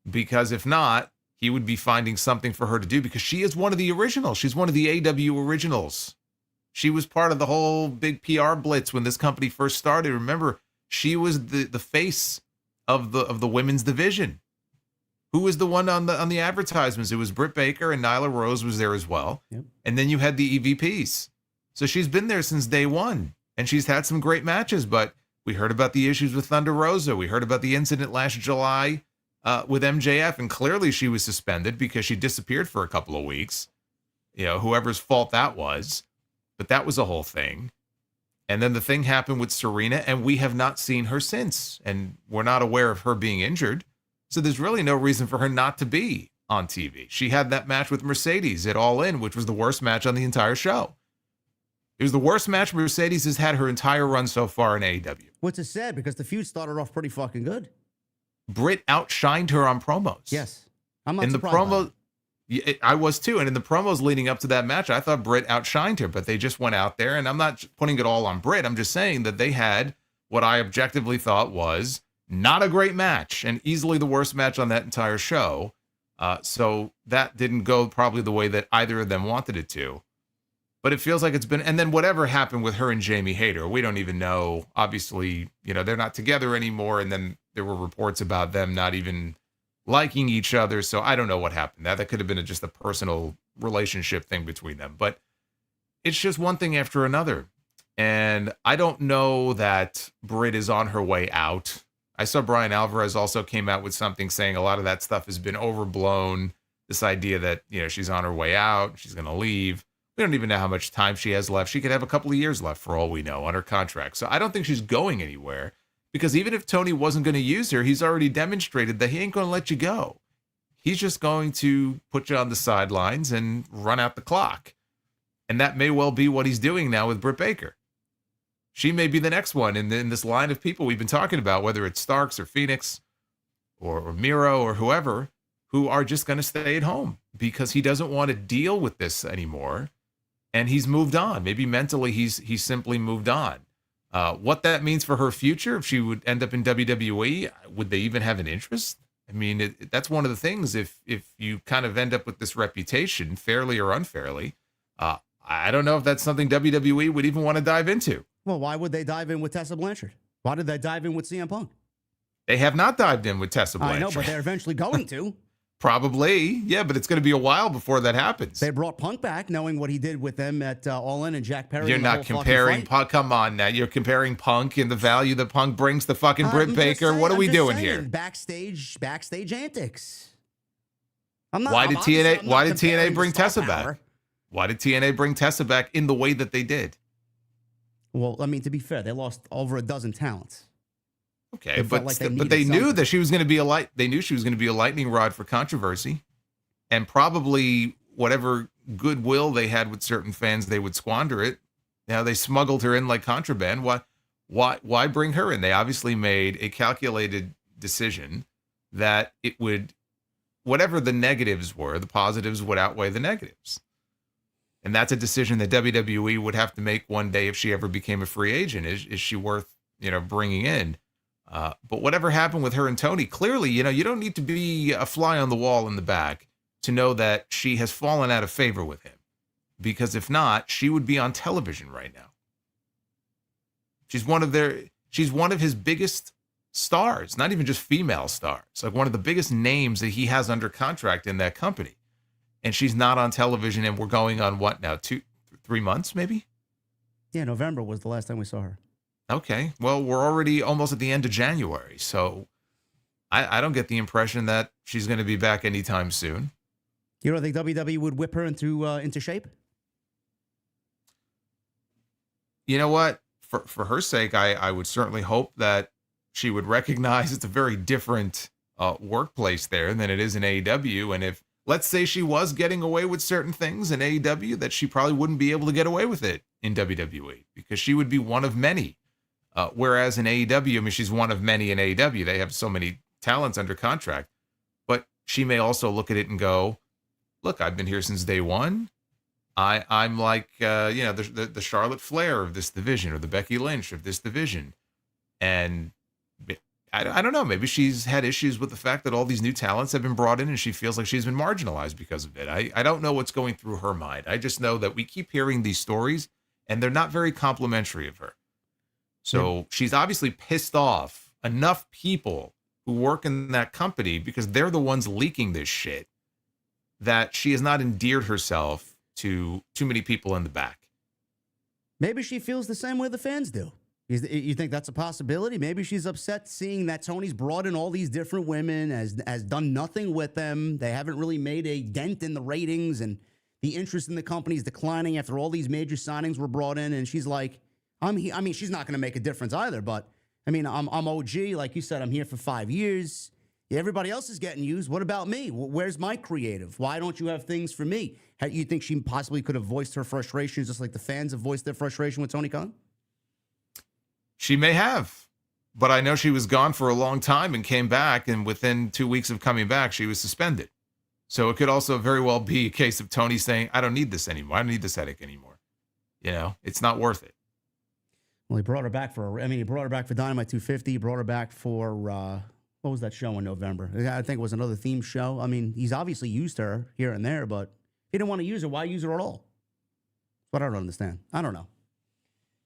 because if not, he would be finding something for her to do, because she is one of the originals. She's one of the AEW originals. She was part of the whole big PR blitz when this company first started. Remember, she was the face of the women's division. Who was the one on the advertisements? It was Brit Baker, and Nyla Rose was there as well. Yep. And then you had the EVPs. So she's been there since day one, and she's had some great matches, but we heard about the issues with Thunder Rosa. We heard about the incident last July with MJF, and clearly she was suspended because she disappeared for a couple of weeks. Whoever's fault that was, but that was a whole thing. And then the thing happened with Serena, and we have not seen her since, and we're not aware of her being injured. So there's really no reason for her not to be on TV. She had that match with Mercedes at All In, which was the worst match on the entire show. It was the worst match Mercedes has had her entire run so far in AEW. Which is sad because the feud started off pretty fucking good. Britt outshined her on promos. Yes. I'm not in the surprised by promo, I was too. And in the promos leading up to that match, I thought Britt outshined her, but they just went out there, and I'm not putting it all on Britt. I'm just saying that they had what I objectively thought was not a great match, and easily the worst match on that entire show. So that didn't go probably the way that either of them wanted it to. But it feels like it's been, and then whatever happened with her and Jamie Hayter, we don't even know. Obviously, they're not together anymore. And then there were reports about them not even liking each other. So I don't know what happened. That could have been just a personal relationship thing between them. But it's just one thing after another. And I don't know that Britt is on her way out. I saw Brian Alvarez also came out with something saying a lot of that stuff has been overblown. This idea that, she's on her way out, she's going to leave. We don't even know how much time she has left. She could have a couple of years left for all we know on her contract. So I don't think she's going anywhere, because even if Tony wasn't going to use her, he's already demonstrated that he ain't going to let you go. He's just going to put you on the sidelines and run out the clock. And that may well be what he's doing now with Britt Baker. She may be the next one in this line of people we've been talking about, whether it's Starks or Fenix or Miro or whoever, who are just going to stay at home because he doesn't want to deal with this anymore. And he's moved on. Maybe mentally he's simply moved on. What that means for her future, if she would end up in WWE, would they even have an interest? I mean, that's one of the things. If you kind of end up with this reputation, fairly or unfairly, I don't know if that's something WWE would even want to dive into. Well, why would they dive in with Tessa Blanchard? Why did they dive in with CM Punk? They have not dived in with Tessa Blanchard. I know, but they're eventually going to. Probably, yeah, but it's going to be a while before that happens. They brought Punk back, knowing what he did with them at All In and Jack Perry. You're not comparing Punk. Come on now. You're comparing Punk and the value that Punk brings to fucking Britt Baker. What are we doing here? Backstage antics. Why did TNA bring Tessa back? Why did TNA bring Tessa back in the way that they did? Well, I mean, to be fair, they lost over a dozen talents. Okay, but they knew that she was going to be they knew she was going to be a lightning rod for controversy, and probably whatever goodwill they had with certain fans, they would squander it. Now they smuggled her in like contraband. Why bring her in? They obviously made a calculated decision that it would, whatever the negatives were, the positives would outweigh the negatives. And that's a decision that WWE would have to make one day if she ever became a free agent. Is she worth, bringing in? But whatever happened with her and Tony, clearly, you don't need to be a fly on the wall in the back to know that she has fallen out of favor with him. Because if not, she would be on television right now. She's one of his biggest stars, not even just female stars, like one of the biggest names that he has under contract in that company. And she's not on television, and we're going on what now? 2-3 months, maybe? Yeah, November was the last time we saw her. Okay. Well, we're already almost at the end of January, so I don't get the impression that she's going to be back anytime soon. You don't think WWE would whip her into shape? You know what? For her sake, I would certainly hope that she would recognize it's a very different workplace there than it is in AEW. And if, let's say, she was getting away with certain things in AEW, that she probably wouldn't be able to get away with it in WWE because she would be one of many. Whereas in AEW, I mean, she's one of many in AEW. They have so many talents under contract. But she may also look at it and go, look, I've been here since day one. I'm like, the Charlotte Flair of this division or the Becky Lynch of this division. And I don't know, maybe she's had issues with the fact that all these new talents have been brought in and she feels like she's been marginalized because of it. I don't know what's going through her mind. I just know that we keep hearing these stories and they're not very complimentary of her. So she's obviously pissed off enough people who work in that company because they're the ones leaking this shit that she has not endeared herself to too many people in the back. Maybe she feels the same way the fans do. You think that's a possibility? Maybe she's upset seeing that Tony's brought in all these different women, has done nothing with them. They haven't really made a dent in the ratings, and the interest in the company is declining after all these major signings were brought in. And she's like, I mean, she's not going to make a difference either. But I mean, I'm OG, like you said. I'm here for 5 years. Everybody else is getting used. What about me? Where's my creative? Why don't you have things for me? You think she possibly could have voiced her frustrations just like the fans have voiced their frustration with Tony Khan? She may have, but I know she was gone for a long time and came back, and within 2 weeks of coming back, she was suspended. So it could also very well be a case of Tony saying, I don't need this anymore. I don't need this headache anymore. You know, it's not worth it. Well, he brought her back for Dynamite 250. He brought her back for, what was that show in November? I think it was another theme show. I mean, he's obviously used her here and there, but he didn't want to use her. Why use her at all? But I don't understand. I don't know.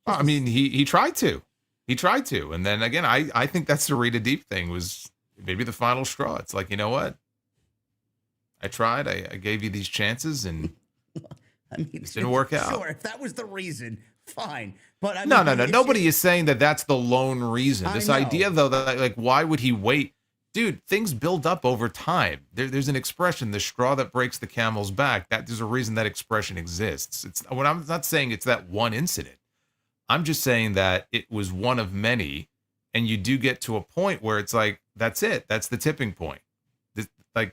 I mean, he tried to. He tried to. And then again, I think that Sarita Deep thing was maybe the final straw. It's like, you know what? I tried. I gave you these chances and I mean, it didn't work out. Sure, if that was the reason, fine. But I mean, No. Nobody is saying that that's the lone reason. This idea, though, that like, why would he wait? Dude, things build up over time. There's an expression, the straw that breaks the camel's back. That there's a reason that expression exists. I'm not saying it's that one incident. I'm just saying that it was one of many, and you do get to a point where it's like, that's it. That's the tipping point.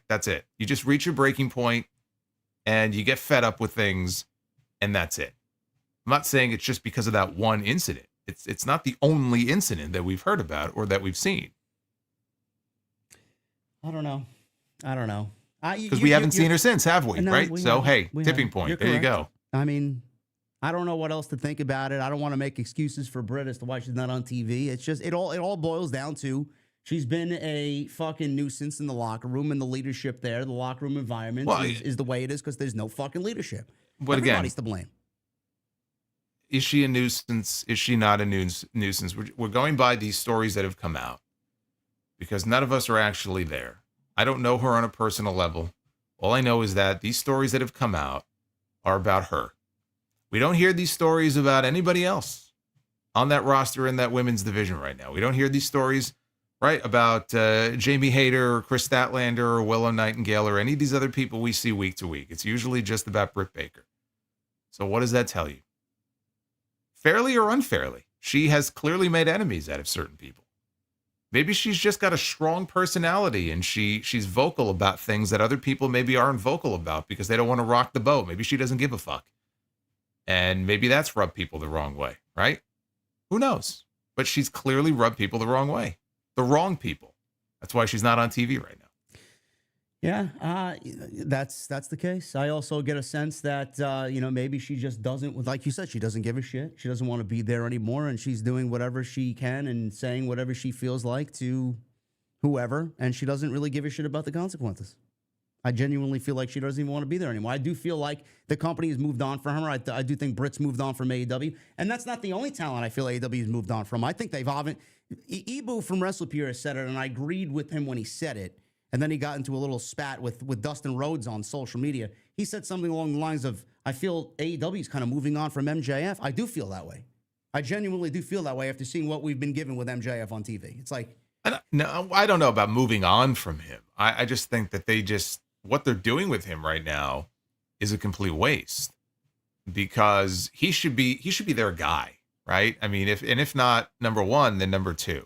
That's it. You just reach your breaking point, and you get fed up with things, and that's it. I'm not saying it's just because of that one incident. It's not the only incident that we've heard about or that we've seen. I don't know. Because we haven't seen her since, have we? No, right? So, hey, tipping haven't. point. You're there you correct. go. I mean, I don't know what else to think about it. I don't want to make excuses for Britt as to why she's not on TV. It's just it all boils down to she's been a fucking nuisance in the locker room and the leadership there. The locker room environment is the way it is because there's no fucking leadership. But Everybody's to blame. Is she a nuisance? Is she not a nuisance? We're going by these stories that have come out because none of us are actually there. I don't know her on a personal level. All I know is that these stories that have come out are about her. We don't hear these stories about anybody else on that roster in that women's division right now. We don't hear these stories, right, about Jamie Hayter or Chris Statlander or Willow Nightingale or any of these other people we see week to week. It's usually just about Brit Baker. So what does that tell you? Fairly or unfairly, she has clearly made enemies out of certain people. Maybe she's just got a strong personality and she's vocal about things that other people maybe aren't vocal about because they don't want to rock the boat. Maybe she doesn't give a fuck. And maybe that's rubbed people the wrong way, right? Who knows? But she's clearly rubbed people the wrong way. The wrong people. That's why she's not on TV right now. Yeah, that's the case. I also get a sense that, maybe she just doesn't, like you said, she doesn't give a shit. She doesn't want to be there anymore, and she's doing whatever she can and saying whatever she feels like to whoever, and she doesn't really give a shit about the consequences. I genuinely feel like she doesn't even want to be there anymore. I do feel like the company has moved on from her. I do think Britt's moved on from AEW. And that's not the only talent I feel AEW has moved on from. I think they've often... Ibu from WrestlePure said it, and I agreed with him when he said it. And then he got into a little spat with Dustin Rhodes on social media. He said something along the lines of, I feel AEW is kind of moving on from MJF. I do feel that way. I genuinely do feel that way after seeing what we've been given with MJF on TV. It's like, I don't know about moving on from him. I just think that what they're doing with him right now is a complete waste, because he should be their guy, right? I mean, if not number one, then number two.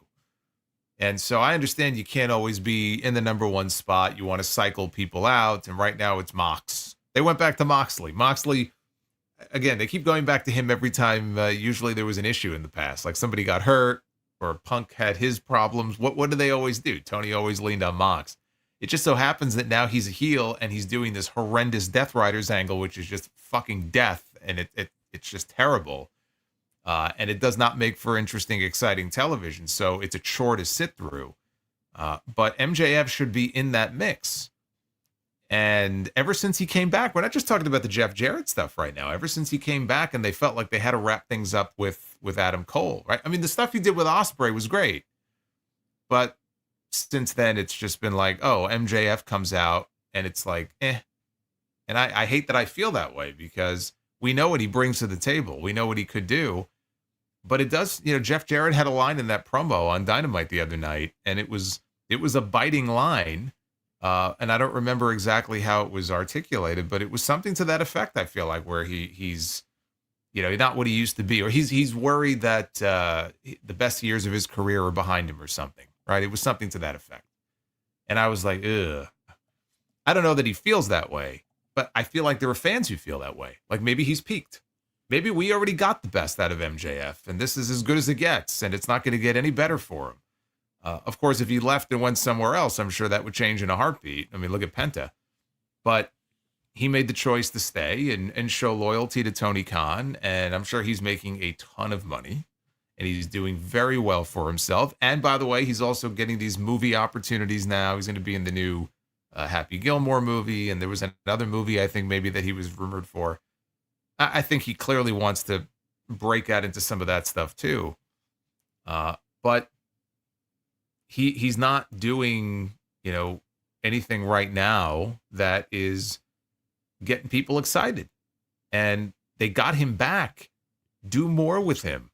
And so I understand you can't always be in the number one spot. You want to cycle people out. And right now it's Mox. They went back to Moxley. Moxley, again, they keep going back to him every time. Usually there was an issue in the past, like somebody got hurt or Punk had his problems. What do they always do? Tony always leaned on Mox. It just so happens that now he's a heel and he's doing this horrendous Death Riders angle, which is just fucking death. And it's just terrible. And it does not make for interesting, exciting television. So it's a chore to sit through. But MJF should be in that mix. And ever since he came back, we're not just talking about the Jeff Jarrett stuff right now. Ever since he came back and they felt like they had to wrap things up with Adam Cole, right? I mean, the stuff he did with Ospreay was great. But since then, it's just been like, oh, MJF comes out and it's like, eh. And I hate that I feel that way, because we know what he brings to the table. We know what he could do. But it does, Jeff Jarrett had a line in that promo on Dynamite the other night, and it was a biting line. And I don't remember exactly how it was articulated, but it was something to that effect, I feel like, where he's not what he used to be, or he's worried that the best years of his career are behind him or something, right? It was something to that effect. And I was like, ugh. I don't know that he feels that way, but I feel like there are fans who feel that way. Like maybe he's peaked. Maybe we already got the best out of MJF, and this is as good as it gets, and it's not going to get any better for him. Of course, if he left and went somewhere else, I'm sure that would change in a heartbeat. I mean, look at Penta. But he made the choice to stay and show loyalty to Tony Khan, and I'm sure he's making a ton of money, and he's doing very well for himself. And by the way, he's also getting these movie opportunities now. He's going to be in the new Happy Gilmore movie, and there was another movie, I think, maybe that he was rumored for. I think he clearly wants to break out into some of that stuff too. But he's not doing, anything right now that is getting people excited. And they got him back. Do more with him.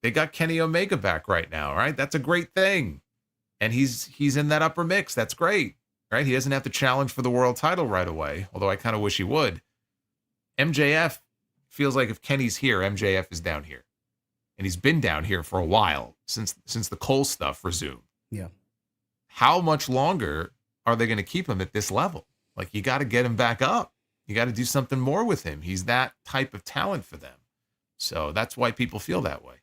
They got Kenny Omega back right now, right? That's a great thing. And he's in that upper mix. That's great, right? He doesn't have to challenge for the world title right away, although I kind of wish he would. MJF feels like if Kenny's here, MJF is down here. And he's been down here for a while since the Cole stuff resumed. yeah. How much longer are they going to keep him at this level? Like, you got to get him back up. You got to do something more with him. He's that type of talent for them. So that's why people feel that way.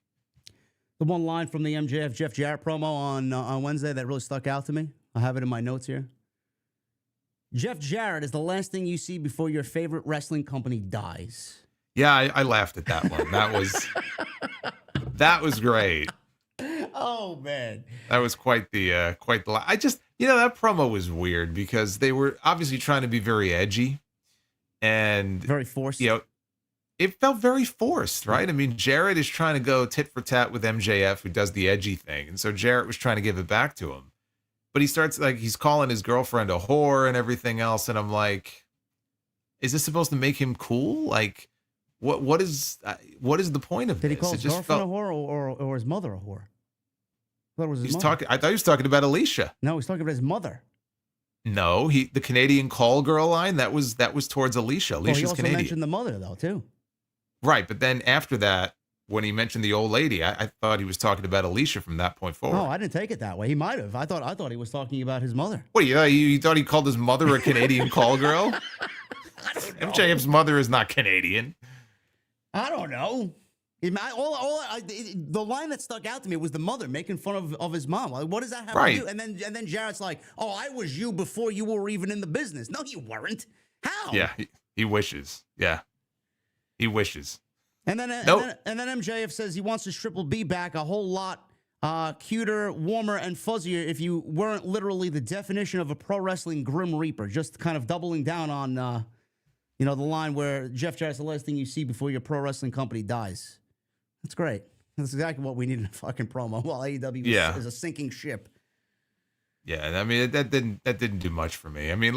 The one line from the MJF Jeff Jarrett promo on Wednesday that really stuck out to me. I have it in my notes here. Jeff Jarrett is the last thing you see before your favorite wrestling company dies. Yeah, I laughed at that one. That was great. Oh man, that was quite the. I just, that promo was weird because they were obviously trying to be very edgy, and very forced. It felt very forced, right? I mean, Jarrett is trying to go tit for tat with MJF, who does the edgy thing, and so Jarrett was trying to give it back to him, but he starts he's calling his girlfriend a whore and everything else, and I'm like, is this supposed to make him cool? Like, what is the point of this? Did he call his girlfriend a whore or his mother a whore? I thought it was his mother. I thought he was talking about Alicia. No, he's talking about his mother. No, the Canadian call girl line, that was towards Alicia. Alicia's he also Canadian. mentioned the mother though too. Right, but then after that, when he mentioned the old lady, I thought he was talking about Alicia from that point forward. Oh, I didn't take it that way. He might have. I thought he was talking about his mother. What, you thought he called his mother a Canadian call girl? I don't know. MJF's mother is not Canadian. I don't know. The line that stuck out to me was the mother making fun of his mom. Like, what does that have to do? And then Jarrett's like, "Oh, I was you before you were even in the business." No, you weren't. How? Yeah, he wishes. Yeah, he wishes. And then MJF says he wants his Triple B back a whole lot cuter, warmer, and fuzzier if you weren't literally the definition of a pro wrestling Grim Reaper. Just kind of doubling down on the line where Jeff Jarrett's the last thing you see before your pro wrestling company dies. That's great. That's exactly what we need in a fucking promo. While AEW is a sinking ship. Yeah, I mean that didn't do much for me. I mean,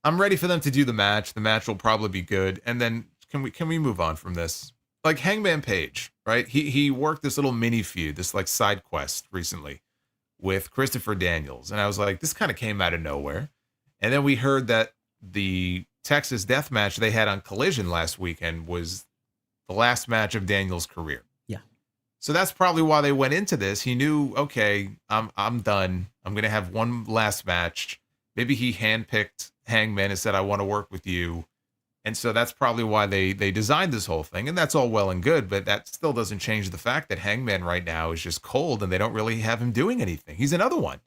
I'm ready for them to do the match. The match will probably be good, and then can we move on from this? Like Hangman Page, right? He worked this little mini feud, this like side quest recently with Christopher Daniels, and I was like, this kind of came out of nowhere. And then we heard that the Texas Death Match they had on Collision last weekend was the last match of Daniels' career. Yeah. So that's probably why they went into this. He knew, okay, I'm done. I'm gonna have one last match. Maybe he handpicked Hangman and said, I want to work with you. And so that's probably why they designed this whole thing. And that's all well and good, but that still doesn't change the fact that Hangman right now is just cold and they don't really have him doing anything. He's another one.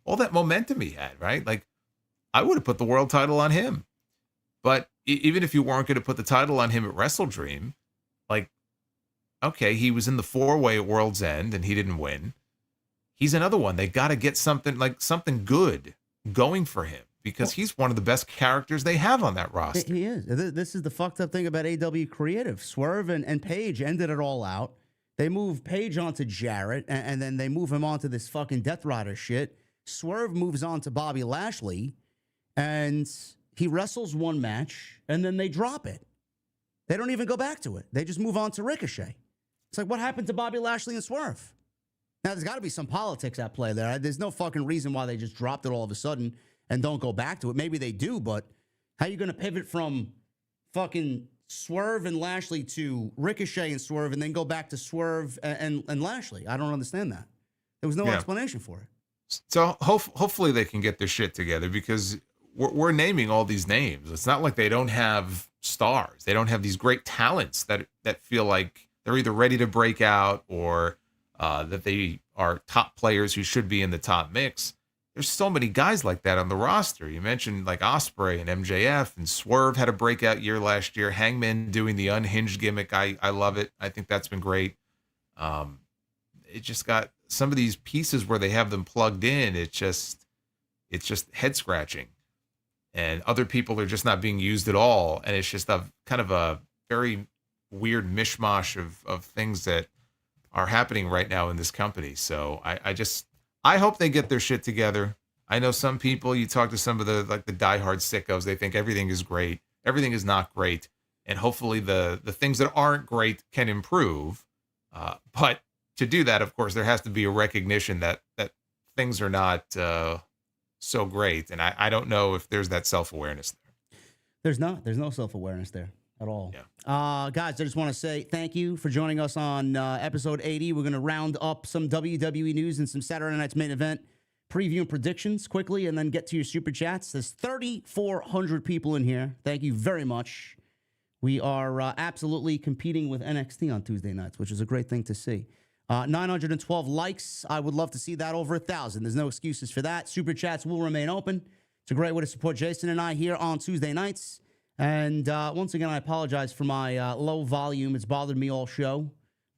All that momentum he had, right? Like, I would have put the world title on him. But even if you weren't going to put the title on him at Wrestle Dream, like, okay, he was in the 4-way at World's End and he didn't win. He's another one. They got to get something good going for him, because he's one of the best characters they have on that roster. He is. This is the fucked up thing about AW Creative. Swerve and Page ended it all out. They move Page onto Jarrett, and then they move him onto this fucking Death Rider shit. Swerve moves on to Bobby Lashley, and he wrestles one match, and then they drop it. They don't even go back to it. They just move on to Ricochet. It's like, what happened to Bobby Lashley and Swerve? Now, there's got to be some politics at play there. There's no fucking reason why they just dropped it all of a sudden and don't go back to it. Maybe they do, but how are you going to pivot from fucking Swerve and Lashley to Ricochet and Swerve and then go back to Swerve and Lashley? I don't understand that. There was no explanation for it. So hopefully they can get their shit together, because we're naming all these names. It's not like they don't have stars. They don't have these great talents that feel like they're either ready to break out or that they are top players who should be in the top mix. There's so many guys like that on the roster. You mentioned like Ospreay and MJF, and Swerve had a breakout year last year. Hangman doing the unhinged gimmick. I love it. I think that's been great. It just got some of these pieces where they have them plugged in. It's just head scratching, and other people are just not being used at all. And it's just a kind of a very weird mishmash of things that are happening right now in this company. So I hope they get their shit together. I know some people, you talk to some of the diehard sickos, they think everything is great. Everything is not great. And hopefully the things that aren't great can improve. But to do that, of course, there has to be a recognition that things are not so great. And I don't know if there's that self-awareness there. There's not. There's no self-awareness there at all. Yeah. Guys, I just want to say thank you for joining us on episode 80. We're going to round up some WWE news and some Saturday Night's Main Event preview and predictions quickly, and then get to your super chats. There's 3,400 people in here. Thank you very much. We are absolutely competing with NXT on Tuesday nights, which is a great thing to see. 912 likes. I would love to see that over 1,000. There's no excuses for that. Super chats will remain open. It's a great way to support Jason and I here on Tuesday nights. And once again, I apologize for my low volume. It's bothered me all show,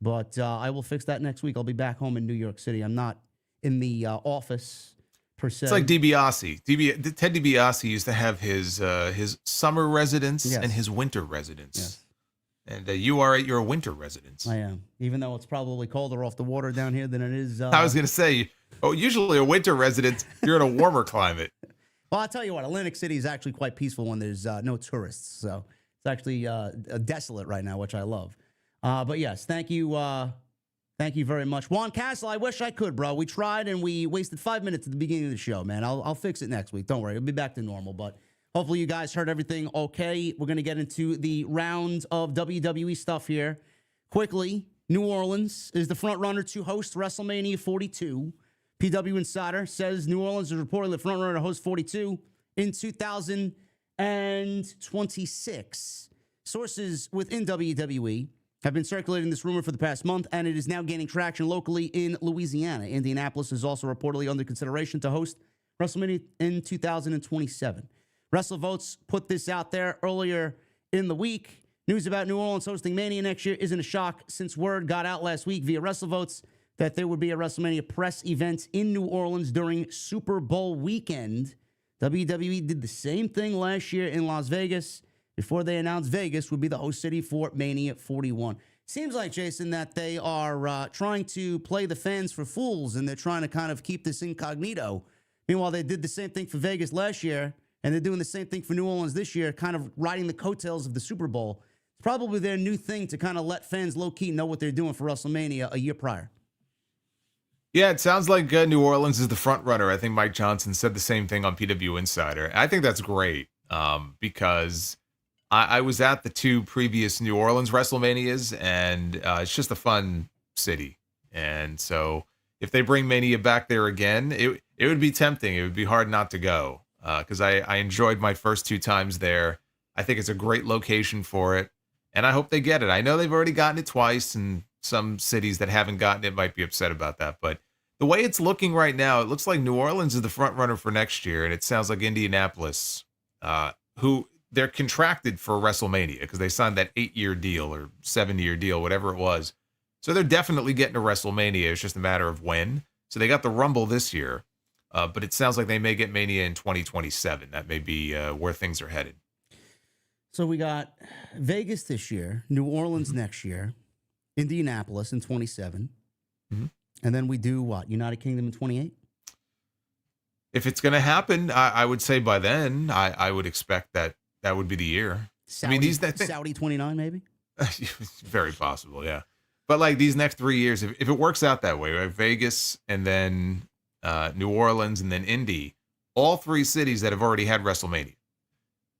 but I will fix that next week. I'll be back home in New York City. I'm not in the office per se. It's like DiBiase. Ted DiBiase used to have his summer residence and his winter residence. Yes. And you are at your winter residence. I am, even though it's probably colder off the water down here than it is. I was going to say, usually a winter residence, you're in a warmer climate. Well, I'll tell you what, Atlantic City is actually quite peaceful when there's no tourists. So it's actually desolate right now, which I love. But yes, thank you. Thank you very much. Juan Castle, I wish I could, bro. We tried and we wasted 5 minutes at the beginning of the show, man. I'll fix it next week. Don't worry. It'll be back to normal. But hopefully you guys heard everything okay. We're going to get into the round of WWE stuff here. Quickly, New Orleans is the front runner to host WrestleMania 42. PW Insider says New Orleans is reportedly the front runner to host 42 in 2026. Sources within WWE have been circulating this rumor for the past month, and it is now gaining traction locally in Louisiana. Indianapolis is also reportedly under consideration to host WrestleMania in 2027. WrestleVotes put this out there earlier in the week. News about New Orleans hosting Mania next year isn't a shock, since word got out last week via WrestleVotes that there would be a WrestleMania press event in New Orleans during Super Bowl weekend. WWE did the same thing last year in Las Vegas before they announced Vegas would be the host city for Mania 41. Seems like, Jason, that they are trying to play the fans for fools, and they're trying to kind of keep this incognito. Meanwhile, they did the same thing for Vegas last year, and they're doing the same thing for New Orleans this year, kind of riding the coattails of the Super Bowl. It's probably their new thing to kind of let fans low-key know what they're doing for WrestleMania a year prior. Yeah, it sounds like New Orleans is the front runner. I think Mike Johnson said the same thing on PW Insider. I think that's great because I was at the 2 previous New Orleans WrestleManias, and it's just a fun city. And so if they bring Mania back there again, it would be tempting. It would be hard not to go because I enjoyed my first 2 times there. I think it's a great location for it, and I hope they get it. I know they've already gotten it twice, and some cities that haven't gotten it might be upset about that. But the way it's looking right now, it looks like New Orleans is the front runner for next year, and it sounds like Indianapolis, who they're contracted for WrestleMania because they signed that 8-year deal or 7-year deal, whatever it was. So they're definitely getting to WrestleMania. It's just a matter of when. So they got the Rumble this year, but it sounds like they may get Mania in 2027. That may be where things are headed. So we got Vegas this year, New Orleans next year, Indianapolis in 27. Mm-hmm. And then we do what? United Kingdom in 28? If it's going to happen, I would say by then, I would expect that would be the year. Saudi, Saudi 29 maybe? Very possible, yeah. But like these next 3 years, if it works out that way, right? Vegas and then New Orleans and then Indy, all 3 cities that have already had WrestleMania.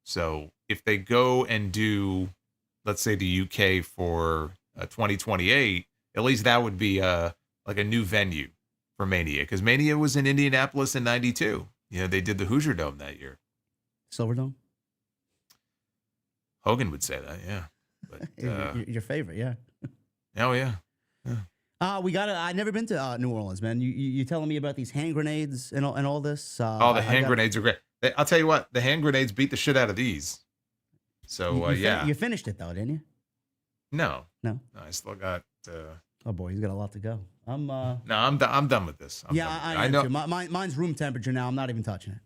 So if they go and do, let's say the UK for 2028, at least that would be like a new venue for Mania, because Mania was in Indianapolis in 92. You know, they did the Hoosier Dome that year. Silverdome? Hogan would say that, yeah. But your favorite, yeah. Oh, yeah. I've never been to New Orleans, man. You telling me about these hand grenades and all this? The hand grenades are great. I'll tell you what, the hand grenades beat the shit out of these. So, yeah. You finished it, though, didn't you? No. No, I still got... oh, boy, he's got a lot to go. I'm done with this. I know. Too. Mine's room temperature now. I'm not even touching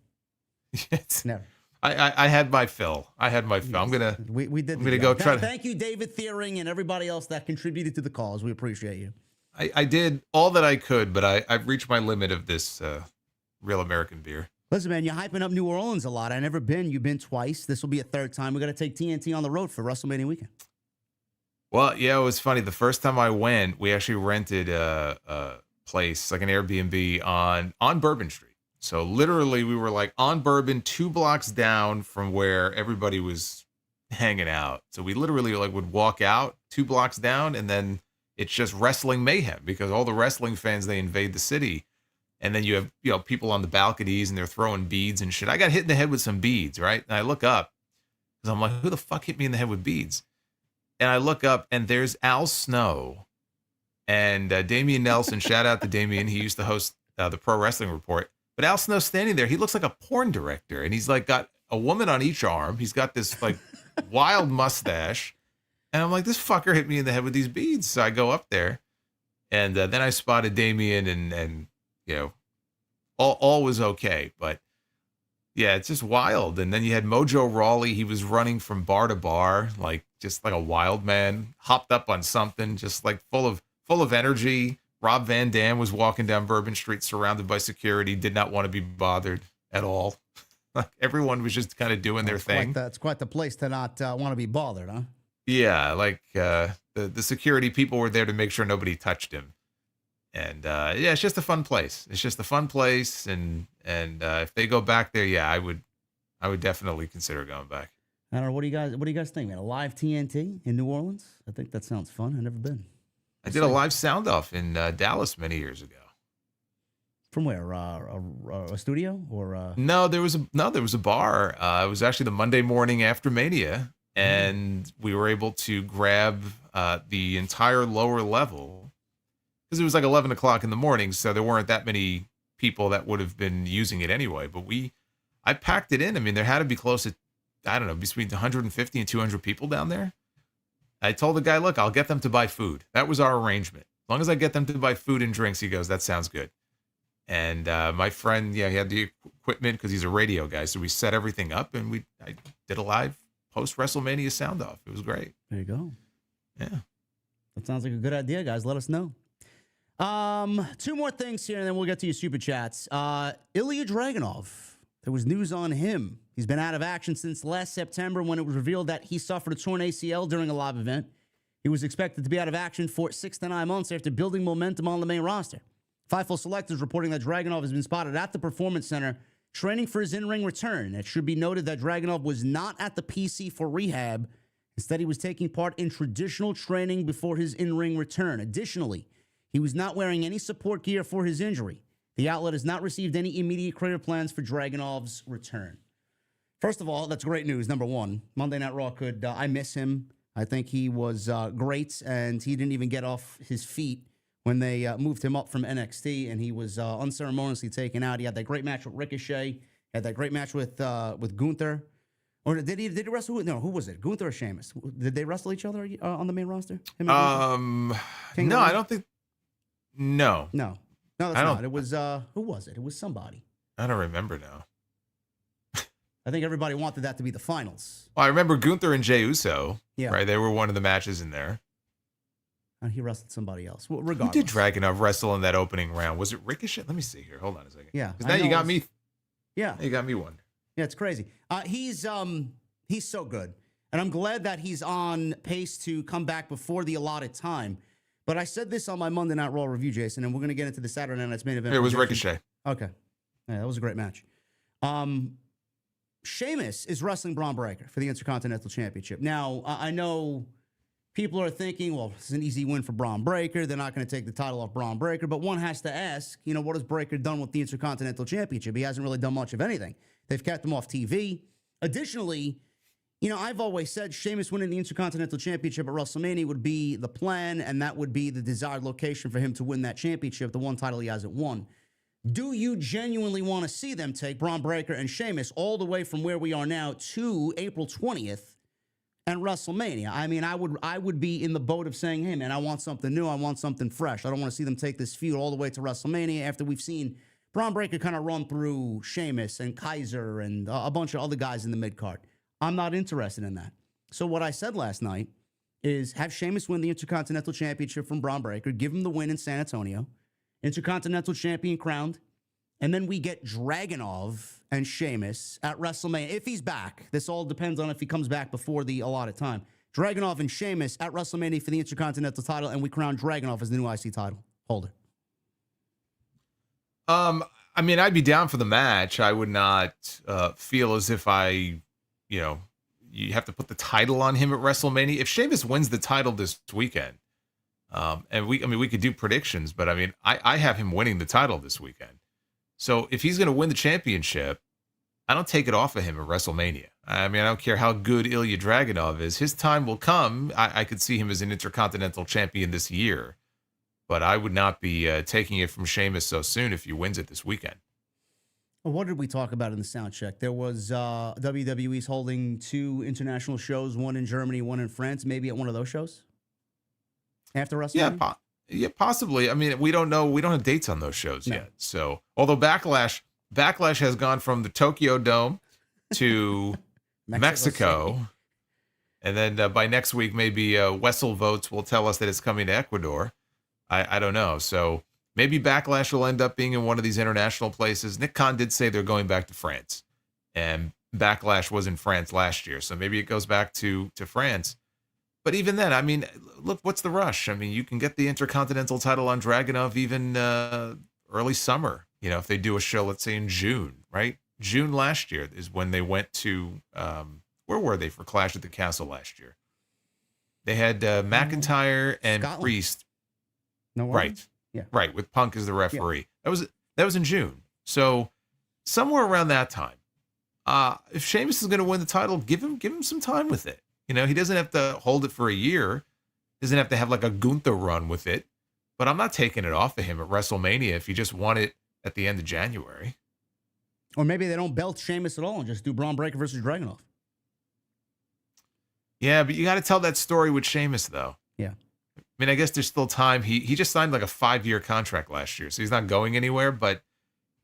it. Never. I had my fill. Yes. I'm gonna. We did. I'm gonna go try. Thank you, David Thiering, and everybody else that contributed to the cause. We appreciate you. I did all that I could, but I've reached my limit of this real American beer. Listen, man, you're hyping up New Orleans a lot. I've never been. You've been twice. This will be a 3rd time. We're gonna take TNT on the road for WrestleMania weekend. Well, yeah, it was funny. The first time I went, we actually rented a place, like an Airbnb on Bourbon Street. So literally we were like on Bourbon, 2 blocks down from where everybody was hanging out. So we literally like would walk out 2 blocks down, and then it's just wrestling mayhem because all the wrestling fans, they invade the city. And then you have, people on the balconies and they're throwing beads and shit. I got hit in the head with some beads, right? And I look up because I'm like, who the fuck hit me in the head with beads? And I look up and there's Al Snow and Damian Nelson. Shout out to Damian. He used to host the Pro Wrestling Report. But Al Snow's standing there. He looks like a porn director. And he's like got a woman on each arm. He's got this like wild mustache. And I'm like, this fucker hit me in the head with these beads. So I go up there. And then I spotted Damian and all was okay. But yeah, it's just wild. And then you had Mojo Rawley. He was running from bar to bar, just like a wild man, hopped up on something, just like full of energy. Rob Van Dam was walking down Bourbon Street surrounded by security, did not want to be bothered at all. Like everyone was just kind of doing their thing. It's quite the place to not want to be bothered, huh? Yeah, the security people were there to make sure nobody touched him. And yeah, it's just a fun place. It's just a fun place, and if they go back there, yeah, I would definitely consider going back. I don't know. What do you guys think, man? A live TNT in New Orleans? I think that sounds fun. I've never been. I did a live sound off in Dallas many years ago. From where? A studio or? No, there was a bar. It was actually the Monday morning after Mania, and we were able to grab the entire lower level because it was like 11 o'clock in the morning, so there weren't that many people that would have been using it anyway. But I packed it in. I mean, there had to be close to, I don't know, between 150 and 200 people down there. I told the guy, look, I'll get them to buy food. That was our arrangement. As long as I get them to buy food and drinks, he goes, that sounds good. And my friend, yeah, he had the equipment because he's a radio guy. So we set everything up and I did a live post-WrestleMania sound off. It was great. There you go. Yeah. That sounds like a good idea, guys. Let us know. 2 more things here, and then we'll get to your super chats. Ilya Dragunov. There was news on him. He's been out of action since last September when it was revealed that he suffered a torn ACL during a live event. He was expected to be out of action for 6 to 9 months after building momentum on the main roster. Fightful Select is reporting that Dragunov has been spotted at the Performance Center training for his in-ring return. It should be noted that Dragunov was not at the PC for rehab. Instead, he was taking part in traditional training before his in-ring return. Additionally, he was not wearing any support gear for his injury. The outlet has not received any immediate career plans for Dragunov's return. First of all, that's great news. Number one, Monday Night Raw could, I miss him. I think he was great, and he didn't even get off his feet when they moved him up from NXT, and he was unceremoniously taken out. He had that great match with Ricochet, had that great match with Gunther. Or did he wrestle? No, who was it? Gunther or Sheamus? Did they wrestle each other on the main roster? No, I don't think. No, that's not. It was who was it? It was somebody. I don't remember now. I think everybody wanted that to be the finals. Well, I remember Gunther and Jey Uso. Yeah, right. They were one of the matches in there. And he wrestled somebody else. Well, regardless. Who did Dragunov wrestle in that opening round? Was it Ricochet? Let me see here. Hold on a second. Yeah, because now you got me. Yeah, you got me one. Yeah, it's crazy. He's so good, and I'm glad that he's on pace to come back before the allotted time. But I said this on my Monday Night Raw review, Jason, and we're going to get into the Saturday Night's main event. It was Ricochet. Okay, yeah, that was a great match. Sheamus is wrestling Braun Breaker for the Intercontinental Championship. Now, I know people are thinking, well, it's an easy win for Braun Breaker. They're not going to take the title off Braun Breaker. But one has to ask, what has Breaker done with the Intercontinental Championship? He hasn't really done much of anything. They've kept him off TV. Additionally, I've always said Sheamus winning the Intercontinental Championship at WrestleMania would be the plan, and that would be the desired location for him to win that championship, the one title he hasn't won. Do you genuinely want to see them take Braun Breaker and Sheamus all the way from where we are now to April 20th and WrestleMania? I mean, I would be in the boat of saying, hey, man, I want something new. I want something fresh. I don't want to see them take this feud all the way to WrestleMania after we've seen Braun Breaker kind of run through Sheamus and Kaiser and a bunch of other guys in the mid-card. I'm not interested in that. So what I said last night is have Sheamus win the Intercontinental Championship from Braun Breaker, give him the win in San Antonio, Intercontinental Champion crowned, and then we get Dragunov and Sheamus at WrestleMania. If he's back, this all depends on if he comes back before the allotted time. Dragunov and Sheamus at WrestleMania for the Intercontinental title, and we crown Dragunov as the new IC title holder. I mean, I'd be down for the match. I would not feel as if you have to put the title on him at WrestleMania. If Sheamus wins the title this weekend, and we could do predictions, but I mean, I have him winning the title this weekend. So if he's going to win the championship, I don't take it off of him at WrestleMania. I mean, I don't care how good Ilya Dragunov is. His time will come. I could see him as an Intercontinental Champion this year, but I would not be taking it from Sheamus so soon if he wins it this weekend. Well, what did we talk about in the sound check? There was WWE's holding 2 international shows, one in Germany, one in France, maybe at one of those shows after WrestleMania? Yeah, possibly. I mean, we don't know. We don't have dates on those shows yet. So, although Backlash has gone from the Tokyo Dome to Mexico. And then by next week, maybe Wessel Votes will tell us that it's coming to Ecuador. I don't know. So maybe Backlash will end up being in one of these international places. Nick Khan did say they're going back to France. And Backlash was in France last year. So maybe it goes back to France. But even then, I mean, look, what's the rush? I mean, you can get the Intercontinental title on Dragunov even early summer, if they do a show, let's say in June, right? June last year is when they went to, where were they for Clash at the Castle last year? They had McIntyre and Scotland. Priest. No, right. Yeah. Right. With Punk as the referee. Yeah. That was in June. So somewhere around that time, if Sheamus is going to win the title, give him some time with it. He doesn't have to hold it for a year. Doesn't have to have like a Gunther run with it. But I'm not taking it off of him at WrestleMania if he just won it at the end of January. Or maybe they don't belt Sheamus at all and just do Braun Breaker versus Dragunov. Yeah, but you got to tell that story with Sheamus, though. Yeah. I mean, I guess there's still time. He just signed like a 5-year contract last year, so he's not going anywhere. But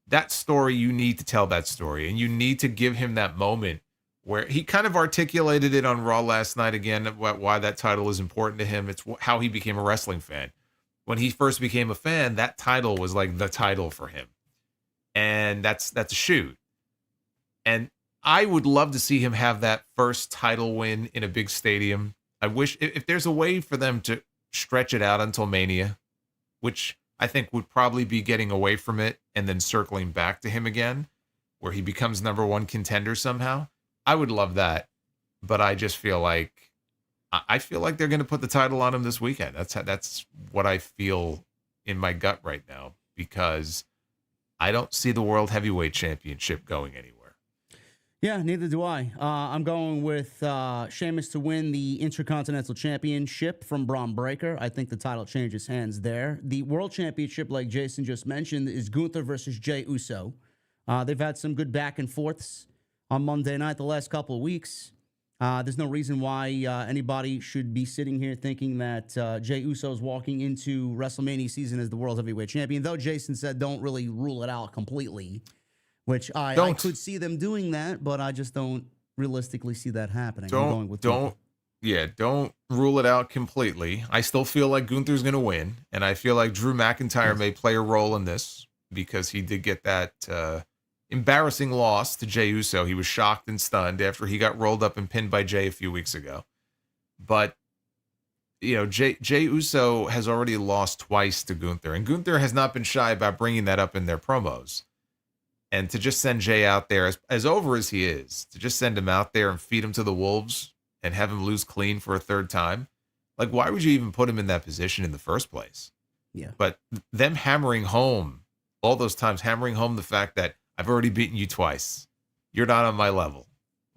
that story, you need to tell that story. And you need to give him that moment where he kind of articulated it on Raw last night again, why that title is important to him. It's how he became a wrestling fan. When he first became a fan, that title was like the title for him. And that's a shoot. And I would love to see him have that first title win in a big stadium. I wish if there's a way for them to stretch it out until Mania, which I think would probably be getting away from it and then circling back to him again, where he becomes number one contender somehow. I would love that, but I just feel like I feel like they're going to put the title on him this weekend. That's what I feel in my gut right now, because I don't see the World Heavyweight Championship going anywhere. Yeah, neither do I. I'm going with Sheamus to win the Intercontinental Championship from Brit Baker. I think the title changes hands there. The World Championship, like Jason just mentioned, is Gunther versus Jey Uso. They've had some good back and forths on Monday night the last couple of weeks. There's no reason why anybody should be sitting here thinking that Jey Uso is walking into WrestleMania season as the World Heavyweight Champion, though Jason said don't really rule it out completely. Which I could see them doing that, but I just don't realistically see that happening. Don't rule it out completely. I still feel like Gunther's going to win, and I feel like Drew McIntyre may play a role in this because he did get that embarrassing loss to Jey Uso. He was shocked and stunned after he got rolled up and pinned by Jey a few weeks ago. But Jey Uso has already lost twice to Gunther, and Gunther has not been shy about bringing that up in their promos. And to just send Jey out there, as over as he is, to just send him out there and feed him to the wolves and have him lose clean for a third time, like, why would you even put him in that position in the first place? Yeah. But them hammering home, all those times, hammering home the fact that I've already beaten you twice. You're not on my level.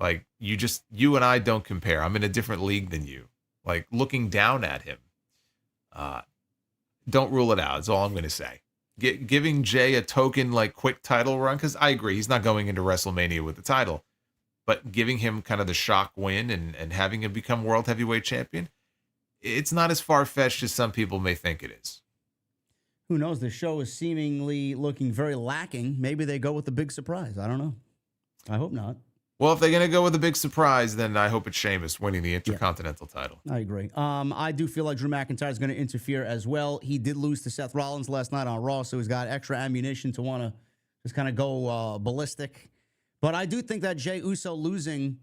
Like, you and I don't compare. I'm in a different league than you. Like, looking down at him. Don't rule it out, is all I'm going to say. Giving Jey a token, like, quick title run, because I agree, he's not going into WrestleMania with the title, but giving him kind of the shock win and having him become World Heavyweight Champion, it's not as far-fetched as some people may think it is. Who knows? The show is seemingly looking very lacking. Maybe they go with the big surprise. I don't know. I hope not. Well, if they're going to go with a big surprise, then I hope it's Sheamus winning the Intercontinental title. I agree. I do feel like Drew McIntyre is going to interfere as well. He did lose to Seth Rollins last night on Raw, so he's got extra ammunition to want to just kind of go ballistic. But I do think that Jey Uso losing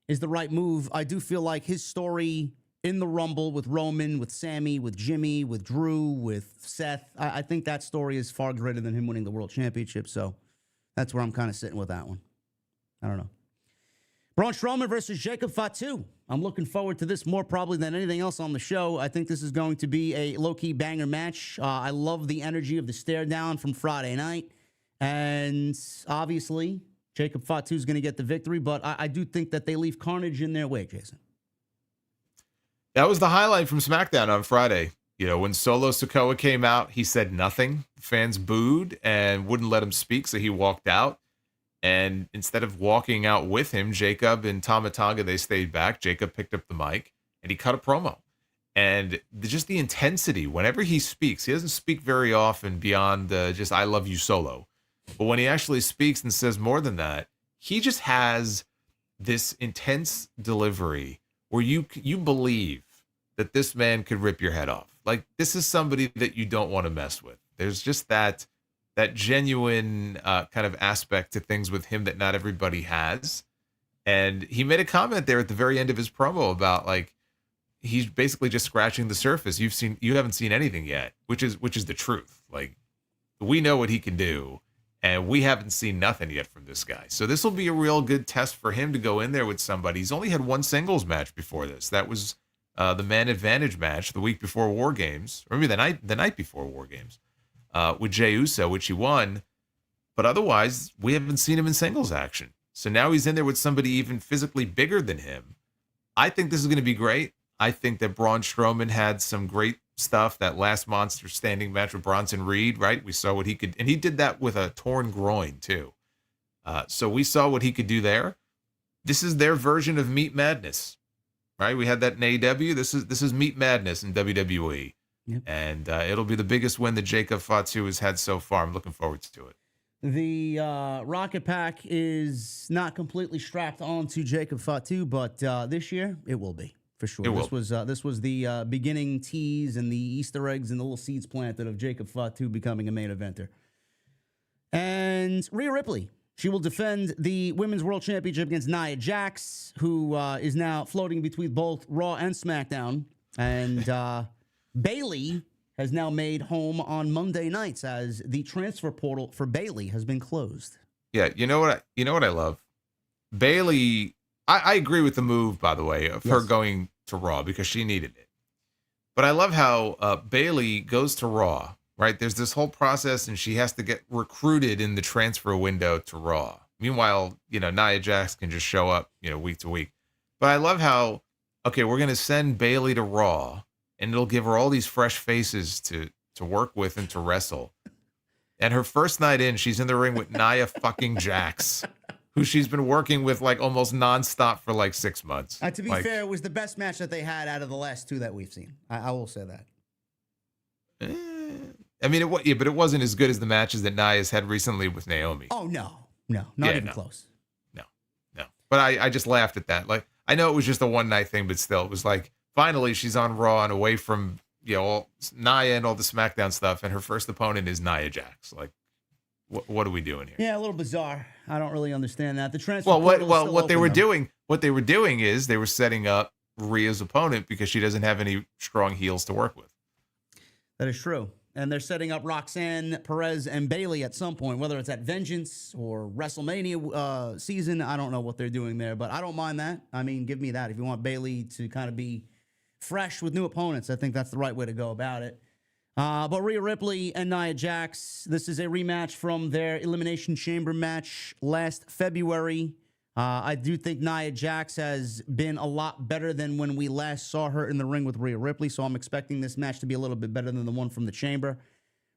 is the right move. I do feel like his story in the Rumble with Roman, with Sammy, with Jimmy, with Drew, with Seth, I think that story is far greater than him winning the World Championship. So that's where I'm kind of sitting with that one. I don't know. Braun Strowman versus Jacob Fatu. I'm looking forward to this more probably than anything else on the show. I think this is going to be a low-key banger match. I love the energy of the stare down from Friday night. And obviously, Jacob Fatu is going to get the victory, but I do think that they leave carnage in their way, Jason. That was the highlight from SmackDown on Friday. When Solo Sikoa came out, he said nothing. Fans booed and wouldn't let him speak, so he walked out. And instead of walking out with him, Jacob and Tama Tonga, they stayed back. Jacob picked up the mic and he cut a promo. And just the intensity, whenever he speaks, he doesn't speak very often beyond just, I love you, Solo. But when he actually speaks and says more than that, he just has this intense delivery where you believe that this man could rip your head off. Like, this is somebody that you don't want to mess with. There's just that genuine kind of aspect to things with him that not everybody has. And he made a comment there at the very end of his promo about, like, he's basically just scratching the surface. You haven't seen anything yet, which is the truth. Like, we know what he can do, and we haven't seen nothing yet from this guy. So this will be a real good test for him to go in there with somebody. He's only had one singles match before this. That was the Man Advantage match the week before War Games, or maybe the night before War Games. With Jey Uso, which he won. But otherwise, we haven't seen him in singles action. So now he's in there with somebody even physically bigger than him. I think this is going to be great. I think that Braun Strowman had some great stuff. That last Monster Standing match with Bronson Reed, right? We saw what he could, and he did that with a torn groin too. So we saw what he could do there. This is their version of Meat Madness, right? We had that in AEW. This is Meat Madness in WWE. Yep. And it'll be the biggest win that Jacob Fatu has had so far. I'm looking forward to it. The Rocket Pack is not completely strapped onto Jacob Fatu, but this year it will be for sure. This was the beginning tease and the Easter eggs and the little seeds planted of Jacob Fatu becoming a main eventer. And Rhea Ripley She will defend the Women's World Championship against Nia Jax, who is now floating between both Raw and SmackDown. And Bayley has now made home on Monday nights as the transfer portal for Bayley has been closed. Yeah, you know what I love? Bayley, I agree with the move, by the way, of her going to Raw because she needed it. But I love how Bayley goes to Raw, right? There's this whole process, and she has to get recruited in the transfer window to Raw. Meanwhile, Nia Jax can just show up, week to week. But I love how, okay, we're going to send Bayley to Raw, and it'll give her all these fresh faces to work with and to wrestle. And her first night in, she's in the ring with Nia fucking Jax, who she's been working with like almost nonstop for like 6 months. To be fair, it was the best match that they had out of the last two that we've seen. I will say that. I mean, but it wasn't as good as the matches that Nia's had recently with Naomi. Oh, no, not even close. No. But I just laughed at that. Like, I know it was just a one night thing, but still, it was like, finally she's on Raw and away from, all Nia and all the SmackDown stuff. And her first opponent is Nia Jax. Like, what are we doing here? Yeah, a little bizarre. I don't really understand that. The transfer. What they were doing is they were setting up Rhea's opponent because she doesn't have any strong heels to work with. That is true. And they're setting up Roxanne, Perez, and Bayley at some point, whether it's at Vengeance or WrestleMania season. I don't know what they're doing there, but I don't mind that. I mean, give me that. If you want Bayley to kind of be fresh with new opponents, I think that's the right way to go about it. But Rhea Ripley and Nia Jax, this is a rematch from their Elimination Chamber match last February. I do think Nia Jax has been a lot better than when we last saw her in the ring with Rhea Ripley, so I'm expecting this match to be a little bit better than the one from the Chamber.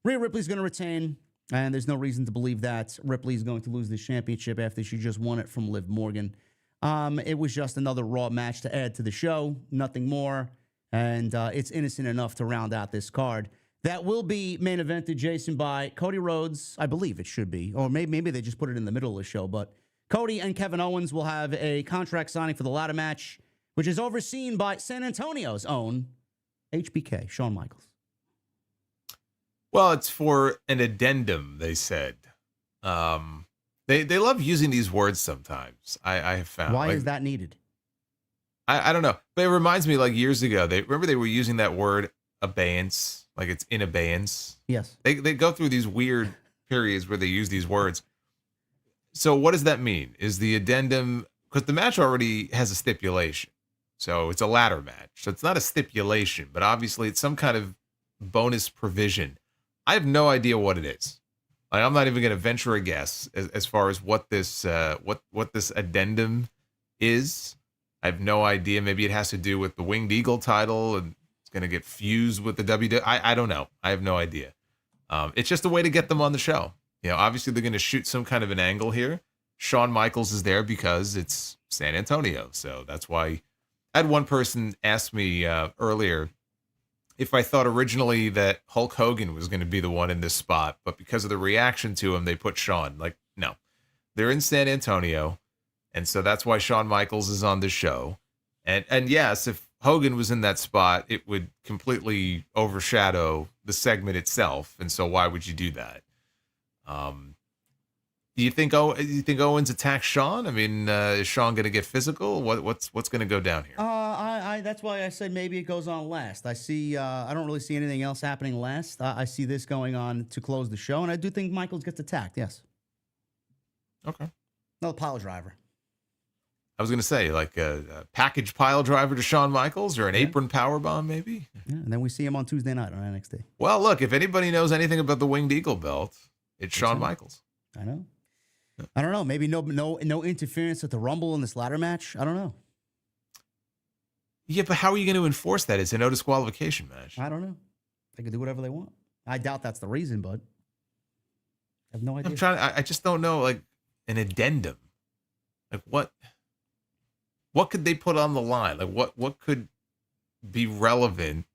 Rhea Ripley's going to retain, and there's no reason to believe that Ripley's going to lose this championship after she just won it from Liv Morgan. It was just another Raw match to add to the show, nothing more, and it's innocent enough to round out this card. That will be main evented, Jason, by Cody Rhodes. I believe it should be, or maybe they just put it in the middle of the show, but Cody and Kevin Owens will have a contract signing for the ladder match, which is overseen by San Antonio's own HBK, Shawn Michaels. Well, it's for an addendum, they said. They love using these words sometimes, I have found. Why is that needed? I don't know. But it reminds me, like, years ago, they were using that word abeyance, like it's in abeyance. Yes. They go through these weird periods where they use these words. So what does that mean? Is the addendum, because the match already has a stipulation. So it's a ladder match. So it's not a stipulation, but obviously it's some kind of bonus provision. I have no idea what it is. Like, I'm not even going to venture a guess as far as what this what this addendum is. I have no idea. Maybe it has to do with the Winged Eagle title and it's going to get fused with the WWE. I don't know. I have no idea. It's just a way to get them on the show. Obviously they're going to shoot some kind of an angle here. Shawn Michaels is there because it's San Antonio. So that's why. I had one person ask me earlier if I thought originally that Hulk Hogan was going to be the one in this spot, but because of the reaction to him, they put Shawn. Like, no, they're in San Antonio. And so that's why Shawn Michaels is on the show. And yes, if Hogan was in that spot, it would completely overshadow the segment itself. And so why would you do that? Do you think Owens attacks Shawn? I mean, is Shawn going to get physical? What's going to go down here? That's why I said maybe it goes on last. I don't really see anything else happening last. I see this going on to close the show, and I do think Michaels gets attacked. Yes. Okay. Another pile driver. I was going to say, like a package pile driver to Shawn Michaels or an apron powerbomb, maybe. Yeah, and then we see him on Tuesday night on NXT. Well, look, if anybody knows anything about the Winged Eagle belt, it's Shawn Michaels. I know. I don't know. Maybe no interference at the Rumble in this ladder match. I don't know. Yeah, but how are you going to enforce that? It's a no disqualification match. I don't know. They can do whatever they want. I doubt that's the reason, but I have no idea. I just don't know, like, an addendum. Like, what could they put on the line? Like, what could be relevant,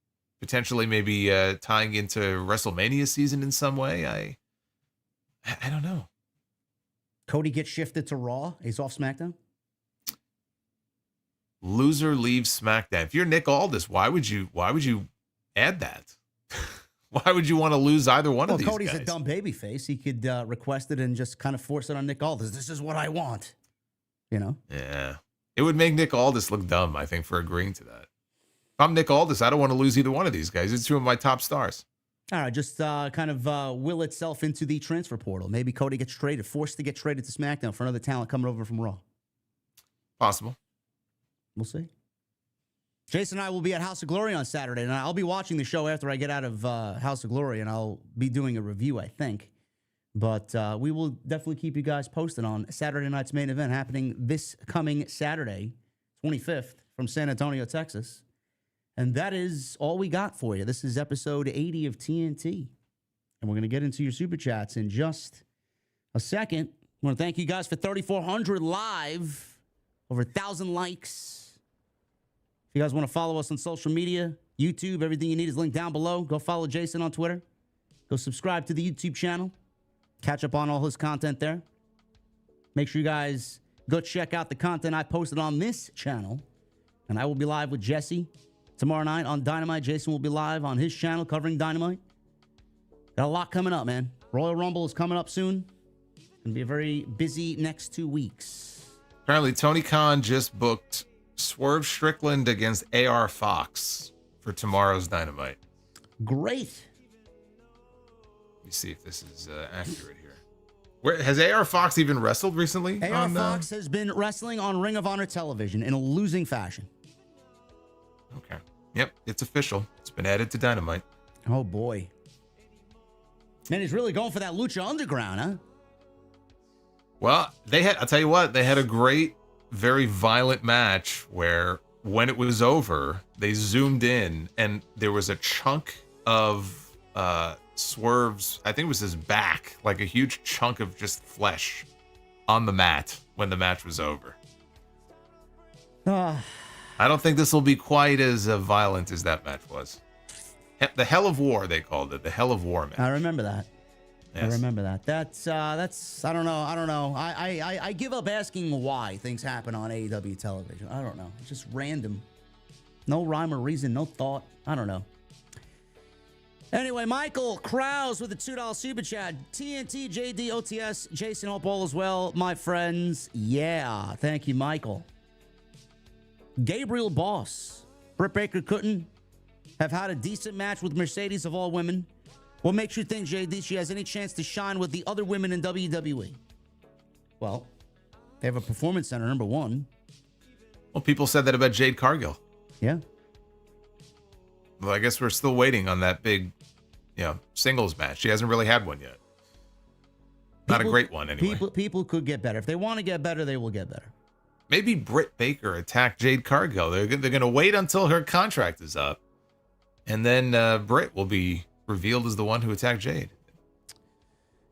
potentially maybe tying into WrestleMania season in some way? I don't know. Cody gets shifted to Raw. He's off SmackDown. Loser leaves SmackDown. If you're Nick Aldis, why would you add that? Why would you want to lose either one Well, of these Cody's guys? a dumb baby face. He could request it and just kind of force it on Nick Aldis. This is what I want. You know? Yeah. It would make Nick Aldis look dumb, I think, for agreeing to that. If I'm Nick Aldis, I don't want to lose either one of these guys. It's two of my top stars. All right, just kind of will itself into the transfer portal. Maybe Cody gets traded, forced to get traded to SmackDown for another talent coming over from Raw. Possible. We'll see. Jason and I will be at House of Glory on Saturday, and I'll be watching the show after I get out of House of Glory, and I'll be doing a review, I think. But we will definitely keep you guys posted on Saturday night's main event happening this coming Saturday, 25th, from San Antonio, Texas. And that is all we got for you. This is episode 80 of TNT. And we're going to get into your super chats in just a second. I want to thank you guys for 3,400 live, over 1,000 likes. If you guys want to follow us on social media, YouTube, everything you need is linked down below. Go follow Jason on Twitter. Go subscribe to the YouTube channel. Catch up on all his content there. Make sure you guys go check out the content I posted on this channel. And I will be live with Jesse tomorrow night on Dynamite. Jason will be live on his channel covering Dynamite. Got a lot coming up, man. Royal Rumble is coming up soon. Gonna be a very busy next 2 weeks. Apparently, Tony Khan just booked Swerve Strickland against AR Fox for tomorrow's Dynamite. Great. Let me see if this is accurate here. Where has AR Fox even wrestled recently? AR Fox has been wrestling on Ring of Honor television in a losing fashion. Okay. Yep, it's official. It's been added to Dynamite. Oh, boy. Man, he's really going for that Lucha Underground, huh? Well, I'll tell you what, they had a great, very violent match where when it was over, they zoomed in and there was a chunk of Swerve's, I think it was his back, like a huge chunk of just flesh on the mat when the match was over. I don't think this will be quite as violent as that match was. The Hell of War, they called it. The Hell of War match. I remember that. Yes. I remember that. That's I don't know. I give up asking why things happen on AEW television. I don't know. It's just random. No rhyme or reason, no thought. I don't know. Anyway, Michael Krause with a $2 super chat. TNT, JD, OTS, Jason, hope all is well, my friends. Yeah, thank you, Michael. Gabriel Boss. Brit Baker couldn't have had a decent match with Mercedes of all women. What makes you think, JD, she has any chance to shine with the other women in WWE? Well, they have a performance center, number one. Well, people said that about Jade Cargill. Yeah. Well, I guess we're still waiting on that big, singles match. She hasn't really had one yet. Not a great one, anyway. People could get better. If they want to get better, they will get better. Maybe Brit Baker attacked Jade Cargill. They're going to wait until her contract is up. And then Britt will be revealed as the one who attacked Jade.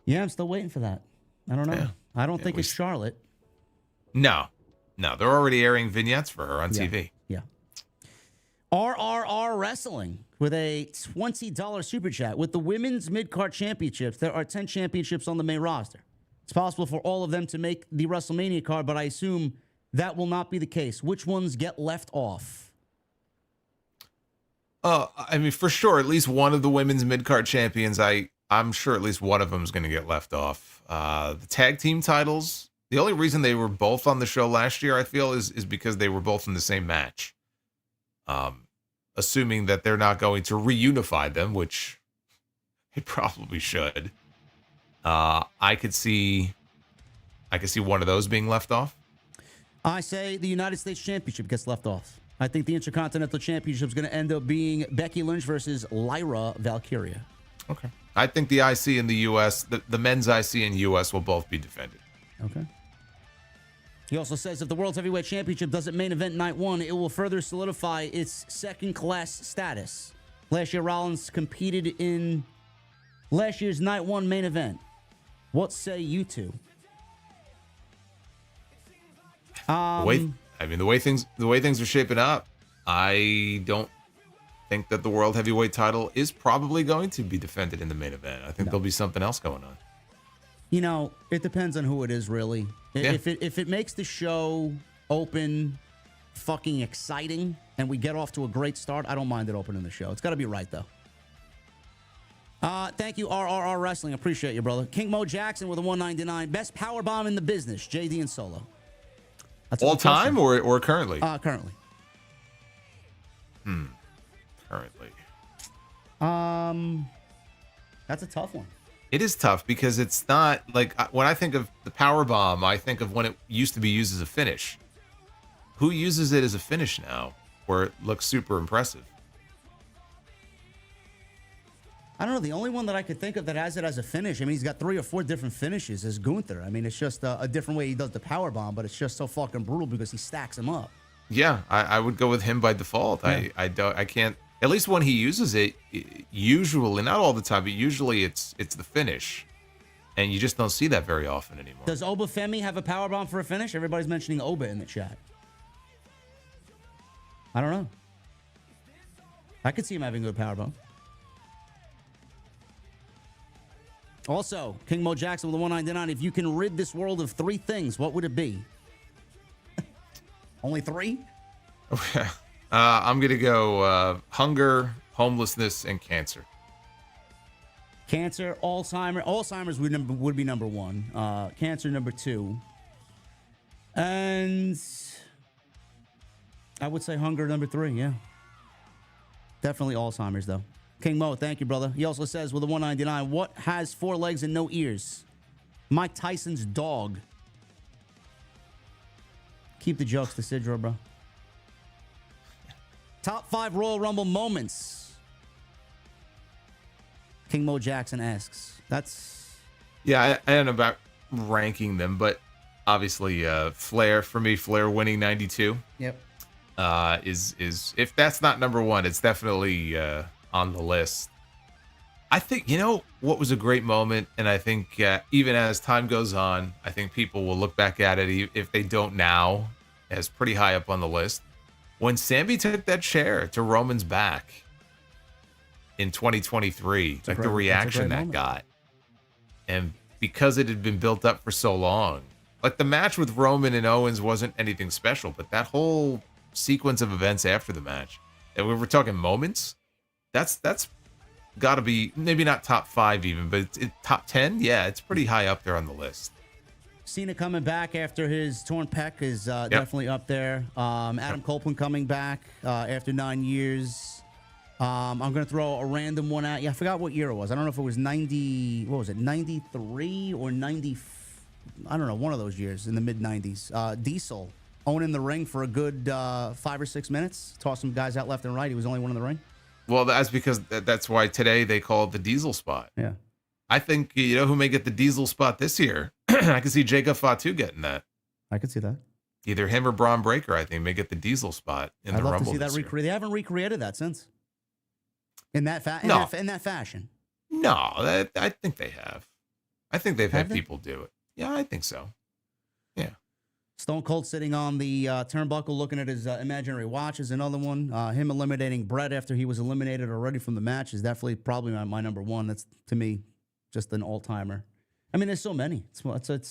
Yeah, I'm still waiting for that. I don't know. Yeah. I don't think it's Charlotte. No, they're already airing vignettes for her on TV. Yeah. RRR Wrestling with a $20 super chat. With the women's mid-card championships, there are 10 championships on the main roster. It's possible for all of them to make the WrestleMania card, but I assume that will not be the case. Which ones get left off? I mean, for sure, at least one of the women's mid-card champions, I'm sure at least one of them is going to get left off. The tag team titles, the only reason they were both on the show last year, I feel, is because they were both in the same match. Assuming that they're not going to reunify them, which it probably should. I could see one of those being left off. I say the United States Championship gets left off. I think the Intercontinental Championship is going to end up being Becky Lynch versus Lyra Valkyria. Okay. I think the IC in the U.S., the men's IC in the U.S. will both be defended. Okay. He also says if the World Heavyweight Championship doesn't main event night one, it will further solidify its second-class status. Last year, Rollins competed in last year's night one main event. What say you two? The way things are shaping up, I don't think that the World Heavyweight title is probably going to be defended in the main event. I think there'll be something else going on. It depends on who it is, really. Yeah. If it makes the show open, fucking exciting, and we get off to a great start, I don't mind it opening the show. It's got to be right, though. Thank you, RRR Wrestling. Appreciate you, brother. King Mo Jackson with a 199. Best power bomb in the business, JD and Solo. That's a All good question. time or currently? Currently. Currently. That's a tough one. It is tough because it's not like when I think of the power bomb, I think of when it used to be used as a finish. Who uses it as a finish now where it looks super impressive? I don't know. The only one that I could think of that has it as a finish, I mean, he's got 3 or 4 different finishes, is Gunther. I mean, it's just a different way he does the power bomb, but it's just so fucking brutal because he stacks them up. Yeah, I would go with him by default. Yeah. I can't. At least when he uses it, usually, not all the time, but usually it's the finish, and you just don't see that very often anymore. Does Oba Femi have a power bomb for a finish? Everybody's mentioning Oba in the chat. I don't know. I could see him having a good power bomb. Also, King Mo Jackson with a 199. If you can rid this world of 3 things, what would it be? Only 3? I'm gonna go hunger, homelessness, and cancer. Cancer, Alzheimer's would be number 1. Cancer number 2, and I would say hunger number 3. Yeah, definitely Alzheimer's though. King Mo, thank you, brother. He also says with a 199, what has 4 legs and no ears? Mike Tyson's dog. Keep the jokes to Sidro, bro. Top 5 Royal Rumble moments. King Mo Jackson asks. That's... Yeah, I don't know about ranking them, but obviously Flair, for me, Flair winning 92. Yep. Is if that's not number 1, it's definitely on the list. I think, you know, what was a great moment, and I think even as time goes on, I think people will look back at it, if they don't now, as pretty high up on the list. When Sammy took that chair to Roman's back in 2023, like the reaction that got. And because it had been built up for so long, like the match with Roman and Owens wasn't anything special, but that whole sequence of events after the match, and we were talking moments, that's got to be maybe not top 5 even, but it's top 10. Yeah, it's pretty high up there on the list. Cena coming back after his torn pec is definitely up there. Adam Copeland coming back after 9 years. I'm going to throw a random one at you. I forgot what year it was. I don't know if it was 90, what was it, 93 or 90, I don't know, one of those years in the mid-90s. Diesel owning the ring for a good 5 or 6 minutes. Tossed some guys out left and right. He was the only one in the ring. Well, that's because that's why today they call it the Diesel spot. Yeah. I think, you know, who may get the Diesel spot this year? I can see Jacob Fatu getting that. I could see that. Either him or Braun Breaker, I think, may get the Diesel spot in the Rumble. I'd love to see that recreated. They haven't recreated that since. In that fashion. No, I think they have. I think they've had people do it. Yeah, I think so. Yeah. Stone Cold sitting on the turnbuckle looking at his imaginary watch is another one. Him eliminating Britt after he was eliminated already from the match is definitely probably my number 1. That's, to me, just an all-timer. I mean, there's so many. It's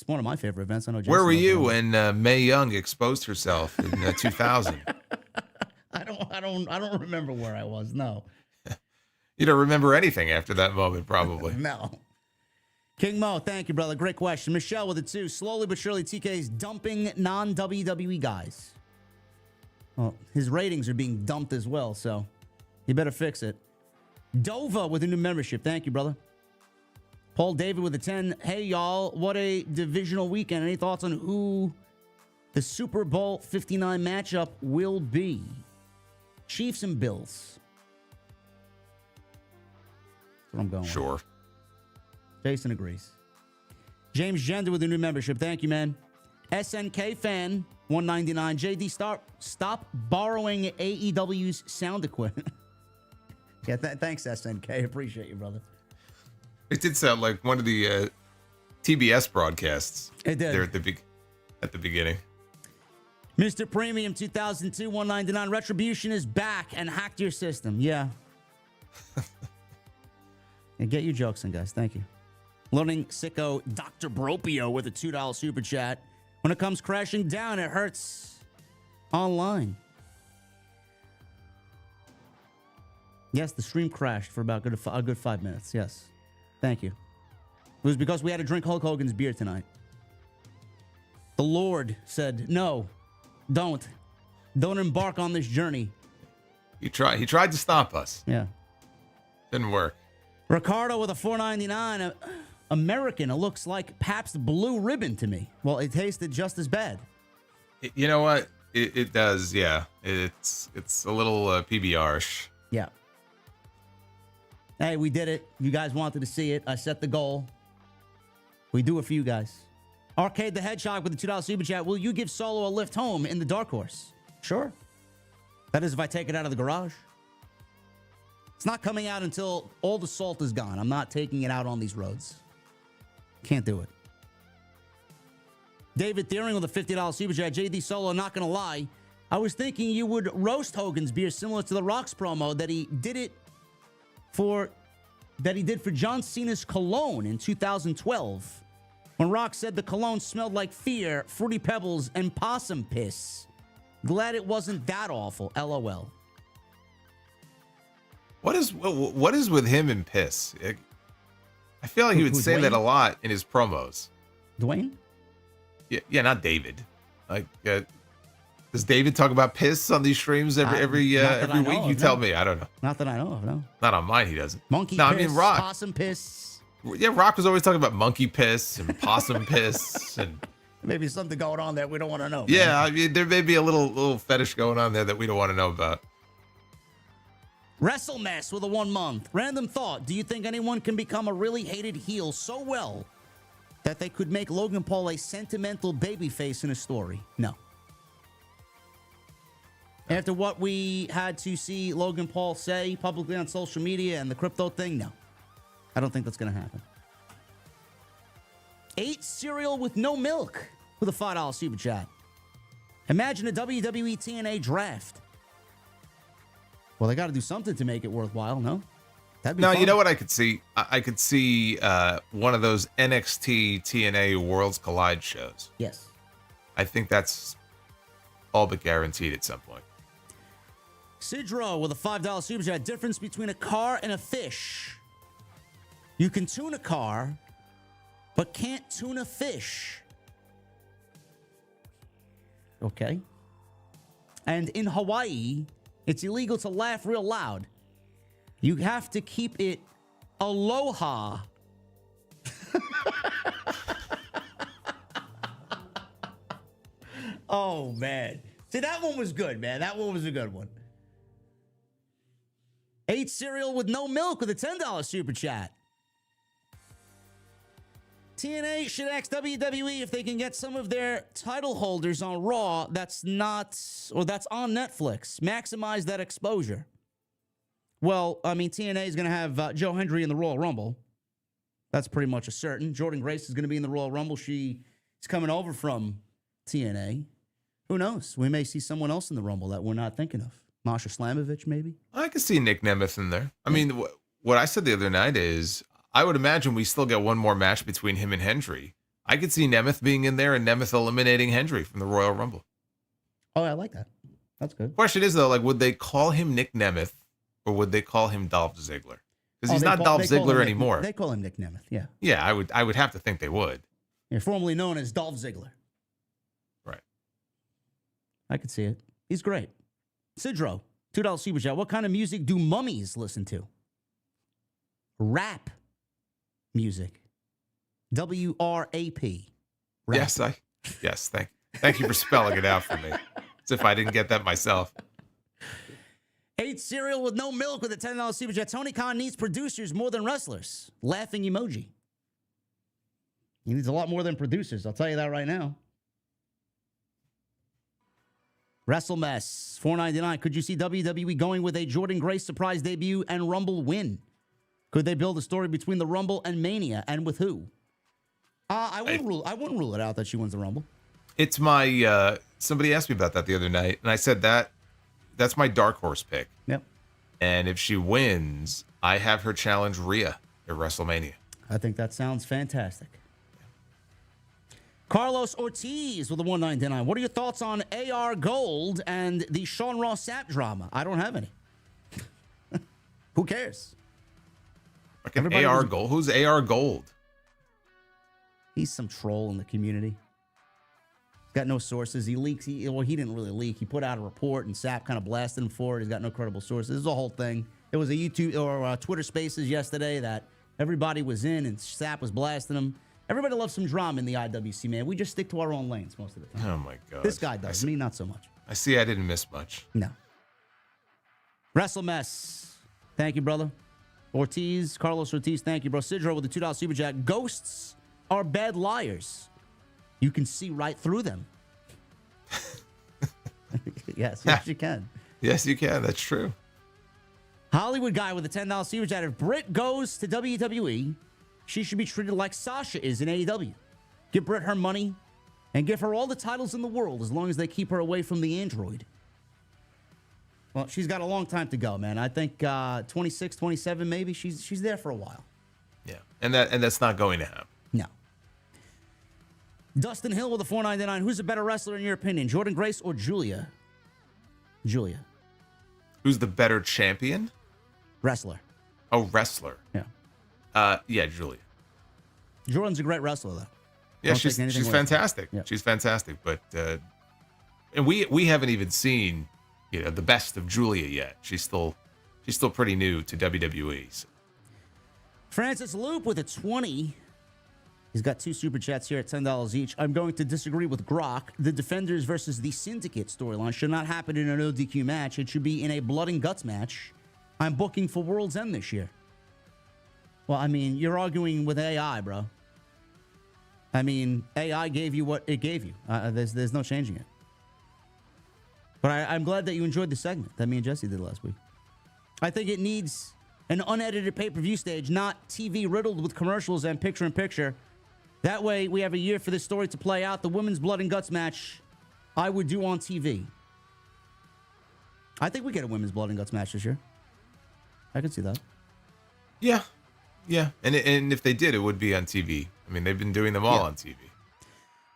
one of my favorite events. I know. Jason, where were you when Mae Young exposed herself in 2000? I don't remember where I was. No. You don't remember anything after that moment, probably. No. King Mo, thank you, brother. Great question. Michelle with a 2. Slowly but surely, TK's dumping non-WWE guys. Well, his ratings are being dumped as well, so you better fix it. Dova with a new membership. Thank you, brother. Paul David with a 10. Hey, y'all. What a divisional weekend. Any thoughts on who the Super Bowl 59 matchup will be? Chiefs and Bills. That's what I'm going with. Sure. Jason agrees. James Gender with a new membership. Thank you, man. SNK fan 199. JD, stop borrowing AEW's sound equipment. Yeah, thanks, SNK. Appreciate you, brother. It did sound like one of the TBS broadcasts. It did. There at the beginning. Mr. Premium 2002 199. Retribution is back and hacked your system. Yeah. And get your jokes in, guys. Thank you. Learning sicko Dr. Bropio with a $2 super chat. When it comes crashing down, it hurts online. Yes, the stream crashed for about a good 5 minutes. Yes. Thank you. It was because we had to drink Hulk Hogan's beer tonight. The Lord said, no, don't. Don't embark on this journey. He tried to stop us. Yeah. Didn't work. Ricardo with a $4.99. American. It looks like Pabst Blue Ribbon to me. Well, it tasted just as bad. You know what? It does, yeah. It's a little PBR-ish. Yeah. Hey, we did it. You guys wanted to see it. I set the goal. We do it for you guys. Arcade the Hedgehog with the $2 super chat. Will you give Solo a lift home in the Dark Horse? Sure. That is if I take it out of the garage. It's not coming out until all the salt is gone. I'm not taking it out on these roads. Can't do it. David Thiering with a $50 super chat. JD Solo, not going to lie. I was thinking you would roast Hogan's beer similar to the Rock's promo that he did for John Cena's cologne in 2012. When Rock said the cologne smelled like fear, Fruity Pebbles, and possum piss. Glad it wasn't that awful. LOL. What is with him and piss? I feel like he would say that a lot in his promos. Dwayne? Yeah, not David. Like, does David talk about piss on these streams every week? You tell me. I don't know. Not that I know of, no. Not on mine, he doesn't. Monkey no, piss, I mean Rock. Possum piss. Yeah, Rock was always talking about monkey piss and possum piss and maybe something going on there we don't want to know. Yeah, man. I mean there may be a little fetish going on there that we don't want to know about. WrestleMess with a 1 month. Random thought. Do you think anyone can become a really hated heel so well that they could make Logan Paul a sentimental babyface in a story? No. After what we had to see Logan Paul say publicly on social media and the crypto thing, no. I don't think that's going to happen. 8 cereal with no milk with a $5 super chat. Imagine a WWE TNA draft. Well, they got to do something to make it worthwhile, no? That'd be fun. You know what I could see? I could see one of those NXT TNA Worlds Collide shows. Yes. I think that's all but guaranteed at some point. Sidro with a $5 super chat. Difference between a car and a fish. You can tune a car, but can't tune a fish. Okay. And in Hawaii, it's illegal to laugh real loud. You have to keep it aloha. Oh, man. See, that one was good, man. That one was a good one. 8 cereal with no milk with a $10 super chat. TNA should ask WWE if they can get some of their title holders on Raw that's on Netflix. Maximize that exposure. Well, I mean, TNA is going to have Joe Hendry in the Royal Rumble. That's pretty much a certain. Jordan Grace is going to be in the Royal Rumble. She's coming over from TNA. Who knows? We may see someone else in the Rumble that we're not thinking of. Masha Slamovich, maybe? I could see Nick Nemeth in there. I mean, what I said the other night is I would imagine we still get one more match between him and Hendry. I could see Nemeth being in there and Nemeth eliminating Hendry from the Royal Rumble. Oh, I like that. That's good. Question is, though, like, would they call him Nick Nemeth or would they call him Dolph Ziggler? Because he's not Dolph Ziggler anymore. They call him Nick Nemeth, yeah. Yeah, I would have to think they would. Yeah, formerly known as Dolph Ziggler. Right. I could see it. He's great. Sidro, $2 super chat. What kind of music do mummies listen to? Rap music. W-R-A-P. Rap. Yes, thank you for spelling it out for me. As if I didn't get that myself. 8 cereal with no milk with a $10 super chat. Tony Khan needs producers more than wrestlers. Laughing emoji. He needs a lot more than producers. I'll tell you that right now. WrestleMess, $4.99. Could you see WWE going with a Jordan Grace surprise debut and Rumble win? Could they build a story between the Rumble and Mania, and with who? I wouldn't rule it out that she wins the Rumble. It's my somebody asked me about that the other night, and I said that's my dark horse pick. Yep. And if she wins, I have her challenge Rhea at WrestleMania. I think that sounds fantastic. Carlos Ortiz with a $1.99. What are your thoughts on AR Gold and the Sean Ross Sapp drama? I don't have any. Who cares? Fucking Everybody AR was- Gold. Who's AR Gold? He's some troll in the community. He's got no sources. He leaks. He didn't really leak. He put out a report, and Sapp kind of blasted him for it. He's got no credible sources. This is a whole thing. It was a YouTube or Twitter Spaces yesterday that everybody was in, and Sapp was blasting him. Everybody loves some drama in the IWC, man. We just stick to our own lanes most of the time. Oh my god. This guy does. Me, not so much. I see. I didn't miss much. No. WrestleMess. Thank you, brother. Carlos Ortiz, thank you, bro. Sidro with the $2 Super Chat. Ghosts are bad liars. You can see right through them. Yes, you can. Yes, you can. That's true. Hollywood guy with a $10 Super Chat. If Britt goes to WWE, she should be treated like Sasha is in AEW. Give Britt her money and give her all the titles in the world as long as they keep her away from the android. Well, she's got a long time to go, man. I think 26, 27 maybe. She's there for a while. Yeah, and that's not going to happen. No. Dustin Hill with a $4.99. Who's a better wrestler in your opinion, Jordan Grace or Julia? Julia. Who's the better champion? Wrestler. Oh, wrestler. Yeah. Yeah, Julia. Jordan's a great wrestler, though. Yeah, Don't she's take anything away from her. fantastic. Yeah. She's fantastic. But and we haven't even seen the best of Julia yet. She's still pretty new to WWE. So. Francis Loop with a 20. He's got 2 super chats here at $10 each. I'm going to disagree with Grok. The Defenders versus the Syndicate storyline should not happen in an ODQ match. It should be in a blood and guts match. I'm booking for World's End this year. Well, I mean, you're arguing with AI, bro. I mean, AI gave you what it gave you. There's no changing it. But I'm glad that you enjoyed the segment that me and Jesse did last week. I think it needs an unedited pay-per-view stage, not TV riddled with commercials and picture-in-picture. That way, we have a year for this story to play out. The women's blood and guts match, I would do on TV. I think we get a women's blood and guts match this year. I could see that. Yeah. And if they did, it would be on TV. I mean, they've been doing them all on TV.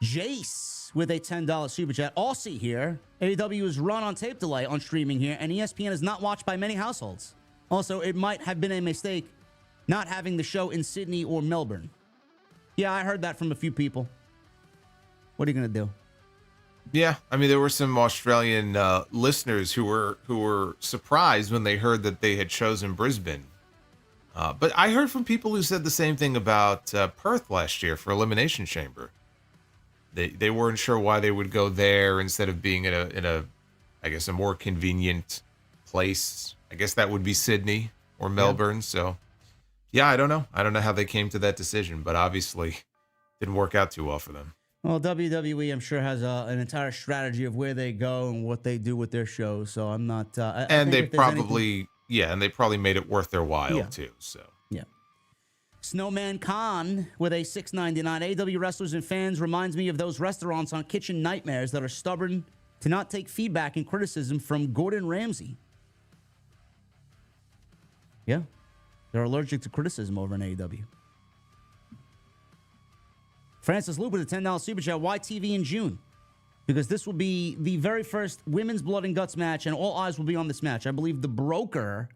Jace with a $10 super chat. Aussie here. AEW is run on tape delay on streaming here, and ESPN is not watched by many households. Also, it might have been a mistake not having the show in Sydney or Melbourne. Yeah, I heard that from a few people. What are you going to do? Yeah, I mean, there were some Australian listeners who were surprised when they heard that they had chosen Brisbane. But I heard from people who said the same thing about Perth last year for Elimination Chamber. They weren't sure why they would go there instead of being in a I guess a more convenient place. I guess that would be Sydney or Melbourne. Yeah. So yeah, I don't know how they came to that decision, but obviously didn't work out too well for them. Well, WWE, I'm sure, has an entire strategy of where they go and what they do with their shows. So I'm not. And they probably made it worth their while too. So yeah. Snowman Khan with a $6.99. AEW wrestlers and fans reminds me of those restaurants on Kitchen Nightmares that are stubborn to not take feedback and criticism from Gordon Ramsay. Yeah, they're allergic to criticism over in AEW. Francis Loop with a $10 super chat. Why TV in June? Because this will be the very first women's blood and guts match, and all eyes will be on this match. I believe the broker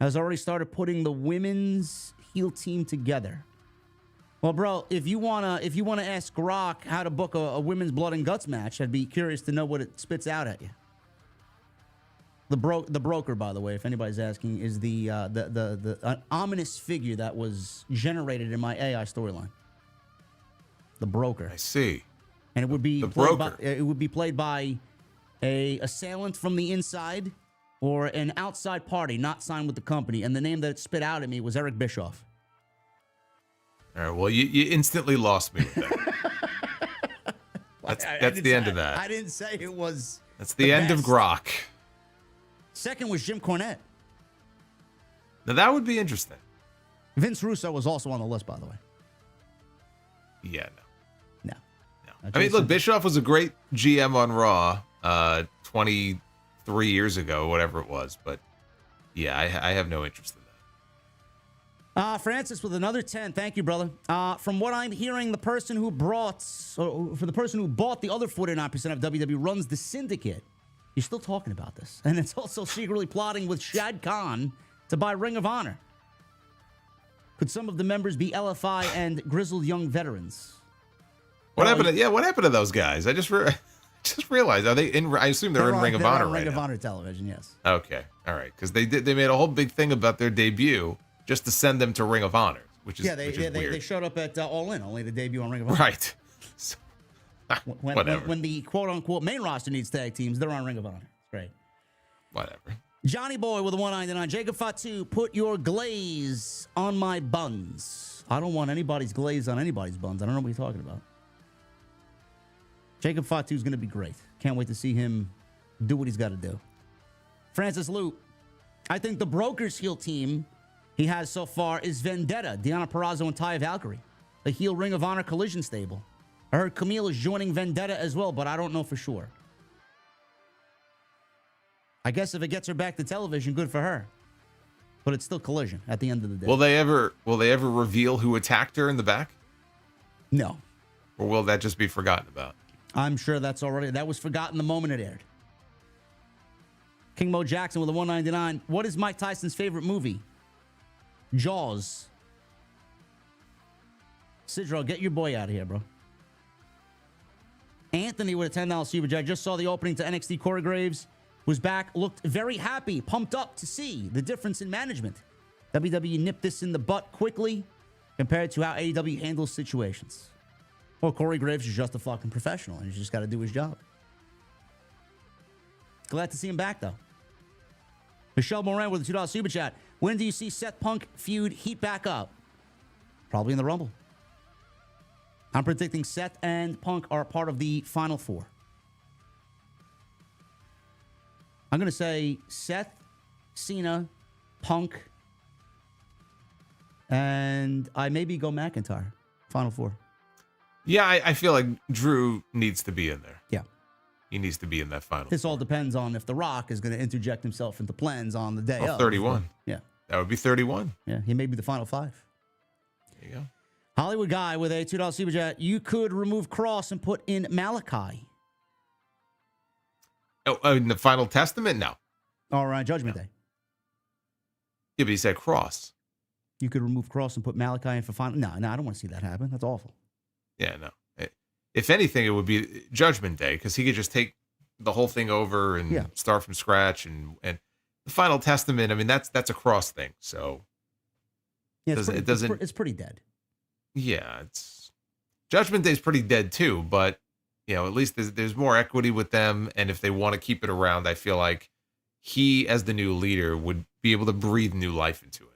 has already started putting the women's heel team together. Well, bro, if you wanna ask Grok how to book a women's blood and guts match, I'd be curious to know what it spits out at you. The broker, by the way, if anybody's asking, is the ominous figure that was generated in my AI storyline. The broker. I see. And it would be played by a assailant from the inside or an outside party not signed with the company. And the name that it spit out at me was Eric Bischoff. All right. Well, you instantly lost me with that. That's the end of that. I didn't say it was. That's the end best. of Grok. Second was Jim Cornette. Now that would be interesting. Vince Russo was also on the list, by the way. Yeah, No. I mean, look, Bischoff was a great GM on Raw 23 years ago, whatever it was. But yeah, I have no interest in that. Francis with another 10. Thank you, brother. From what I'm hearing, the person who bought the other 49% of WWE runs the Syndicate. You're still talking about this. And it's also secretly plotting with Shad Khan to buy Ring of Honor? Could some of the members be LFI and grizzled young veterans? What happened to those guys? I just realized, are they in? I assume they're in Ring of Honor right now. Ring of Honor television, yes. Okay, all right, because they made a whole big thing about their debut just to send them to Ring of Honor, which is weird. They showed up at All In, only to debut on Ring of Honor. Right. So, whatever. When the quote unquote main roster needs tag teams, they're on Ring of Honor. It's great. Whatever. Johnny Boy with a 199. Jacob Fatu, put your glaze on my buns. I don't want anybody's glaze on anybody's buns. I don't know what you're talking about. Jacob Fatu is going to be great. Can't wait to see him do what he's got to do. Francis Loop, I think the Brokers heel team he has so far is Vendetta, Deonna Purrazzo, and Taya Valkyrie. The heel Ring of Honor collision stable. I heard Camille is joining Vendetta as well, but I don't know for sure. I guess if it gets her back to television, good for her. But it's still collision at the end of the day. Will they ever reveal who attacked her in the back? No. Or will that just be forgotten about? I'm sure that was forgotten the moment it aired. King Mo Jackson with a 199. What is Mike Tyson's favorite movie? Jaws. Sidro, get your boy out of here, bro. Anthony with a $10 super chat. Just saw the opening to NXT. Corey Graves was back, looked very happy, pumped up to see the difference in management. WWE nipped this in the butt quickly compared to how AEW handles situations. Well, Corey Graves is just a fucking professional, and he's just got to do his job. Glad to see him back, though. Michelle Moran with a $2 super chat. When do you see Seth Punk feud heat back up? Probably in the Rumble. I'm predicting Seth and Punk are part of the Final Four. I'm going to say Seth, Cena, Punk, and I maybe go McIntyre. Final Four. Yeah, I feel like Drew needs to be in there. Yeah. He needs to be in that final. This all depends on if The Rock is going to interject himself into plans on the day of. 31. Yeah. That would be 31. Yeah, he may be the final five. There you go. Hollywood Guy with a $2 super chat. You could remove Cross and put in Malachi. Oh, in the Final Testament? No. All right, Judgment Day. Yeah, but he said Cross. You could remove Cross and put Malachi in for final. No, I don't want to see that happen. That's awful. Yeah, no. If anything, it would be Judgment Day because he could just take the whole thing over and start from scratch. And the Final Testament, I mean, that's a Cross thing. So yeah, it's pretty dead. Yeah, Judgment Day is pretty dead too. But at least there's more equity with them, and if they want to keep it around, I feel like he, as the new leader, would be able to breathe new life into it.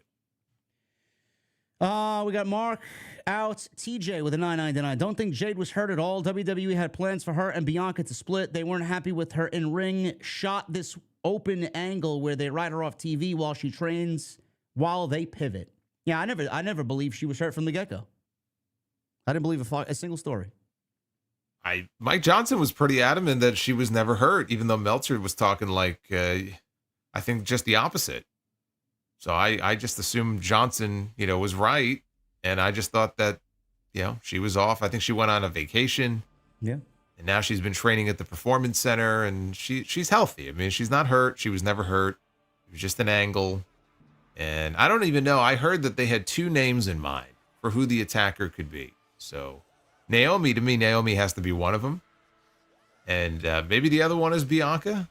We got Mark out. TJ with a 999. Don't think Jade was hurt at all. WWE had plans for her and Bianca to split. They weren't happy with her in ring. Shot this open angle where they ride her off TV while she trains, while they pivot. Yeah, I never believed she was hurt from the get-go. I didn't believe a single story. Mike Johnson was pretty adamant that she was never hurt, even though Meltzer was talking like, I think just the opposite. So I just assumed Johnson, was right. And I just thought that, she was off. I think she went on a vacation. Yeah. And now she's been training at the Performance Center and she's healthy. I mean, she's not hurt. She was never hurt. It was just an angle. And I don't even know. I heard that they had two names in mind for who the attacker could be. So Naomi, to me, Naomi has to be one of them. And maybe the other one is Bianca.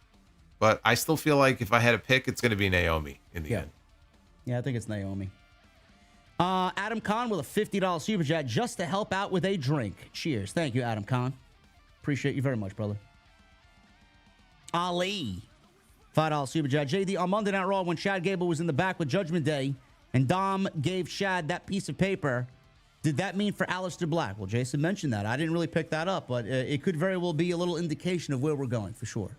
But I still feel like if I had a pick, it's going to be Naomi in the end. Yeah, I think it's Naomi. Adam Kahn with a $50 super chat just to help out with a drink. Cheers. Thank you, Adam Kahn. Appreciate you very much, brother. Ali, $5 super chat. JD, on Monday Night Raw, when Chad Gable was in the back with Judgment Day and Dom gave Chad that piece of paper, did that mean for Aleister Black? Well, Jason mentioned that. I didn't really pick that up, but it could very well be a little indication of where we're going, for sure.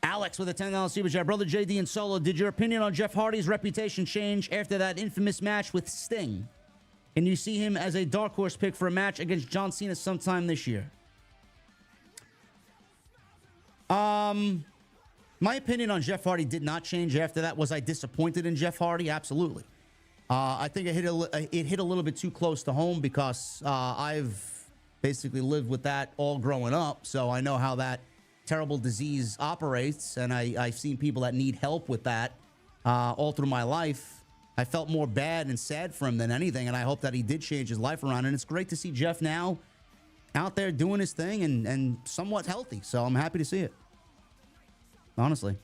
Alex with a $10 super chat. Brother JD and Solo, did your opinion on Jeff Hardy's reputation change after that infamous match with Sting? Can you see him as a dark horse pick for a match against John Cena sometime this year? My opinion on Jeff Hardy did not change after that. Was I disappointed in Jeff Hardy? Absolutely. I think it hit a little bit too close to home because I've basically lived with that all growing up, so I know how that terrible disease operates, and I've seen people that need help with that all through my life. I felt more bad and sad for him than anything, and I hope that he did change his life around. And it's great to see Jeff now out there doing his thing and somewhat healthy. So I'm happy to see it. Honestly.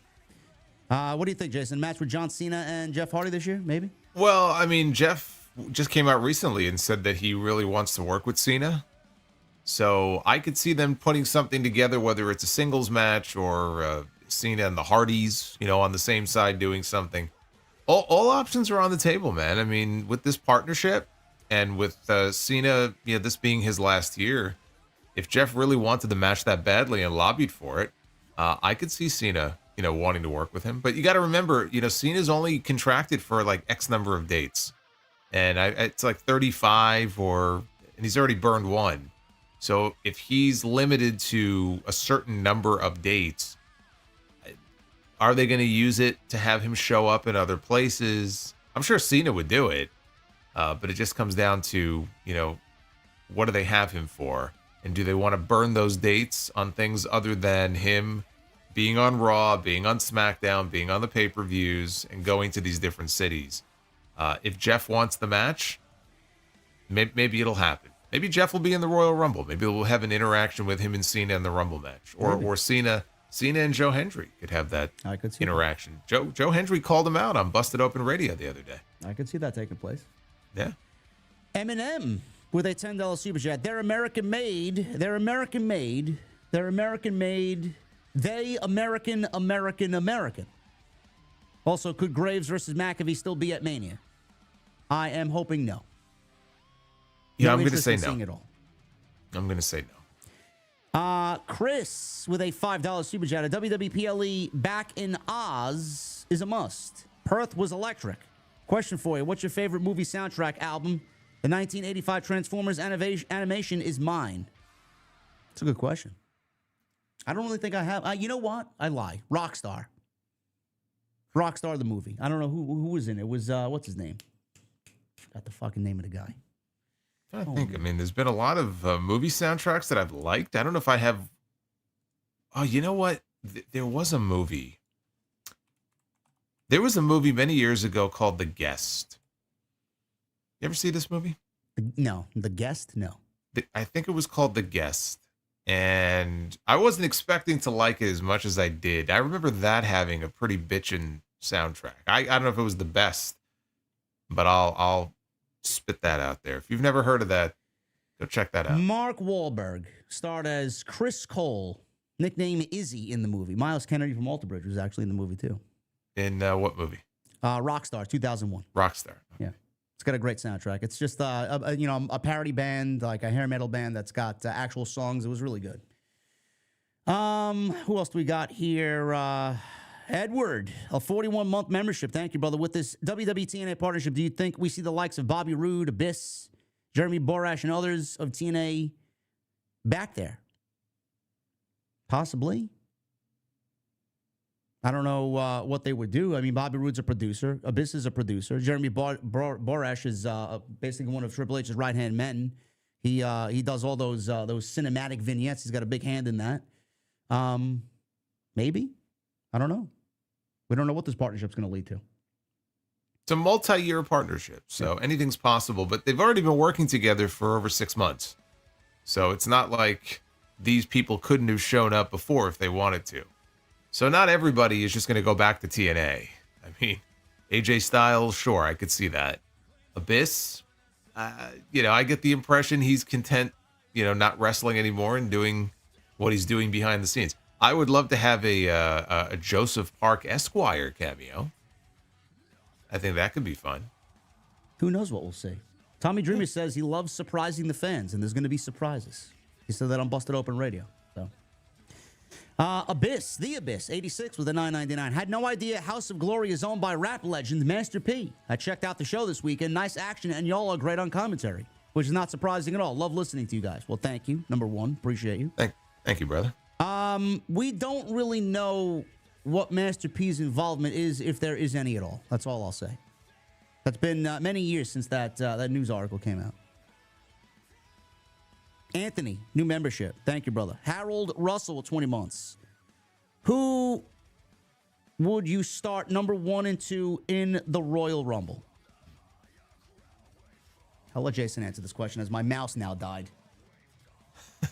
What do you think, Jason? Match with John Cena and Jeff Hardy this year, maybe? Well, I mean, Jeff just came out recently and said that he really wants to work with Cena. So I could see them putting something together, whether it's a singles match or Cena and the Hardys, on the same side doing something. All options are on the table, man. I mean, with this partnership and with Cena, this being his last year, if Jeff really wanted the match that badly and lobbied for it, I could see Cena, wanting to work with him. But you got to remember, Cena's only contracted for like X number of dates. And it's like 35 and he's already burned one. So if he's limited to a certain number of dates, are they going to use it to have him show up in other places? I'm sure Cena would do it. But it just comes down to, what do they have him for? And do they want to burn those dates on things other than him being on Raw, being on SmackDown, being on the pay-per-views, and going to these different cities? If Jeff wants the match, maybe it'll happen. Maybe Jeff will be in the Royal Rumble. Maybe we'll have an interaction with him and Cena in the Rumble match. Or Cena and Joe Hendry could have that interaction. Joe Hendry called him out on Busted Open Radio the other day. I could see that taking place. Yeah. Eminem with a $10 super chat. They're American made. They're American made. They're American made. They American. Also, could Graves versus McAfee still be at Mania? I am hoping no. Yeah, I'm going to say no. It all. I'm going to say no. Chris with a $5 super chat. A WWPLE back in Oz is a must. Perth was electric. Question for you. What's your favorite movie soundtrack album? The 1985 Transformers animation is mine. It's a good question. I don't really think I have. You know what? I lie. Rockstar the movie. I don't know who was in it. It was, what's his name? Forgot the fucking name of the guy. I think. I mean, there's been a lot of movie soundtracks that I've liked. I don't know if I have. Oh, you know what? There was a movie. There was a movie many years ago called The Guest. You ever see this movie? No. The Guest? No. I think it was called The Guest. And I wasn't expecting to like it as much as I did. I remember that having a pretty bitchin' soundtrack. I don't know if it was the best, but I'll spit that out there. If you've never heard of that, go check that out. Mark Wahlberg starred as Chris Cole, nicknamed Izzy in the movie. Miles Kennedy from Alter Bridge was actually in the movie too. In what movie? Rockstar, 2001. Rockstar. Okay. Yeah. It's got a great soundtrack. It's just a parody band, like a hair metal band that's got actual songs. It was really good. Who else do we got here? Edward, a 41-month membership. Thank you, brother. With this WWE TNA partnership, do you think we see the likes of Bobby Roode, Abyss, Jeremy Borash, and others of TNA back there? Possibly. I don't know what they would do. I mean, Bobby Roode's a producer. Abyss is a producer. Jeremy Borash is basically one of Triple H's right-hand men. He does all those cinematic vignettes. He's got a big hand in that. Maybe. I don't know. We don't know what this partnership's going to lead to. It's a multi-year partnership, so anything's possible. But they've already been working together for over 6 months. So it's not like these people couldn't have shown up before if they wanted to. So not everybody is just going to go back to TNA. I mean, AJ Styles, sure, I could see that. Abyss, I get the impression he's content, not wrestling anymore and doing what he's doing behind the scenes. I would love to have a Joseph Park Esquire cameo. I think that could be fun. Who knows what we'll see? Tommy Dreamer says he loves surprising the fans, and there's going to be surprises. He said that on Busted Open Radio. So, The Abyss, 86 with a $9.99. Had no idea House of Glory is owned by rap legend Master P. I checked out the show this weekend. Nice action, and y'all are great on commentary, which is not surprising at all. Love listening to you guys. Well, thank you. Number one, appreciate you. Thank you, brother. We don't really know what Master P's involvement is, if there is any at all. That's all I'll say. That's been many years since that news article came out. Anthony, new membership. Thank you, brother. Harold Russell, 20 months. Who would you start number 1 and 2 in the Royal Rumble? I'll let Jason answer this question as my mouse now died. One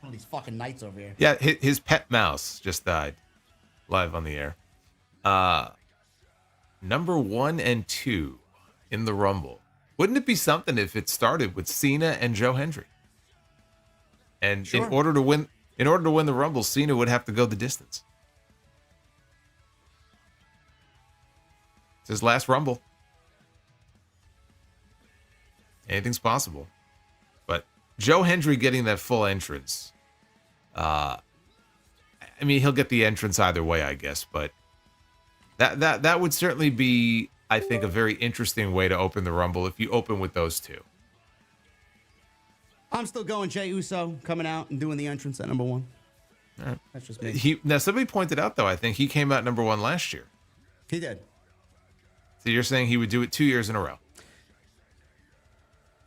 of these fucking knights over here. Yeah, his pet mouse just died live on the air. Number 1 and 2 in the Rumble. Wouldn't it be something if it started with Cena and Joe Hendry? And Sure. in order to win the Rumble, Cena would have to go the distance. It's his last Rumble. Anything's possible. But Joe Hendry getting that full entrance. I mean, he'll get the entrance either way, I guess, but that would certainly be, I think, a very interesting way to open the Rumble if you open with those two. I'm still going Jey Uso coming out and doing the entrance at number 1. All right. That's just me. Now, somebody pointed out, though, I think he came out number 1 last year. He did. So you're saying he would do it 2 years in a row?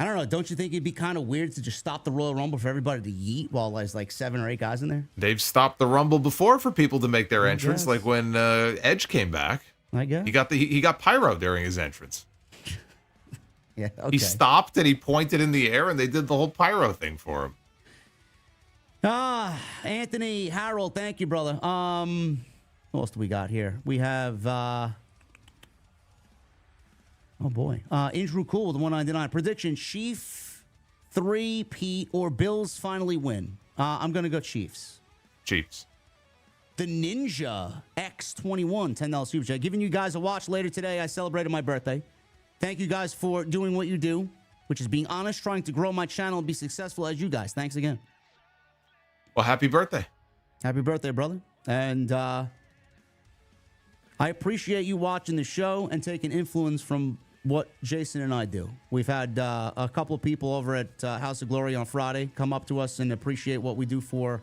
I don't know. Don't you think it'd be kind of weird to just stop the Royal Rumble for everybody to yeet while there's like 7 or 8 guys in there? They've stopped the Rumble before for people to make their entrance, guess. like when Edge came back. I guess. He got pyro during his entrance. Yeah, okay. He stopped and he pointed in the air, and they did the whole pyro thing for him. Anthony Harold, thank you, brother. What else do we got here? We have oh boy. Andrew Cool with the 199. Prediction: Chief 3-peat or Bills finally win. I'm gonna go Chiefs. Chiefs. The Ninja X21, $10 super chat. Giving you guys a watch later today. I celebrated my birthday. Thank you guys for doing what you do, which is being honest, trying to grow my channel and be successful as you guys. Thanks again. Well, happy birthday. Happy birthday, brother. And I appreciate you watching the show and taking influence from what Jason and I do. We've had a couple of people over at House of Glory on Friday come up to us and appreciate what we do for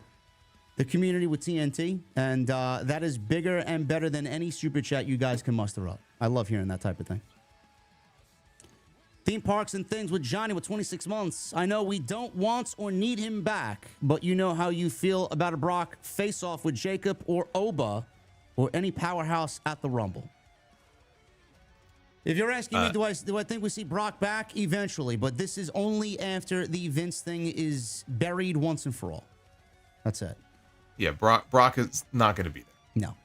the community with TNT. And that is bigger and better than any super chat you guys can muster up. I love hearing that type of thing. Theme parks and things with Johnny with 26 months. I know we don't want or need him back, but you know how you feel about a Brock face-off with Jacob or Oba or any powerhouse at the Rumble. If you're asking me, do I think we see Brock back? Eventually, but this is only after the Vince thing is buried once and for all. That's it. Yeah, Brock is not going to be there. No.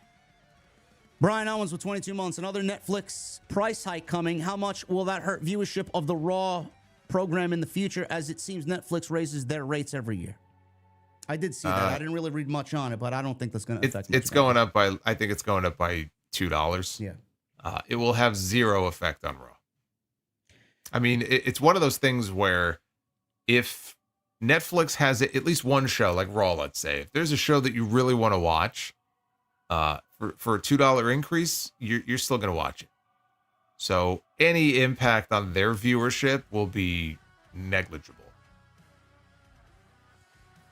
Brian Owens with 22 months. Another Netflix price hike coming. How much will that hurt viewership of the Raw program in the future, as it seems Netflix raises their rates every year? I did see that. I didn't really read much on it, but I don't think that's going to affect It's going up by, I think it's going up by $2. Yeah. It will have zero effect on Raw. I mean, it's one of those things where if Netflix has at least one show, like Raw, let's say, if there's a show that you really want to watch, for a $2 increase, you're still going to watch it. So any impact on their viewership will be negligible.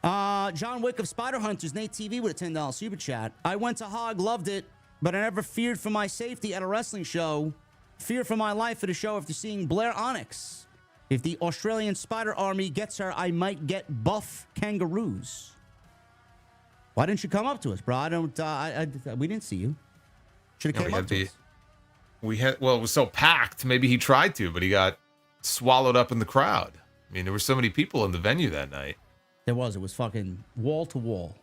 John Wick of Spider Hunters, Nate TV with a $10 super chat. I went to Hog, loved it, but I never feared for my safety at a wrestling show. Fear for my life at a show after seeing Blair Onyx. If the Australian Spider Army gets her, I might get buff kangaroos. Why didn't you come up to us, bro? We didn't see you. Should have came up to us. It was so packed. Maybe he tried to, but he got swallowed up in the crowd. I mean, there were so many people in the venue that night. It was fucking wall to wall.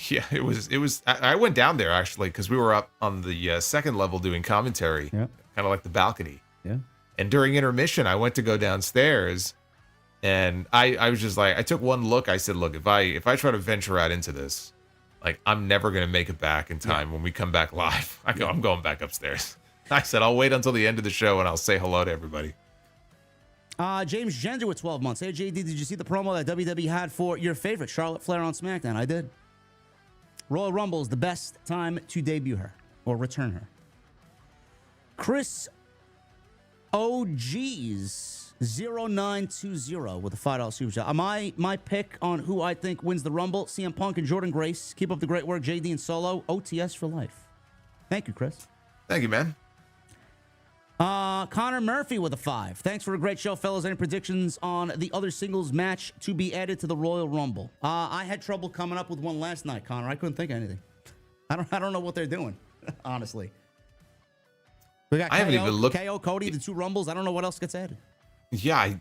Yeah, it was. I went down there actually because we were up on the second level doing commentary, kind of like the balcony. Yeah. And during intermission, I went to go downstairs, and I was just like, I took one look. I said, look, if I try to venture out into this, like, I'm never going to make it back in time when we come back live. I'm going back upstairs. I said, I'll wait until the end of the show and I'll say hello to everybody. James Gender with 12 months. Hey, JD, did you see the promo that WWE had for your favorite, Charlotte Flair on SmackDown? I did. Royal Rumble is the best time to debut her or return her. Chris OG's 0920 with a $5 super chat. My pick on who I think wins the Rumble, CM Punk and Jordan Grace. Keep up the great work, JD and Solo. OTS for life. Thank you, Chris. Thank you, man. Connor Murphy with a 5. Thanks for a great show, fellas. Any predictions on the other singles match to be added to the Royal Rumble? I had trouble coming up with one last night, Connor. I couldn't think of anything. I don't know what they're doing. Honestly. We got I haven't KO, even looked. KO, Cody, the 2 Rumbles. I don't know what else gets added. Yeah,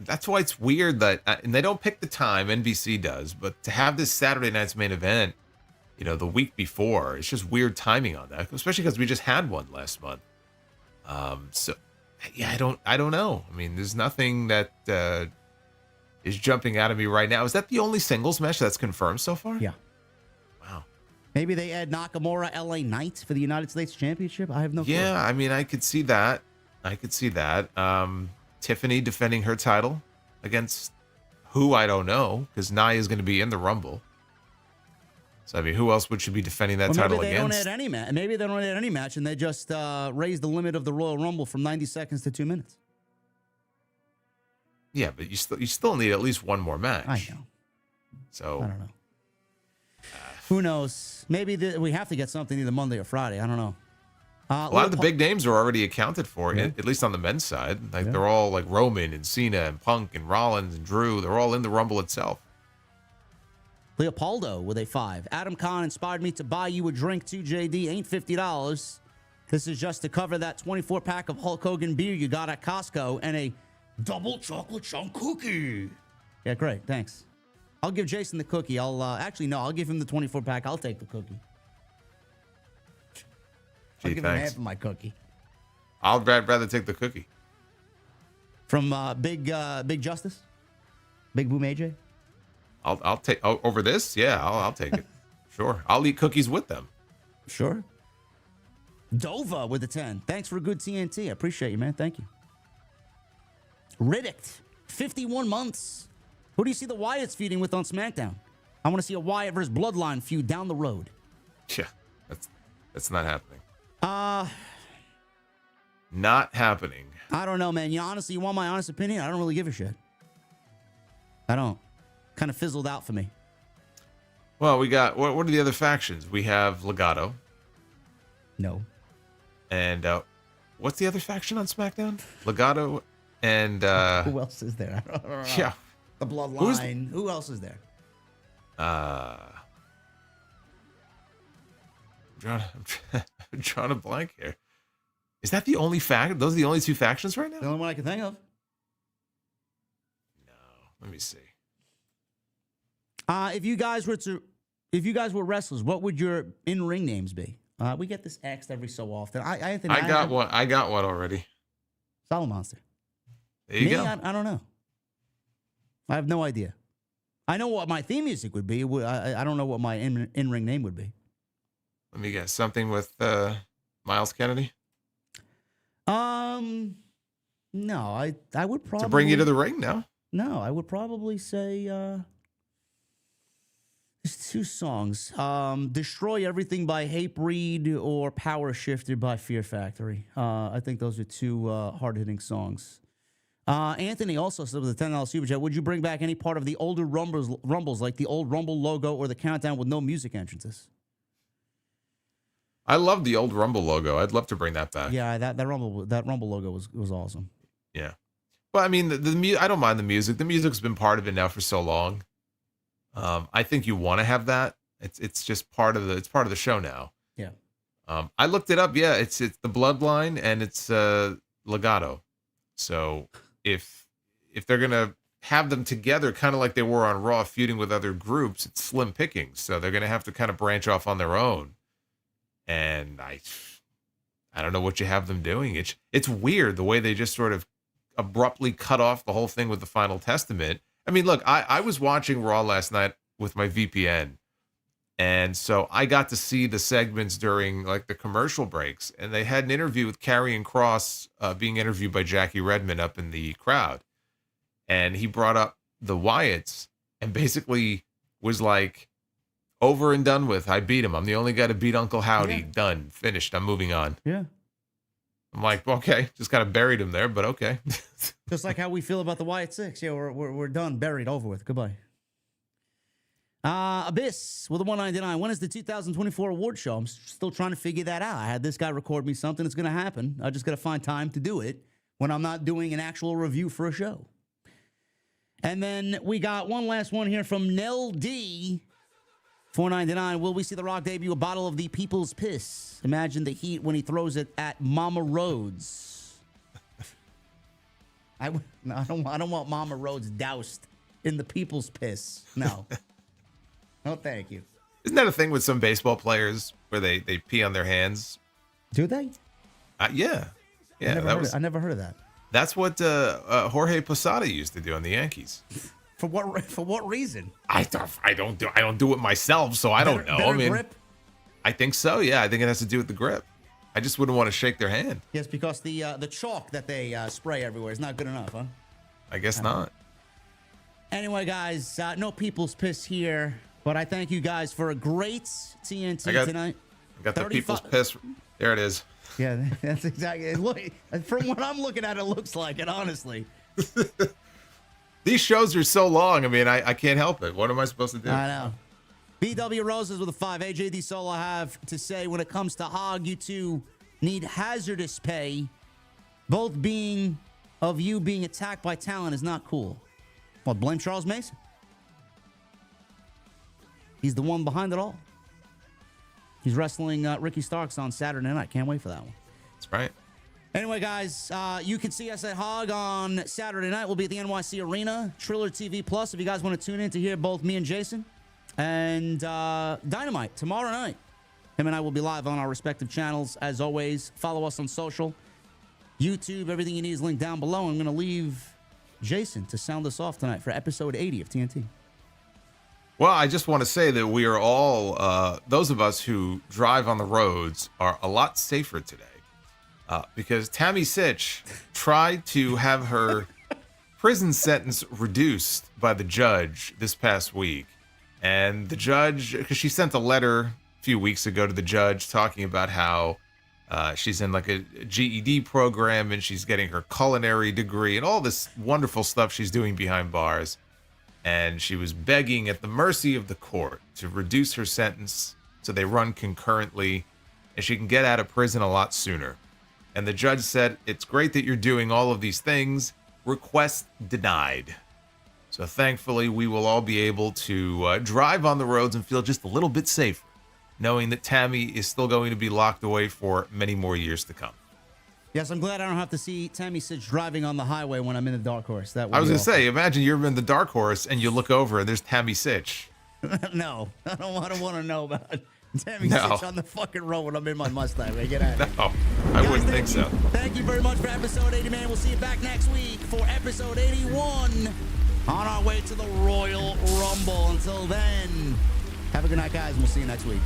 that's why it's weird that, and they don't pick the time, NBC does, but to have this Saturday night's main event, the week before, it's just weird timing on that, especially because we just had one last month. So, yeah, I don't know. I mean, there's nothing that is jumping out of me right now. Is that the only singles match that's confirmed so far? Yeah. Wow. Maybe they add Nakamura, LA Knight for the United States Championship. I have no clue. Yeah, I mean, I could see that. Tiffany defending her title against who I don't know, because Nia is going to be in the Rumble. So, I mean, who else would she be defending that title maybe they against? Don't add any match. Maybe they don't add any match, and they just raise the limit of the Royal Rumble from 90 seconds to 2 minutes. Yeah, but you still need at least one more match. I know. So I don't know. Who knows? Maybe we have to get something either Monday or Friday. I don't know. A lot of the big names are already accounted for, at least on the men's side. They're all like Roman and Cena and Punk and Rollins and Drew. They're all in the Rumble itself. Leopoldo with a 5. Adam Kahn inspired me to buy you a drink too, JD. Ain't $50. This is just to cover that 24-pack of Hulk Hogan beer you got at Costco and a double chocolate chunk cookie. Yeah, great. Thanks. I'll give Jason the cookie. I'll give him the 24-pack. I'll take the cookie. I'll give him half of my cookie. I'd rather take the cookie. From Big Justice? Big Boom AJ? I'll take over this. Yeah, I'll take it. Sure, I'll eat cookies with them. Sure. Dova with a 10. Thanks for a good TNT. I appreciate you, man. Thank you. Riddick, 51 months. Who do you see the Wyatts feuding with on SmackDown? I want to see a Wyatt versus Bloodline feud down the road. Yeah, that's not happening. Not happening. I don't know, man. Honestly, you want my honest opinion? I don't really give a shit. I don't. Kind of fizzled out for me. Well, we got what are the other factions? We have Legato. No. And what's the other faction on SmackDown? Legato and who else is there? I don't know. Yeah. The Bloodline. Who else is there? I'm drawing a blank here. Is that the only fact? Those are the only 2 factions right now? The only one I can think of. No. Let me see. If you guys were wrestlers, what would your in-ring names be? We get this asked every so often. I got one already. Solid Monster. There you go. I don't know. I have no idea. I know what my theme music would be. I don't know what my in-ring name would be. Let me guess. Something with Miles Kennedy? No, I would probably... To bring you to the ring now? No, I would probably say... there's 2 songs. Destroy Everything by Hape Reed or Power Shifter by Fear Factory. I think those are 2 hard-hitting songs. Anthony also said with a $10 super chat, would you bring back any part of the older Rumbles like the old Rumble logo or the countdown with no music entrances? I love the old Rumble logo. I'd love to bring that back. Yeah, that Rumble logo was awesome. Yeah. Well, I mean, I don't mind the music. The music's been part of it now for so long. I think you want to have that. It's just part of the show now. Yeah. I looked it up. Yeah, it's the Bloodline and it's Legato. So if they're gonna have them together, kind of like they were on Raw, feuding with other groups, it's slim pickings. So they're gonna have to kind of branch off on their own. And I don't know what you have them doing. It's weird the way they just sort of abruptly cut off the whole thing with the Final Testament. I mean, look, I was watching Raw last night with my VPN. And so I got to see the segments during like the commercial breaks. And they had an interview with Karrion Kross being interviewed by Jackie Redmond up in the crowd. And he brought up the Wyatts and basically was like, over and done with. I beat him. I'm the only guy to beat Uncle Howdy. Yeah. Done. Finished. I'm moving on. Yeah. I'm like, okay, just kind of buried him there, but okay. Just like how we feel about the Wyatt 6. Yeah, we're done, buried, over with. Goodbye. Abyss with a 199. When is the 2024 award show? I'm still trying to figure that out. I had this guy record me something that's going to happen. I just got to find time to do it when I'm not doing an actual review for a show. And then we got one last one here from Nell D. $4.99. Will we see The Rock debut a bottle of the People's Piss? Imagine the heat when he throws it at Mama Rhodes. I don't want Mama Rhodes doused in the People's Piss. No. No, thank you. Isn't that a thing with some baseball players where they pee on their hands? Do they? Yeah. I never heard of that. That's what Jorge Posada used to do on the Yankees. For what reason? I don't do it myself, so I don't know. Better grip? I think so. Yeah, I think it has to do with the grip. I just wouldn't want to shake their hand. Yes, because the chalk that they spray everywhere is not good enough, huh? I guess not. Anyway, guys, no People's Piss here, but I thank you guys for a great TNT tonight. I got the People's Piss. There it is. Yeah, that's exactly it. Look, from what I'm looking at, it looks like it, honestly. These shows are so long. I mean, I can't help it. What am I supposed to do? I know. BW Roses with a 5. AJD Solo have to say when it comes to Hog, you two need hazardous pay. Both being of you being attacked by talent is not cool. What, blame Charles Mason? He's the one behind it all. He's wrestling Ricky Starks on Saturday night. Can't wait for that one. That's right. Anyway, guys, you can see us at Hog on Saturday night. We'll be at the NYC Arena, Triller TV Plus. If you guys want to tune in to hear both me and Jason, and Dynamite tomorrow night. Him and I will be live on our respective channels. As always, follow us on social, YouTube. Everything you need is linked down below. I'm going to leave Jason to sound us off tonight for episode 80 of TNT. Well, I just want to say that we are all, those of us who drive on the roads are a lot safer today. Because Tammy Sitch tried to have her prison sentence reduced by the judge this past week. And the judge, because she sent a letter a few weeks ago to the judge talking about how she's in like a GED program and she's getting her culinary degree and all this wonderful stuff she's doing behind bars. And she was begging at the mercy of the court to reduce her sentence so they run concurrently and she can get out of prison a lot sooner. And the judge said, it's great that you're doing all of these things. Request denied. So thankfully, we will all be able to drive on the roads and feel just a little bit safer, knowing that Tammy is still going to be locked away for many more years to come. Yes, I'm glad I don't have to see Tammy Sitch driving on the highway when I'm in the Dark Horse. That I was going to say, imagine you're in the Dark Horse and you look over and there's Tammy Sitch. No, I don't want to know about Tammy Sitch on the fucking road when I'm in my Mustang. Man. Get out of here. No, I wouldn't think so. Thank you very much for episode 80, man. We'll see you back next week for episode 81 on our way to the Royal Rumble. Until then, have a good night, guys, and we'll see you next week.